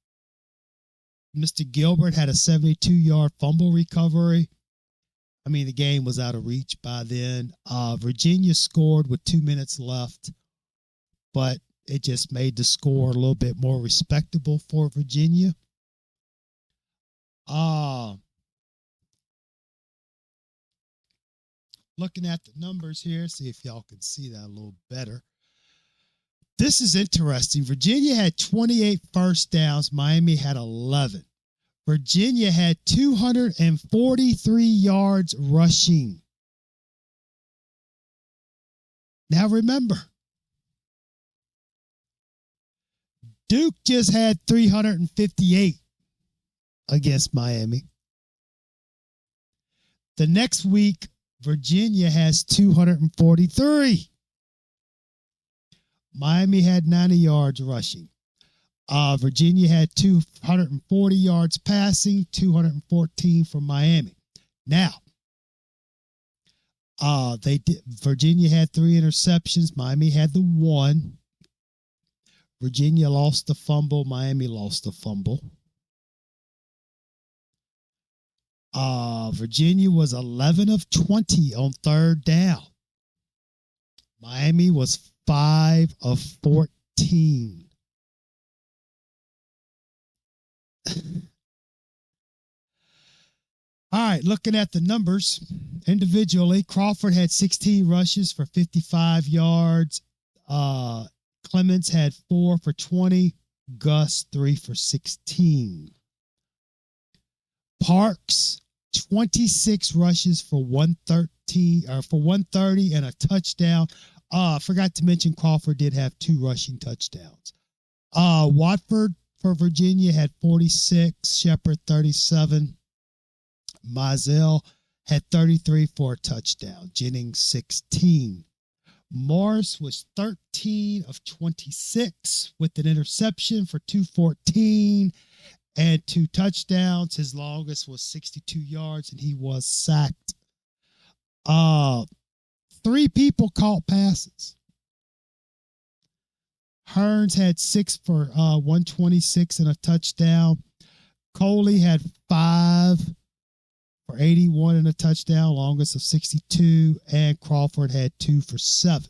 Gilbert had a 72-yard fumble recovery. I mean, the game was out of reach by then. Virginia scored with 2 minutes left, but it just made the score a little bit more respectable for Virginia. Looking at the numbers here, see if y'all can see that a little better. This is interesting. Virginia had 28 first downs. Miami had 11. Virginia had 243 yards rushing. Now remember, Duke just had 358 against Miami. The next week, Virginia has 243. Miami had 90 yards rushing. Virginia had 240 yards passing, 214 from Miami. Now, Virginia had 3 interceptions. Miami had the 1. Virginia lost the fumble. Miami lost the fumble. Virginia was 11 of 20 on third down. Miami was 5 of 14. All right, looking at the numbers individually, Crawford had 16 rushes for 55 yards. Clements had 4 for 20. Gus 3 for 16. Parks 26 rushes for 130 and a touchdown. I forgot to mention Crawford did have 2 rushing touchdowns. Watford for Virginia had 46. Shepard 37. Mizell had 33 for a touchdown. Jennings 16. Morris was 13 of 26 with an interception for 214 and 2 touchdowns. His longest was 62 yards, and he was sacked. 3 people caught passes. Hearns had 6 for 126 and a touchdown. Coley had 5 for 81 and a touchdown, longest of 62, and Crawford had 2 for 7.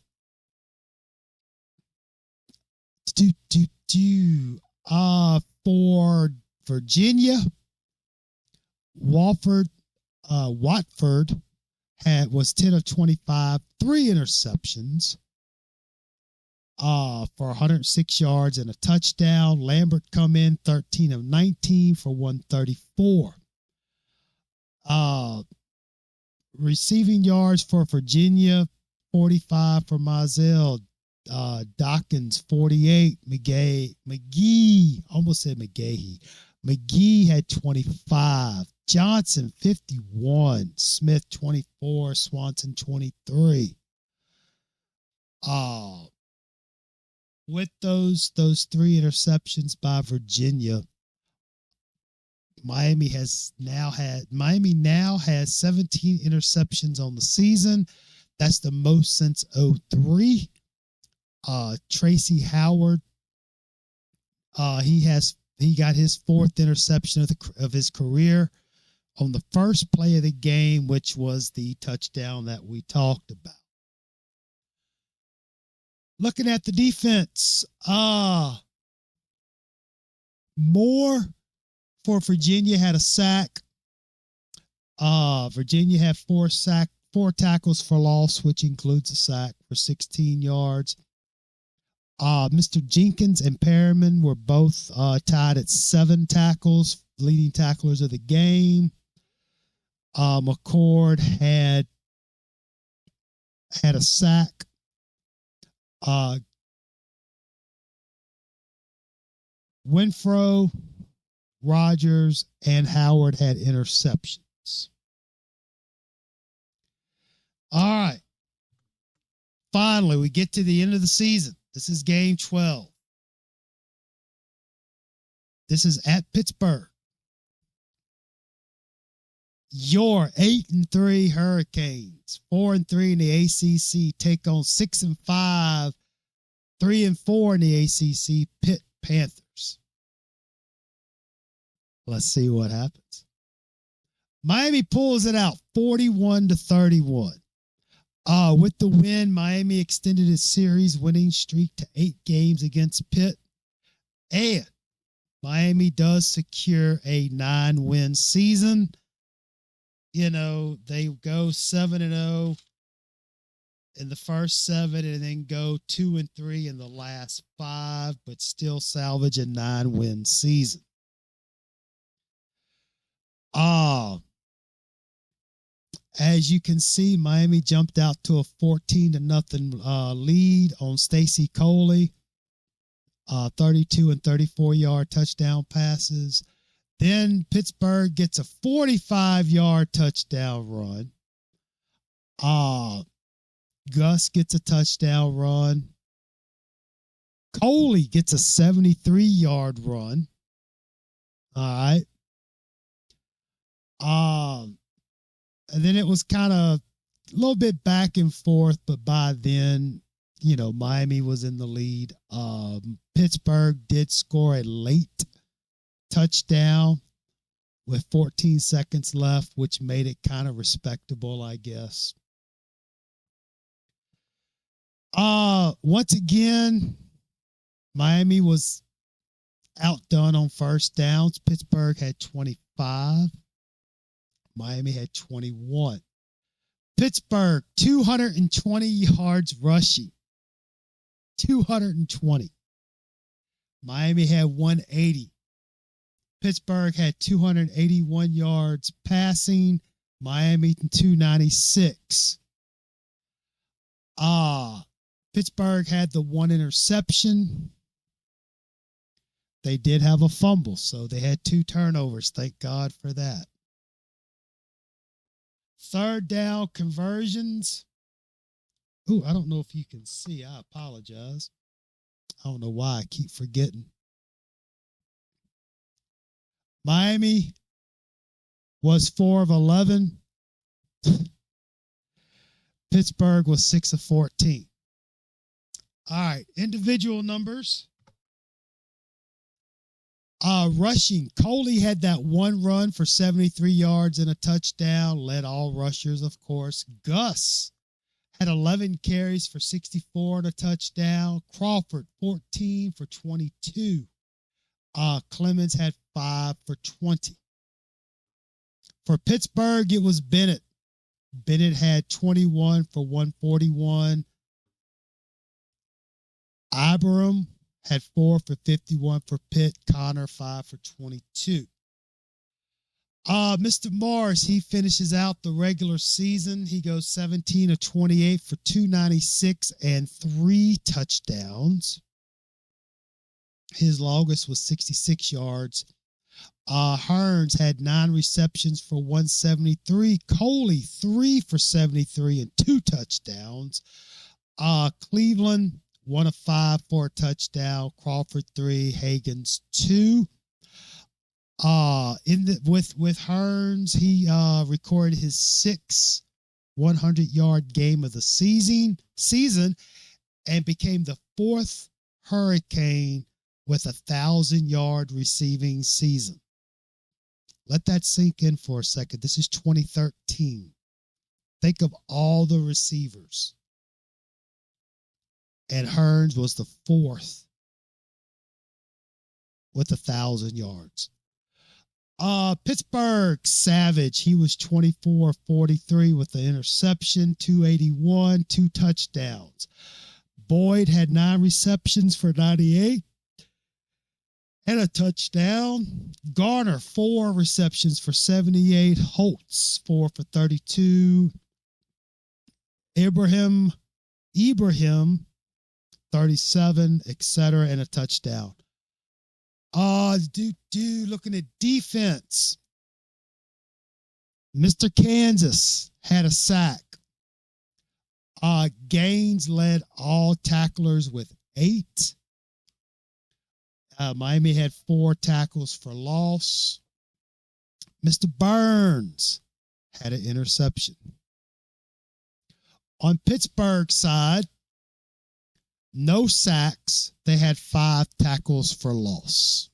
For Virginia, Watford was 10 of 25, 3 interceptions for 106 yards and a touchdown. Lambert come in 13 of 19 for 134. Receiving yards for Virginia, 45 for Mizell. Dawkins, 48. McGee, almost said McGahee. McGee had 25. Johnson, 51. Smith, 24. Swanson, 23. With those 3 interceptions by Virginia, Miami now has 17 interceptions on the season. That's the most since 2003. Tracy Howard, he got his 4th interception of his career on the first play of the game, which was the touchdown that we talked about. Looking at the defense, Moore for Virginia had a sack. Virginia had 4 tackles for loss, which includes a sack for 16 yards. Mr. Jenkins and Perriman were both tied at 7 tackles, leading tacklers of the game. McCord had a sack. Winfro Rogers, and Howard had interceptions. All right. Finally, we get to the end of the season. This is game 12. This is at Pittsburgh. Your 8-3 Hurricanes, 4-3 in the ACC, take on 6-5, 3-4 in the ACC Pitt Panthers. Let's see what happens. Miami pulls it out 41-31. With the win, Miami extended its series winning streak to 8 games against Pitt. And Miami does secure a 9-win season. You know, they go 7-0 in the first 7 and then go 2-3 in the last 5, but still salvage a 9-win season. As you can see, Miami jumped out to a 14-0 lead on Stacy Coley. 32 and 34-yard touchdown passes. Then Pittsburgh gets a 45-yard touchdown run. Gus gets a touchdown run. Coley gets a 73-yard run. All right. And then it was kind of a little bit back and forth, but by then, you know, Miami was in the lead. Pittsburgh did score a late touchdown with 14 seconds left, which made it kind of respectable, I guess. Once again, Miami was outdone on first downs. Pittsburgh had 25. Miami had 21. Pittsburgh, 220 yards rushing. 220. Miami had 180. Pittsburgh had 281 yards passing. Miami 296. Pittsburgh had the 1 interception. They did have a fumble, so they had 2 turnovers. Thank God for that. Third down conversions. Ooh, I don't know if you can see. I apologize. I don't know why I keep forgetting. Miami was 4 of 11. Pittsburgh was 6 of 14. All right, individual numbers. Rushing, Coley had that 1 run for 73 yards and a touchdown, led all rushers, of course. Gus had 11 carries for 64 and a touchdown. Crawford, 14 for 22. Clemens had 5 for 20. For Pittsburgh, it was Bennett. Bennett had 21 for 141. Ibrahim had 4 for 51 for Pitt. Connor, 5 for 22. Mr. Morris, he finishes out the regular season. He goes 17 of 28 for 296 and 3 touchdowns. His longest was 66 yards. Hearns had 9 receptions for 173. Coley, 3 for 73 and 2 touchdowns. Cleveland, 1 of 5 for a touchdown. Crawford, 3. Hagens, 2. With Hearns, he recorded his 6th 100-yard game of the season and became the 4th Hurricane with 1,000-yard receiving season. Let that sink in for a second. This is 2013. Think of all the receivers. And Hearns was the 4th with 1,000 yards. Pittsburgh, Savage, he was 24-43 with the interception, 281, 2 touchdowns. Boyd had 9 receptions for 98 and a touchdown. Garner, 4 receptions for 78. Holtz, 4 for 32. Ibrahim, 37, etc., and a touchdown. Looking at defense. Mr. Kansas had a sack. Gaines led all tacklers with 8. Miami had 4 tackles for loss. Mr. Burns had an interception. On Pittsburgh's side, no sacks. They had 5 tackles for loss.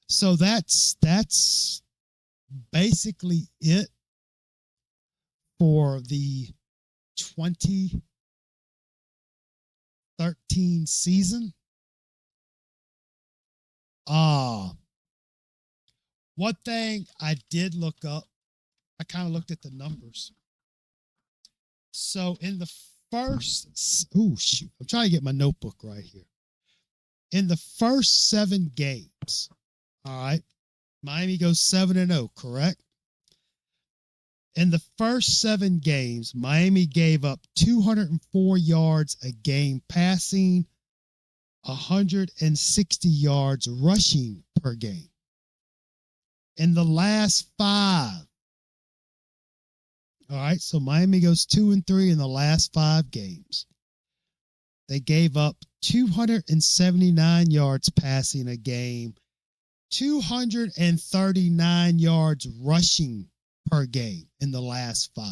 So that's basically it for the 2013 season. One thing I did look up, I kind of looked at the numbers. So in the first, I'm trying to get my notebook right here. In the first 7 games, all right, Miami goes 7-0, correct? In the first 7 games, Miami gave up 204 yards a game passing, 160 yards rushing per game. In the last 5, all right, so Miami goes 2-3 in the last 5 games. They gave up 279 yards passing a game, 239 yards rushing per game in the last 5.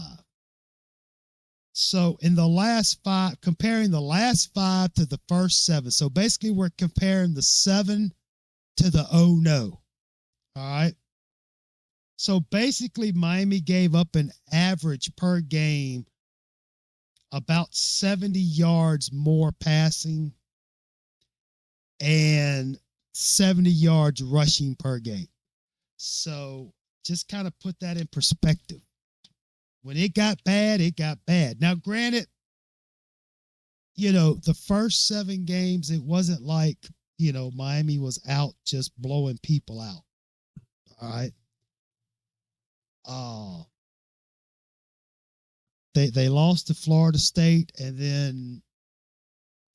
So in the last 5, comparing the last 5 to the first 7. So basically we're comparing the 7 to the 0-0. All right. So basically Miami gave up an average per game about 70 yards more passing and 70 yards rushing per game. So just kind of put that in perspective. When it got bad, it got bad. Now, granted, the first 7 games, it wasn't like, Miami was out just blowing people out. All right. They lost to Florida State, and then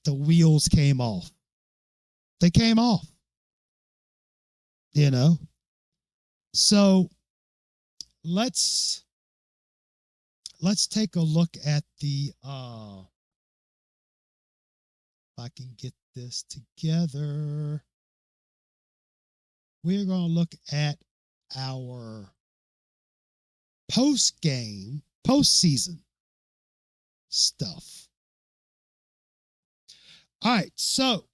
the wheels came off. They came off. So let's take a look at the if I can get this together. We're going to look at our postseason stuff. All right, so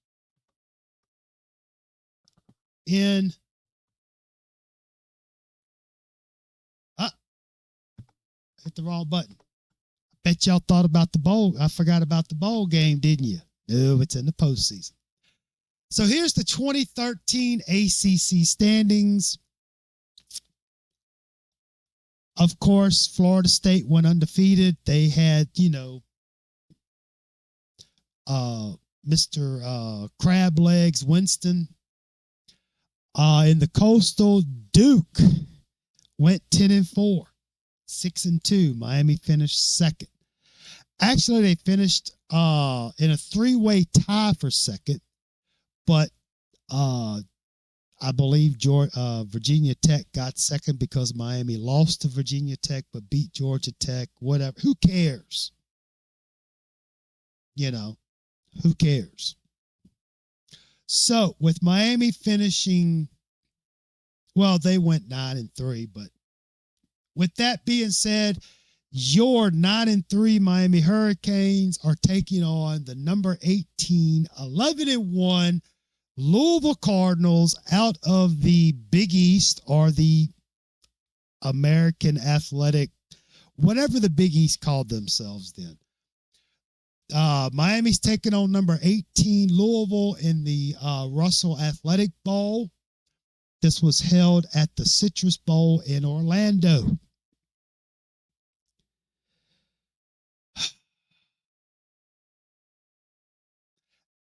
hit the wrong button. I bet y'all thought about the bowl. I forgot about the bowl game, didn't you? No, it's in the postseason. So here's the 2013 ACC standings. Of course, Florida State went undefeated. They had, Mr. Crab Legs Winston. In the Coastal, Duke went 10-4, 6-2. Miami finished second. Actually, they finished in a 3-way tie for second, but I believe Virginia Tech got second because Miami lost to Virginia Tech but beat Georgia Tech. Whatever. Who cares? Who cares? So with Miami finishing, well, they went 9-3, but with that being said, your 9-3 Miami Hurricanes are taking on the number 18, 11-1 Louisville Cardinals out of the Big East, or the American Athletic, whatever the Big East called themselves then. Miami's taking on number 18 Louisville in the Russell Athletic Bowl. This was held at the Citrus Bowl in Orlando.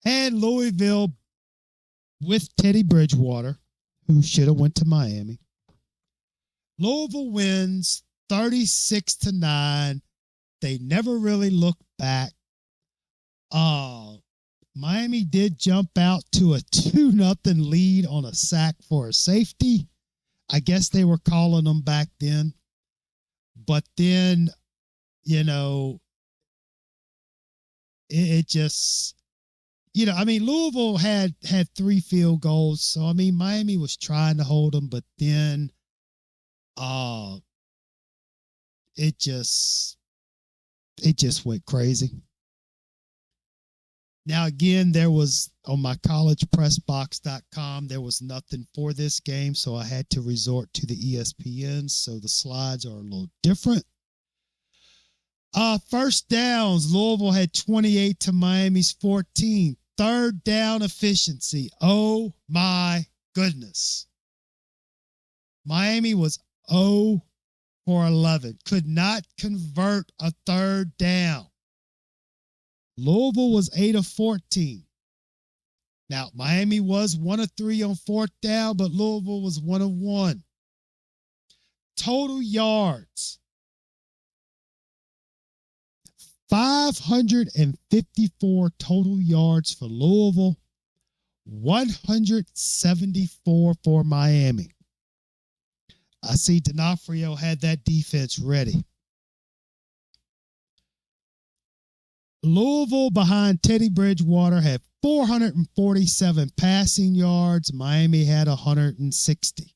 And Louisville, with Teddy Bridgewater, who should have went to Miami. Louisville wins 36-9. They never really looked back. Miami did jump out to a 2-0 lead on a sack for a safety. I guess they were calling them back then. But then, you know, it just, you know, I mean, Louisville had 3 field goals. So, I mean, Miami was trying to hold them, but then it just went crazy. Now, again, there was on my collegepressbox.com, there was nothing for this game, so I had to resort to the ESPN, so the slides are a little different. First downs, Louisville had 28 to Miami's 14. Third down efficiency. Oh, my goodness. Miami was 0 for 11. Could not convert a third down. Louisville was 8 of 14. Now, Miami was 1 of 3 on fourth down, but Louisville was 1 of 1. Total yards. 554 total yards for Louisville. 174 for Miami. I see D'Onofrio had that defense ready. Louisville behind Teddy Bridgewater had 447 passing yards. Miami had 160.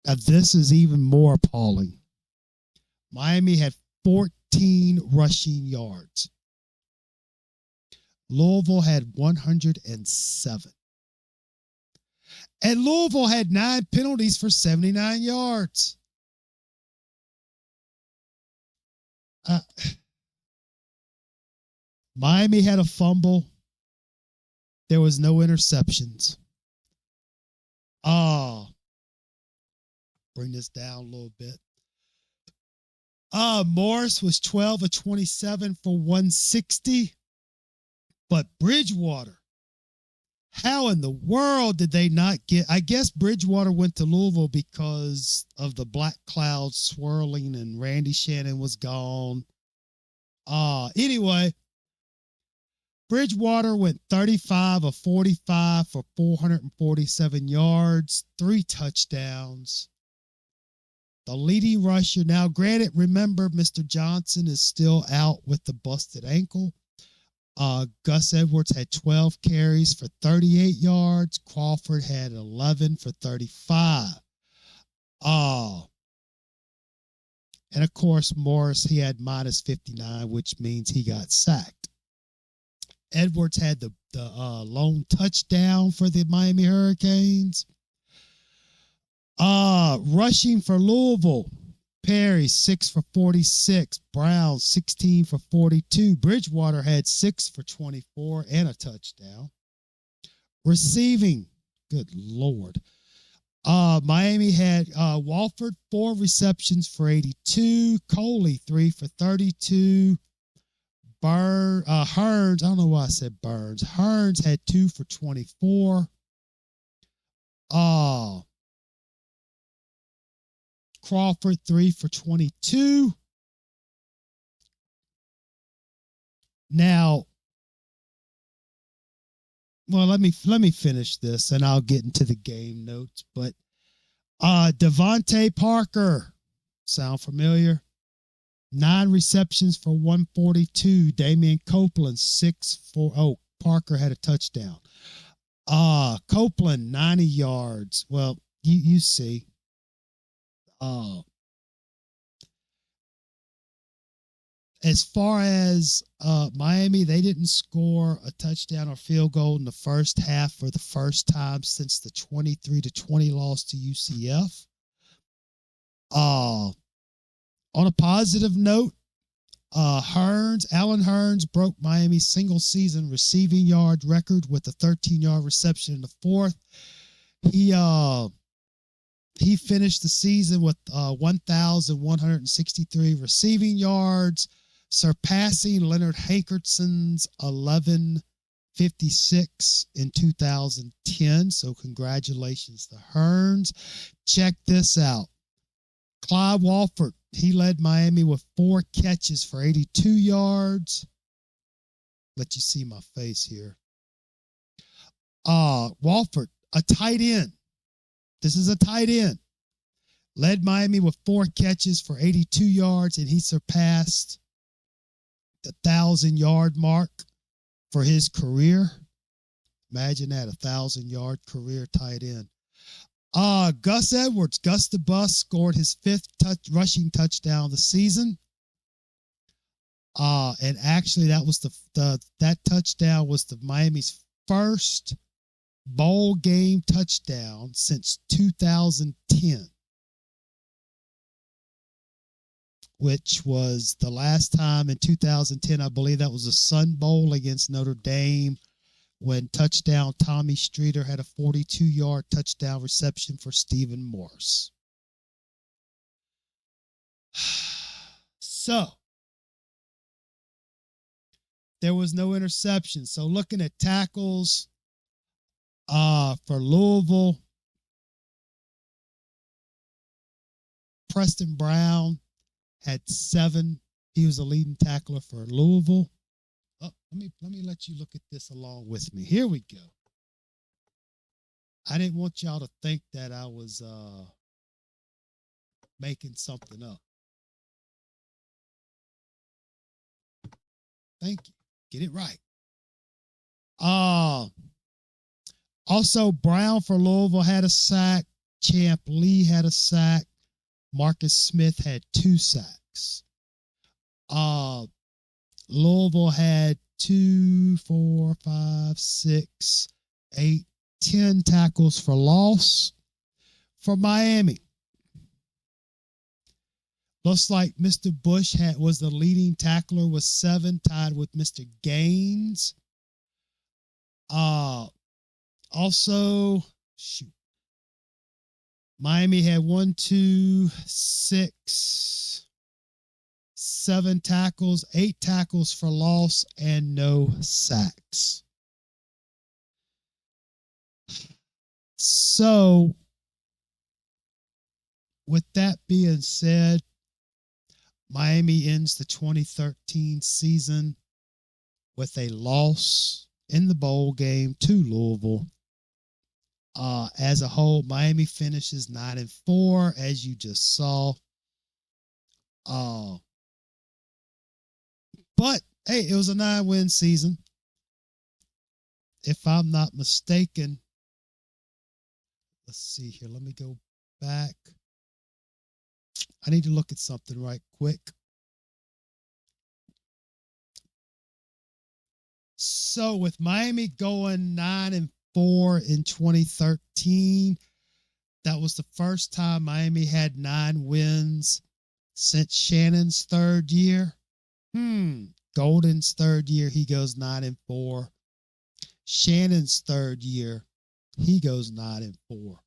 Now, this is even more appalling. Miami had 14 rushing yards. Louisville had 107. And Louisville had 9 penalties for 79 yards. Miami had a fumble. There was no interceptions. Bring this down a little bit. Morris was 12 of 27 for 160. But Bridgewater, how in the world did they not get? I guess Bridgewater went to Louisville because of the black clouds swirling and Randy Shannon was gone. Anyway, Bridgewater went 35 of 45 for 447 yards, 3 touchdowns. The leading rusher, now granted, remember, Mr. Johnson is still out with the busted ankle. Gus Edwards had 12 carries for 38 yards. Crawford had 11 for 35. And of course, Morris, he had minus 59, which means he got sacked. Edwards had the lone touchdown for the Miami Hurricanes. Rushing for Louisville, Perry 6 for 46, Brown 16 for 42. Bridgewater had 6 for 24 and a touchdown. Receiving, good Lord. Miami had Walford 4 receptions for 82, Coley 3 for 32. Hearns, I don't know why I said Burns. Hearns had 2 for 24. Crawford 3 for 22. Now, well, let me finish this and I'll get into the game notes. But Devontae Parker, sound familiar? 9 receptions for 142. Damian Copeland 6 for Parker had a touchdown. Copeland 90 yards. Well, you see. As far as Miami, they didn't score a touchdown or field goal in the first half for the first time since the 23-20 loss to UCF. On a positive note, Alan Hearns broke Miami's single season receiving yard record with a 13-yard reception in the fourth. He finished the season with 1,163 receiving yards, surpassing Leonard Hankertson's 1,156 in 2010. So congratulations to Hearns. Check this out. Clyde Walford, he led Miami with 4 catches for 82 yards. let you see my face here. Walford, a tight end. This is a tight end. Led Miami with 4 catches for 82 yards, and he surpassed the 1,000-yard mark for his career. Imagine that, 1,000-yard career tight end. Gus Edwards, Gus the Bus, scored his 5th rushing touchdown of the season. And actually, that was that touchdown was the Miami's first bowl game touchdown since 2010, which was the last time in 2010. I believe that was a Sun Bowl against Notre Dame, when touchdown Tommy Streeter had a 42-yard touchdown reception for Stephen Morris. So, there was no interception. So, looking at tackles for Louisville, Preston Brown had 7. He was a leading tackler for Louisville. Oh, let me let you look at this along with me. Here we go. I didn't want y'all to think that I was making something up. Thank you. Get it right. Also, Brown for Louisville had a sack. Champ Lee had a sack. Marcus Smith had 2 sacks. Louisville had 2, 4, 5, 6, 8, 10 tackles for loss. For Miami, looks like Mr. Bush was the leading tackler with 7, tied with Mr. Gaines. Also, Miami had 1, 2, 6, 7 tackles, 8 tackles for loss, and no sacks. So, with that being said, Miami ends the 2013 season with a loss in the bowl game to Louisville. As a whole, Miami finishes 9-4, as you just saw. But hey, it was a 9-win season. If I'm not mistaken, let's see here. Let me go back. I need to look at something right quick. So with Miami going 9-4 in 2013, that was the first time Miami had 9 wins since Shannon's 3rd year. Golden's 3rd year, he goes 9-4. Shannon's 3rd year, he goes 9-4.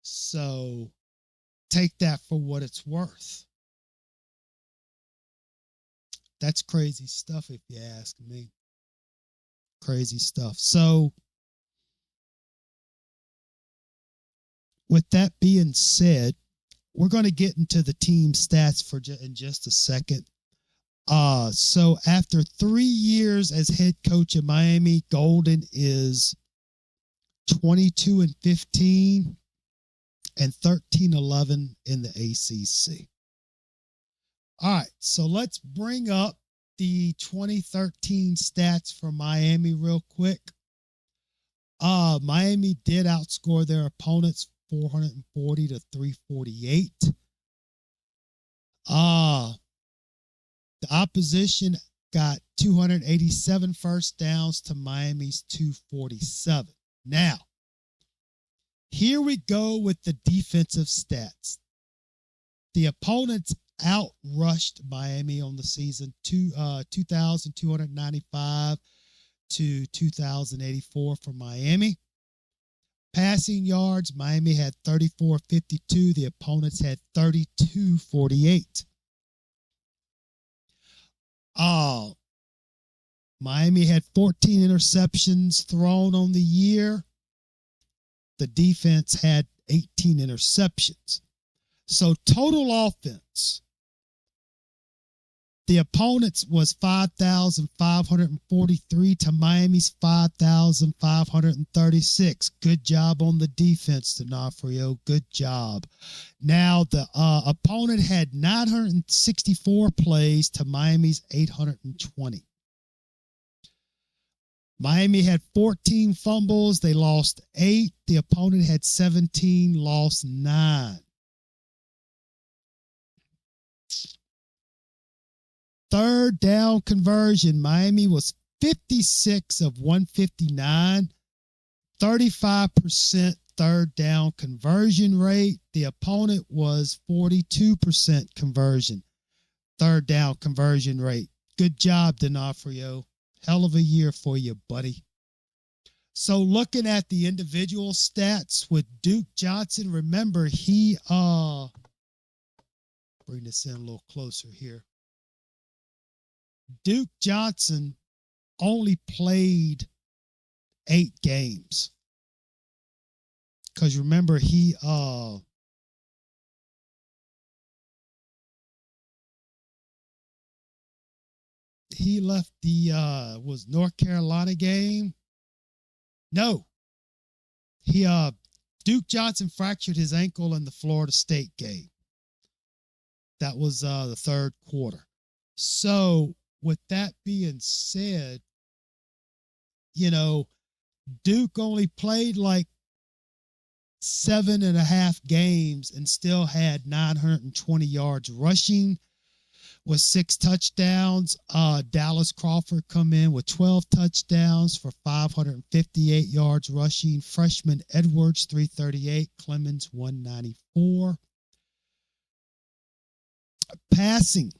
So take that for what it's worth. That's crazy stuff, if you ask me. Crazy stuff. So, with that being said, we're going to get into the team stats in just a second. So after 3 years as head coach in Miami, Golden is 22-15 and 13-11 in the ACC. All right, so let's bring up the 2013 stats for Miami real quick. Miami did outscore their opponents 440 to 348. The opposition got 287 first downs to Miami's 247. Now, here we go with the defensive stats. The opponents outrushed Miami on the season 2,295 to 2,084 for Miami. Passing yards, Miami had 3,452. The opponents had 3,248. Miami had 14 interceptions thrown on the year. The defense had 18 interceptions. So total offense, The opponents was 5,543 to Miami's 5,536. Good job on the defense, D'Onofrio. Good job. Now, the opponent had 964 plays to Miami's 820. Miami had 14 fumbles. They lost 8. The opponent had 17, lost 9. Third down conversion, Miami was 56 of 159, 35% third down conversion rate. The opponent was 42% conversion, third down conversion rate. Good job, D'Onofrio. Hell of a year for you, buddy. So looking at the individual stats with Duke Johnson, remember he, bring this in a little closer here. Duke Johnson only played 8 games. Because remember, he left the was North Carolina game. No. Duke Johnson fractured his ankle in the Florida State game. That was the third quarter. So with that being said, Duke only played like 7.5 games and still had 920 yards rushing with 6 touchdowns. Dallas Crawford come in with 12 touchdowns for 558 yards rushing. Freshman Edwards, 338. Clemens, 194. Passing.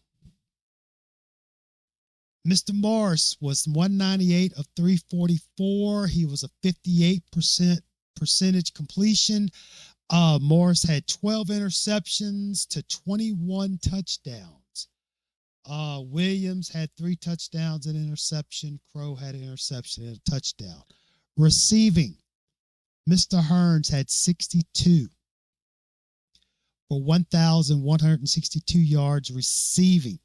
Mr. Morris was 198 of 344. He was a 58% percentage completion. Morris had 12 interceptions to 21 touchdowns. Williams had 3 touchdowns and interception. Crow had an interception and a touchdown. Receiving, Mr. Hearns had 62 for 1,162 yards receiving.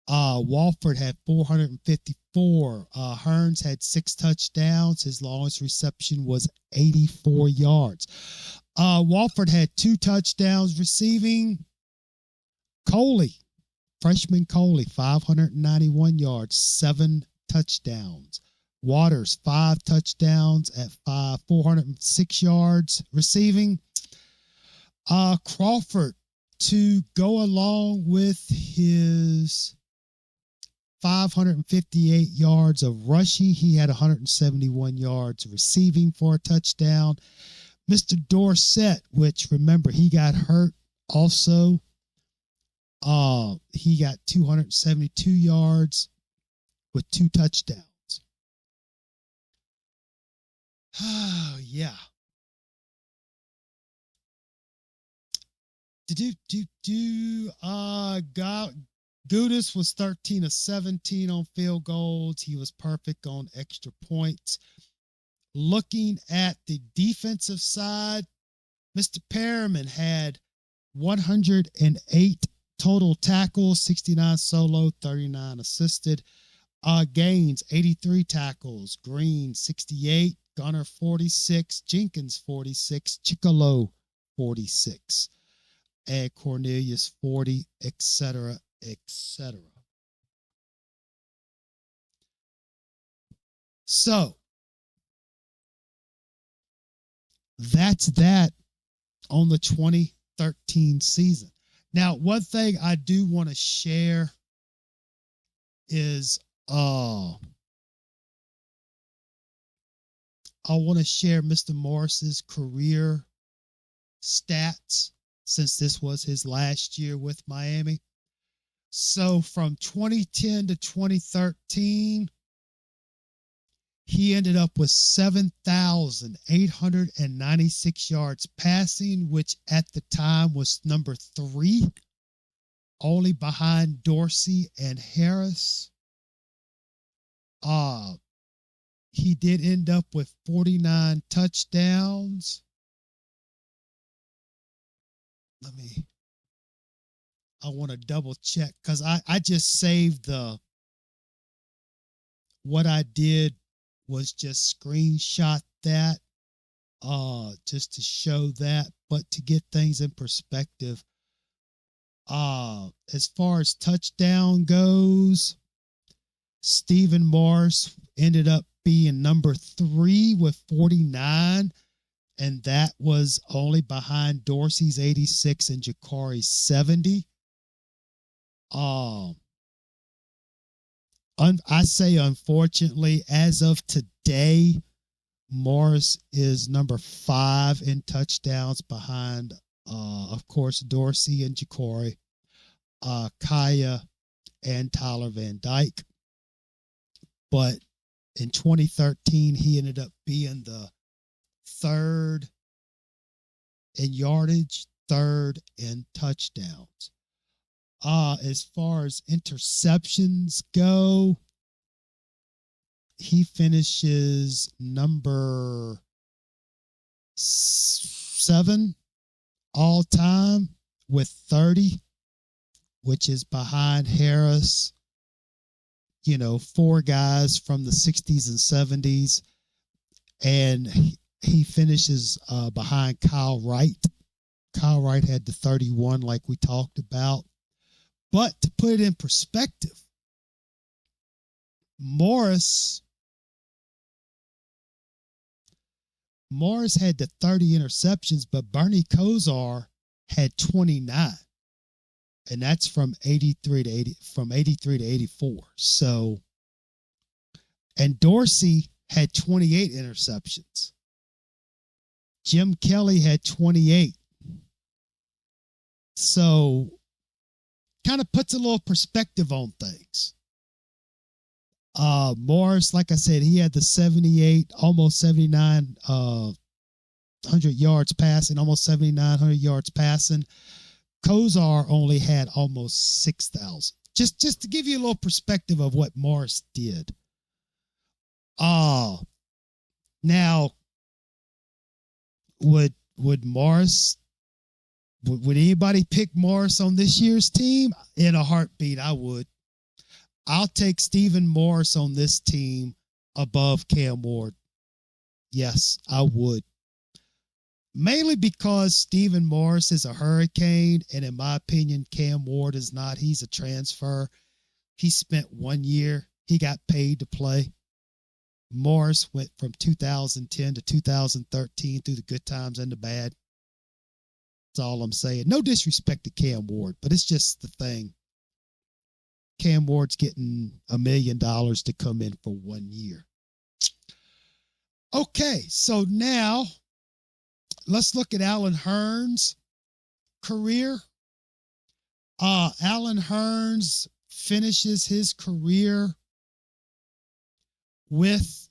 Walford had 454. Hearns had 6 touchdowns. His longest reception was 84 yards. Walford had 2 touchdowns receiving. Freshman Coley, 591 yards, 7 touchdowns. Waters, 5 touchdowns at 406 yards receiving. Crawford, to go along with his 558 yards of rushing, he had 171 yards receiving for a touchdown. Mr. Dorsett, which remember he got hurt also, he got 272 yards with 2 touchdowns. Oh, yeah. Gudis was 13 of 17 on field goals. He was perfect on extra points. Looking at the defensive side, Mr. Perriman had 108 total tackles, 69 solo, 39 assisted. Gaines, 83 tackles. Green, 68. Gunner, 46. Jenkins, 46. Chicolo, 46. And Cornelius, 40, etc., etc. So, that's that on the 2013 season. Now, one thing I do want to share is I want to share Mr. Morris's career stats since this was his last year with Miami. So from 2010 to 2013, he ended up with 7,896 yards passing, which at the time was number 3, only behind Dorsey and Harris. He did end up with 49 touchdowns. I want to double check because I just saved what I did was just screenshot that just to show that, but to get things in perspective, as far as touchdown goes, Stephen Morris ended up being number 3 with 49, and that was only behind Dorsey's 86 and Jakari's 70. I say unfortunately, as of today, Morris is number 5 in touchdowns behind, of course, Dorsey and Jakari, Kaya, and Tyler Van Dyke. But in 2013, he ended up being the 3rd in yardage, 3rd in touchdowns. As far as interceptions go, he finishes number 7 all time with 30, which is behind Harris, 4 guys from the 60s and 70s. And he finishes behind Kyle Wright. Kyle Wright had the 31 like we talked about. But to put it in perspective, Morris had the 30 interceptions, but Bernie Kosar had 29. And that's from 83 to 84. So, and Dorsey had 28 interceptions. Jim Kelly had 28. So, kind of puts a little perspective on things. Morris, like I said, he had the 78, almost 7,900 yards passing, almost 7,900 yards passing. Kosar only had almost 6,000. Just to give you a little perspective of what Morris did. Now, would Morris? Would anybody pick Morris on this year's team? In a heartbeat, I would. I'll take Stephen Morris on this team above Cam Ward. Yes, I would. Mainly because Stephen Morris is a Hurricane, and in my opinion, Cam Ward is not. He's a transfer. He spent 1 year. He got paid to play. Morris went from 2010 to 2013 through the good times and the bad. That's all I'm saying. No disrespect to Cam Ward, but it's just the thing. Cam Ward's getting $1 million to come in for 1 year. Okay, so now let's look at Alan Hearn's career. Alan Hearns finishes his career with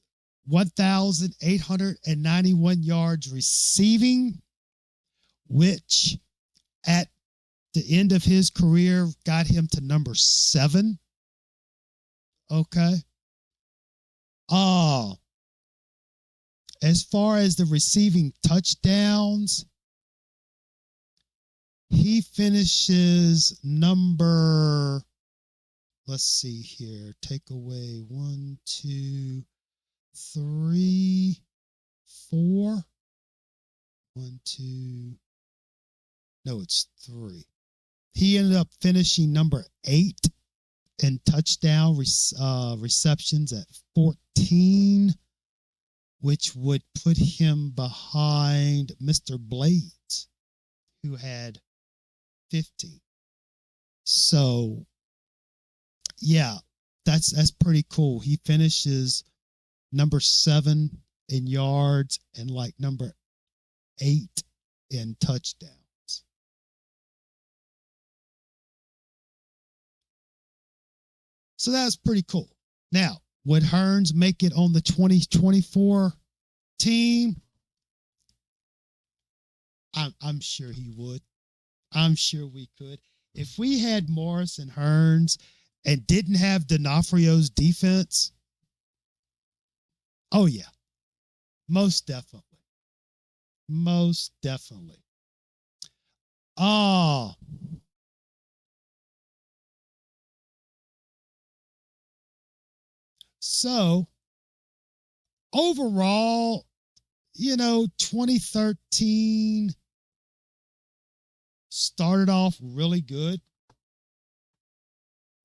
1,891 yards receiving, which at the end of his career got him to number 7. Okay. As far as the receiving touchdowns, he finishes number, let's see here, take away 1, 2, 3, 4. 1, 2, no, it's 3. He ended up finishing number 8 in touchdown receptions at 14, which would put him behind Mr. Blades, who had 15. So, yeah, that's pretty cool. He finishes number 7 in yards and like number 8 in touchdowns. So that's pretty cool. Now, would Hearns make it on the 2024 team? I'm sure he would. I'm sure we could. If we had Morris and Hearns and didn't have D'Onofrio's defense, oh yeah, most definitely. Most definitely. So overall, 2013 started off really good,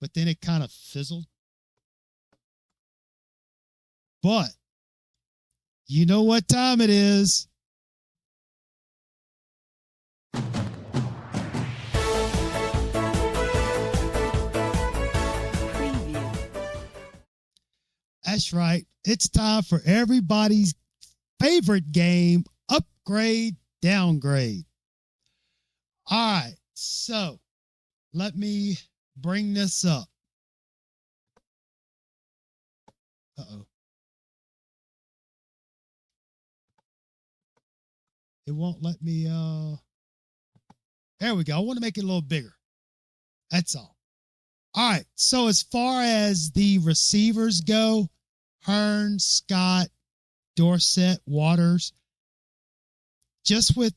but then it kind of fizzled. But you know what time it is? That's right. It's time for everybody's favorite game, upgrade, downgrade. All right, so let me bring this up. Uh-oh. It won't let me, there we go. I want to make it a little bigger. That's all. All right, so as far as the receivers go, Hearn, Scott, Dorsett, Waters, just with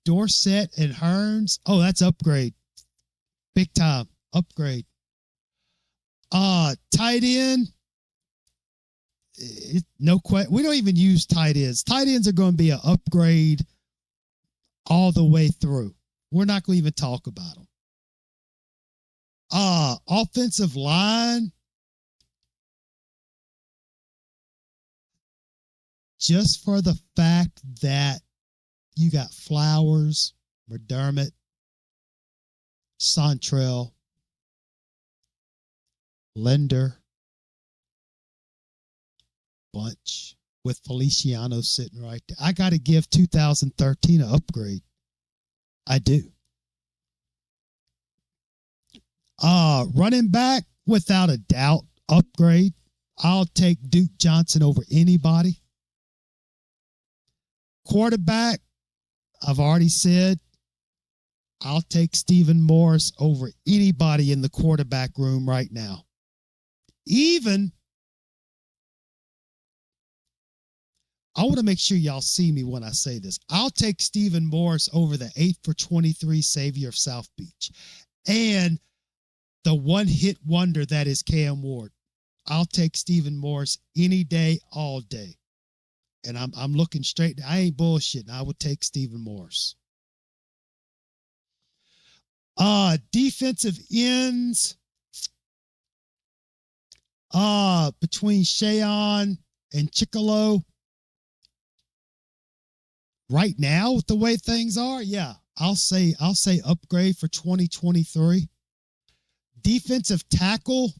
Dorsett and Hearns, oh, that's upgrade. Big time. Upgrade. Tight end, no question. We don't even use tight ends. Tight ends are going to be an upgrade all the way through. We're not going to even talk about them. Offensive line, just for the fact that you got Flowers, McDermott, Santrell, Linder, Bunch, with Feliciano sitting right there. I got to give 2013 an upgrade. I do. Running back, without a doubt, upgrade. I'll take Duke Johnson over anybody. Quarterback, I've already said, I'll take Stephen Morris over anybody in the quarterback room right now. Even, I want to make sure y'all see me when I say this. I'll take Stephen Morris over the 8 for 23 savior of South Beach. And the one-hit wonder that is Cam Ward. I'll take Stephen Morris any day, all day. And I'm looking straight. I ain't bullshitting. I would take Stephen Morris. Defensive ends. Between Shayon and Chicolo. Right now, with the way things are, yeah, I'll say upgrade for 2023. Defensive tackle.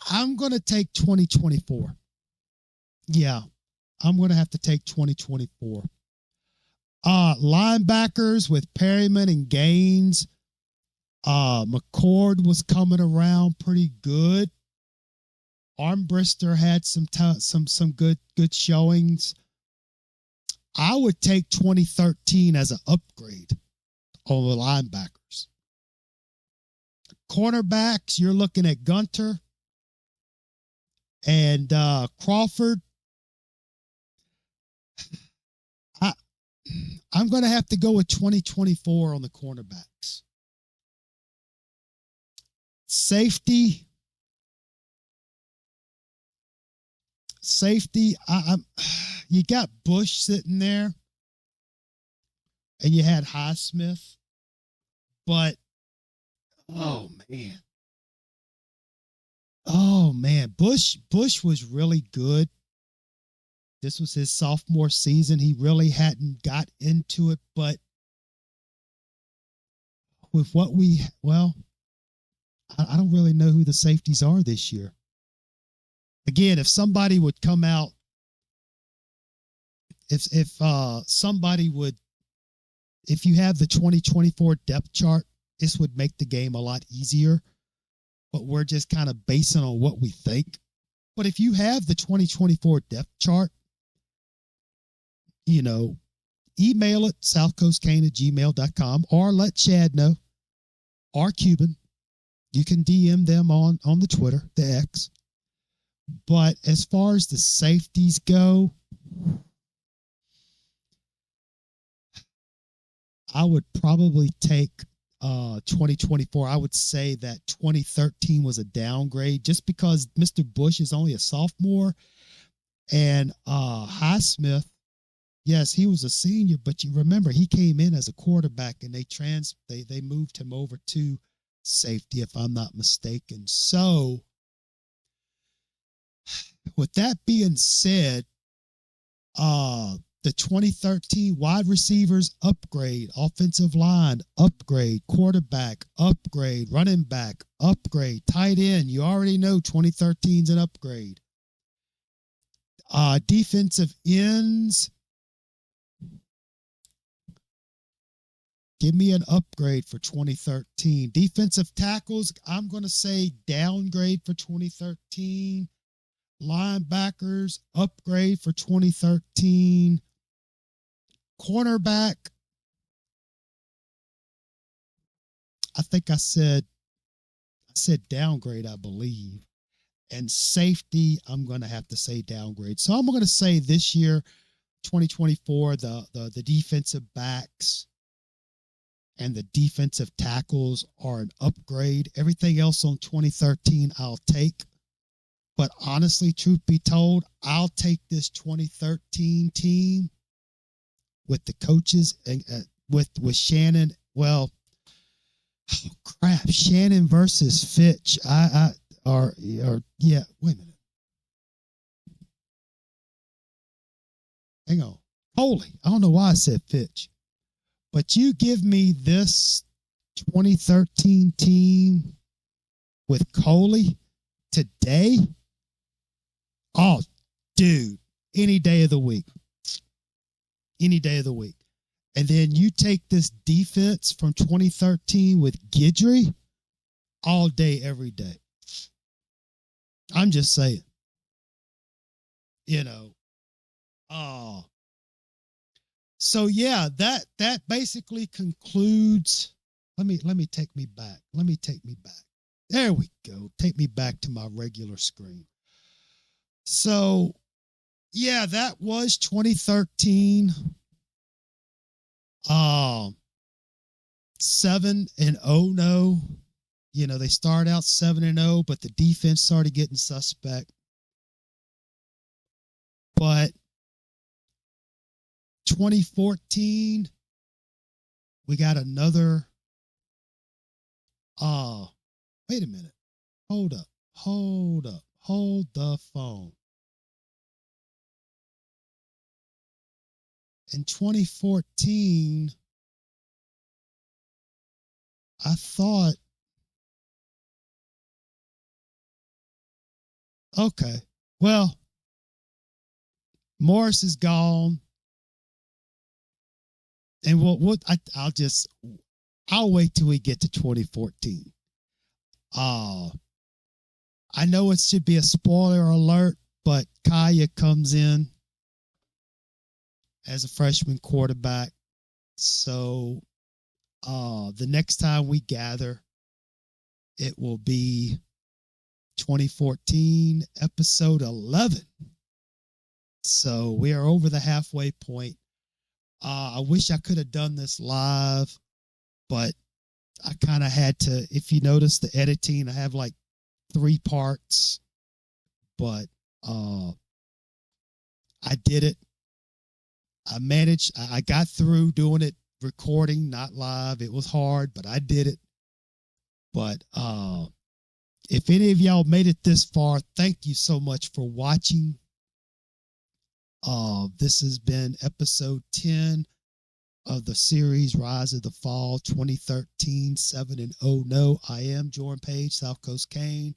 I'm going to take 2024. Yeah, I'm going to have to take 2024. Linebackers with Perryman and Gaines. McCord was coming around pretty good. Armbrister had some good showings. I would take 2013 as an upgrade on the linebackers. Cornerbacks, you're looking at Gunter and Crawford. I'm going to have to go with 2024 on the cornerbacks. Safety, you got Bush sitting there, and you had Highsmith, but oh man, Bush was really good. This was his sophomore season. He really hadn't got into it, but with what I don't really know who the safeties are this year. Again, if somebody would come out, if you have the 2024 depth chart, this would make the game a lot easier, but we're just kind of basing on what we think. But if you have the 2024 depth chart, email it, southcoastkane@gmail.com, or let Chad know, or Cuban. You can DM them on the Twitter, the X. But as far as the safeties go, I would probably take 2024. I would say that 2013 was a downgrade just because Mr. Bush is only a sophomore, and Highsmith, yes, he was a senior, but you remember he came in as a quarterback, and they moved him over to safety, if I'm not mistaken. So, with that being said, the 2013 wide receivers upgrade, offensive line upgrade, quarterback upgrade, running back upgrade, tight end. You already know 2013 is an upgrade. Defensive ends. Give me an upgrade for 2013. Defensive tackles, I'm going to say downgrade for 2013. Linebackers, upgrade for 2013. Cornerback, I think I said downgrade, I believe. And safety, I'm going to have to say downgrade. So I'm going to say this year, 2024, the defensive backs and the defensive tackles are an upgrade. Everything else on 2013, I'll take. But honestly, truth be told, I'll take this 2013 team with the coaches and with Shannon. Well, oh crap, Shannon versus Fitch. Yeah. Wait a minute. Hang on, Coley. I don't know why I said Fitch, but you give me this 2013 team with Coley today. Oh, dude, any day of the week. Any day of the week. And then you take this defense from 2013 with Guidry all day, every day. I'm just saying. You know. So yeah, that basically concludes. Let me take me back. There we go. Take me back to my regular screen. So, yeah, that was 2013. 7-0. No, they started out 7-0, but the defense started getting suspect. But 2014, we got another. Wait a minute. Hold up. Hold the phone. In 2014, I thought, okay, well, Morris is gone, and I'll wait till we get to 2014. I know it should be a spoiler alert, but Kaya comes in as a freshman quarterback. So the next time we gather, it will be 2014, episode 11. So we are over the halfway point. I wish I could have done this live, but I kind of had to. If you notice the editing, I have like 3 parts, but I did it. I managed. I got through doing it, recording, not live. It was hard, but I did it. But if any of y'all made it this far, thank you so much for watching. This has been episode 10 of the series Rise of the Fall 2013 7-0. No, I am Jordan Page, South Coast Cane.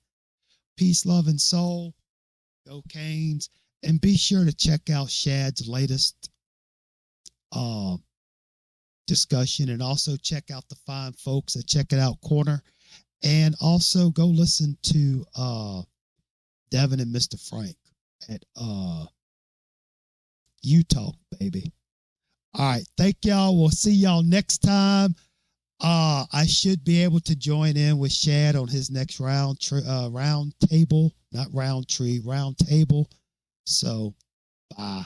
Peace, love, and soul. Go Canes. And be sure to check out Shad's latest discussion, and also check out the fine folks at Check It Out Corner, and also go listen to Devin and Mr. Frank at Utah, baby. All right, thank y'all. We'll see y'all next time. I should be able to join in with Shad on his next round table. So bye.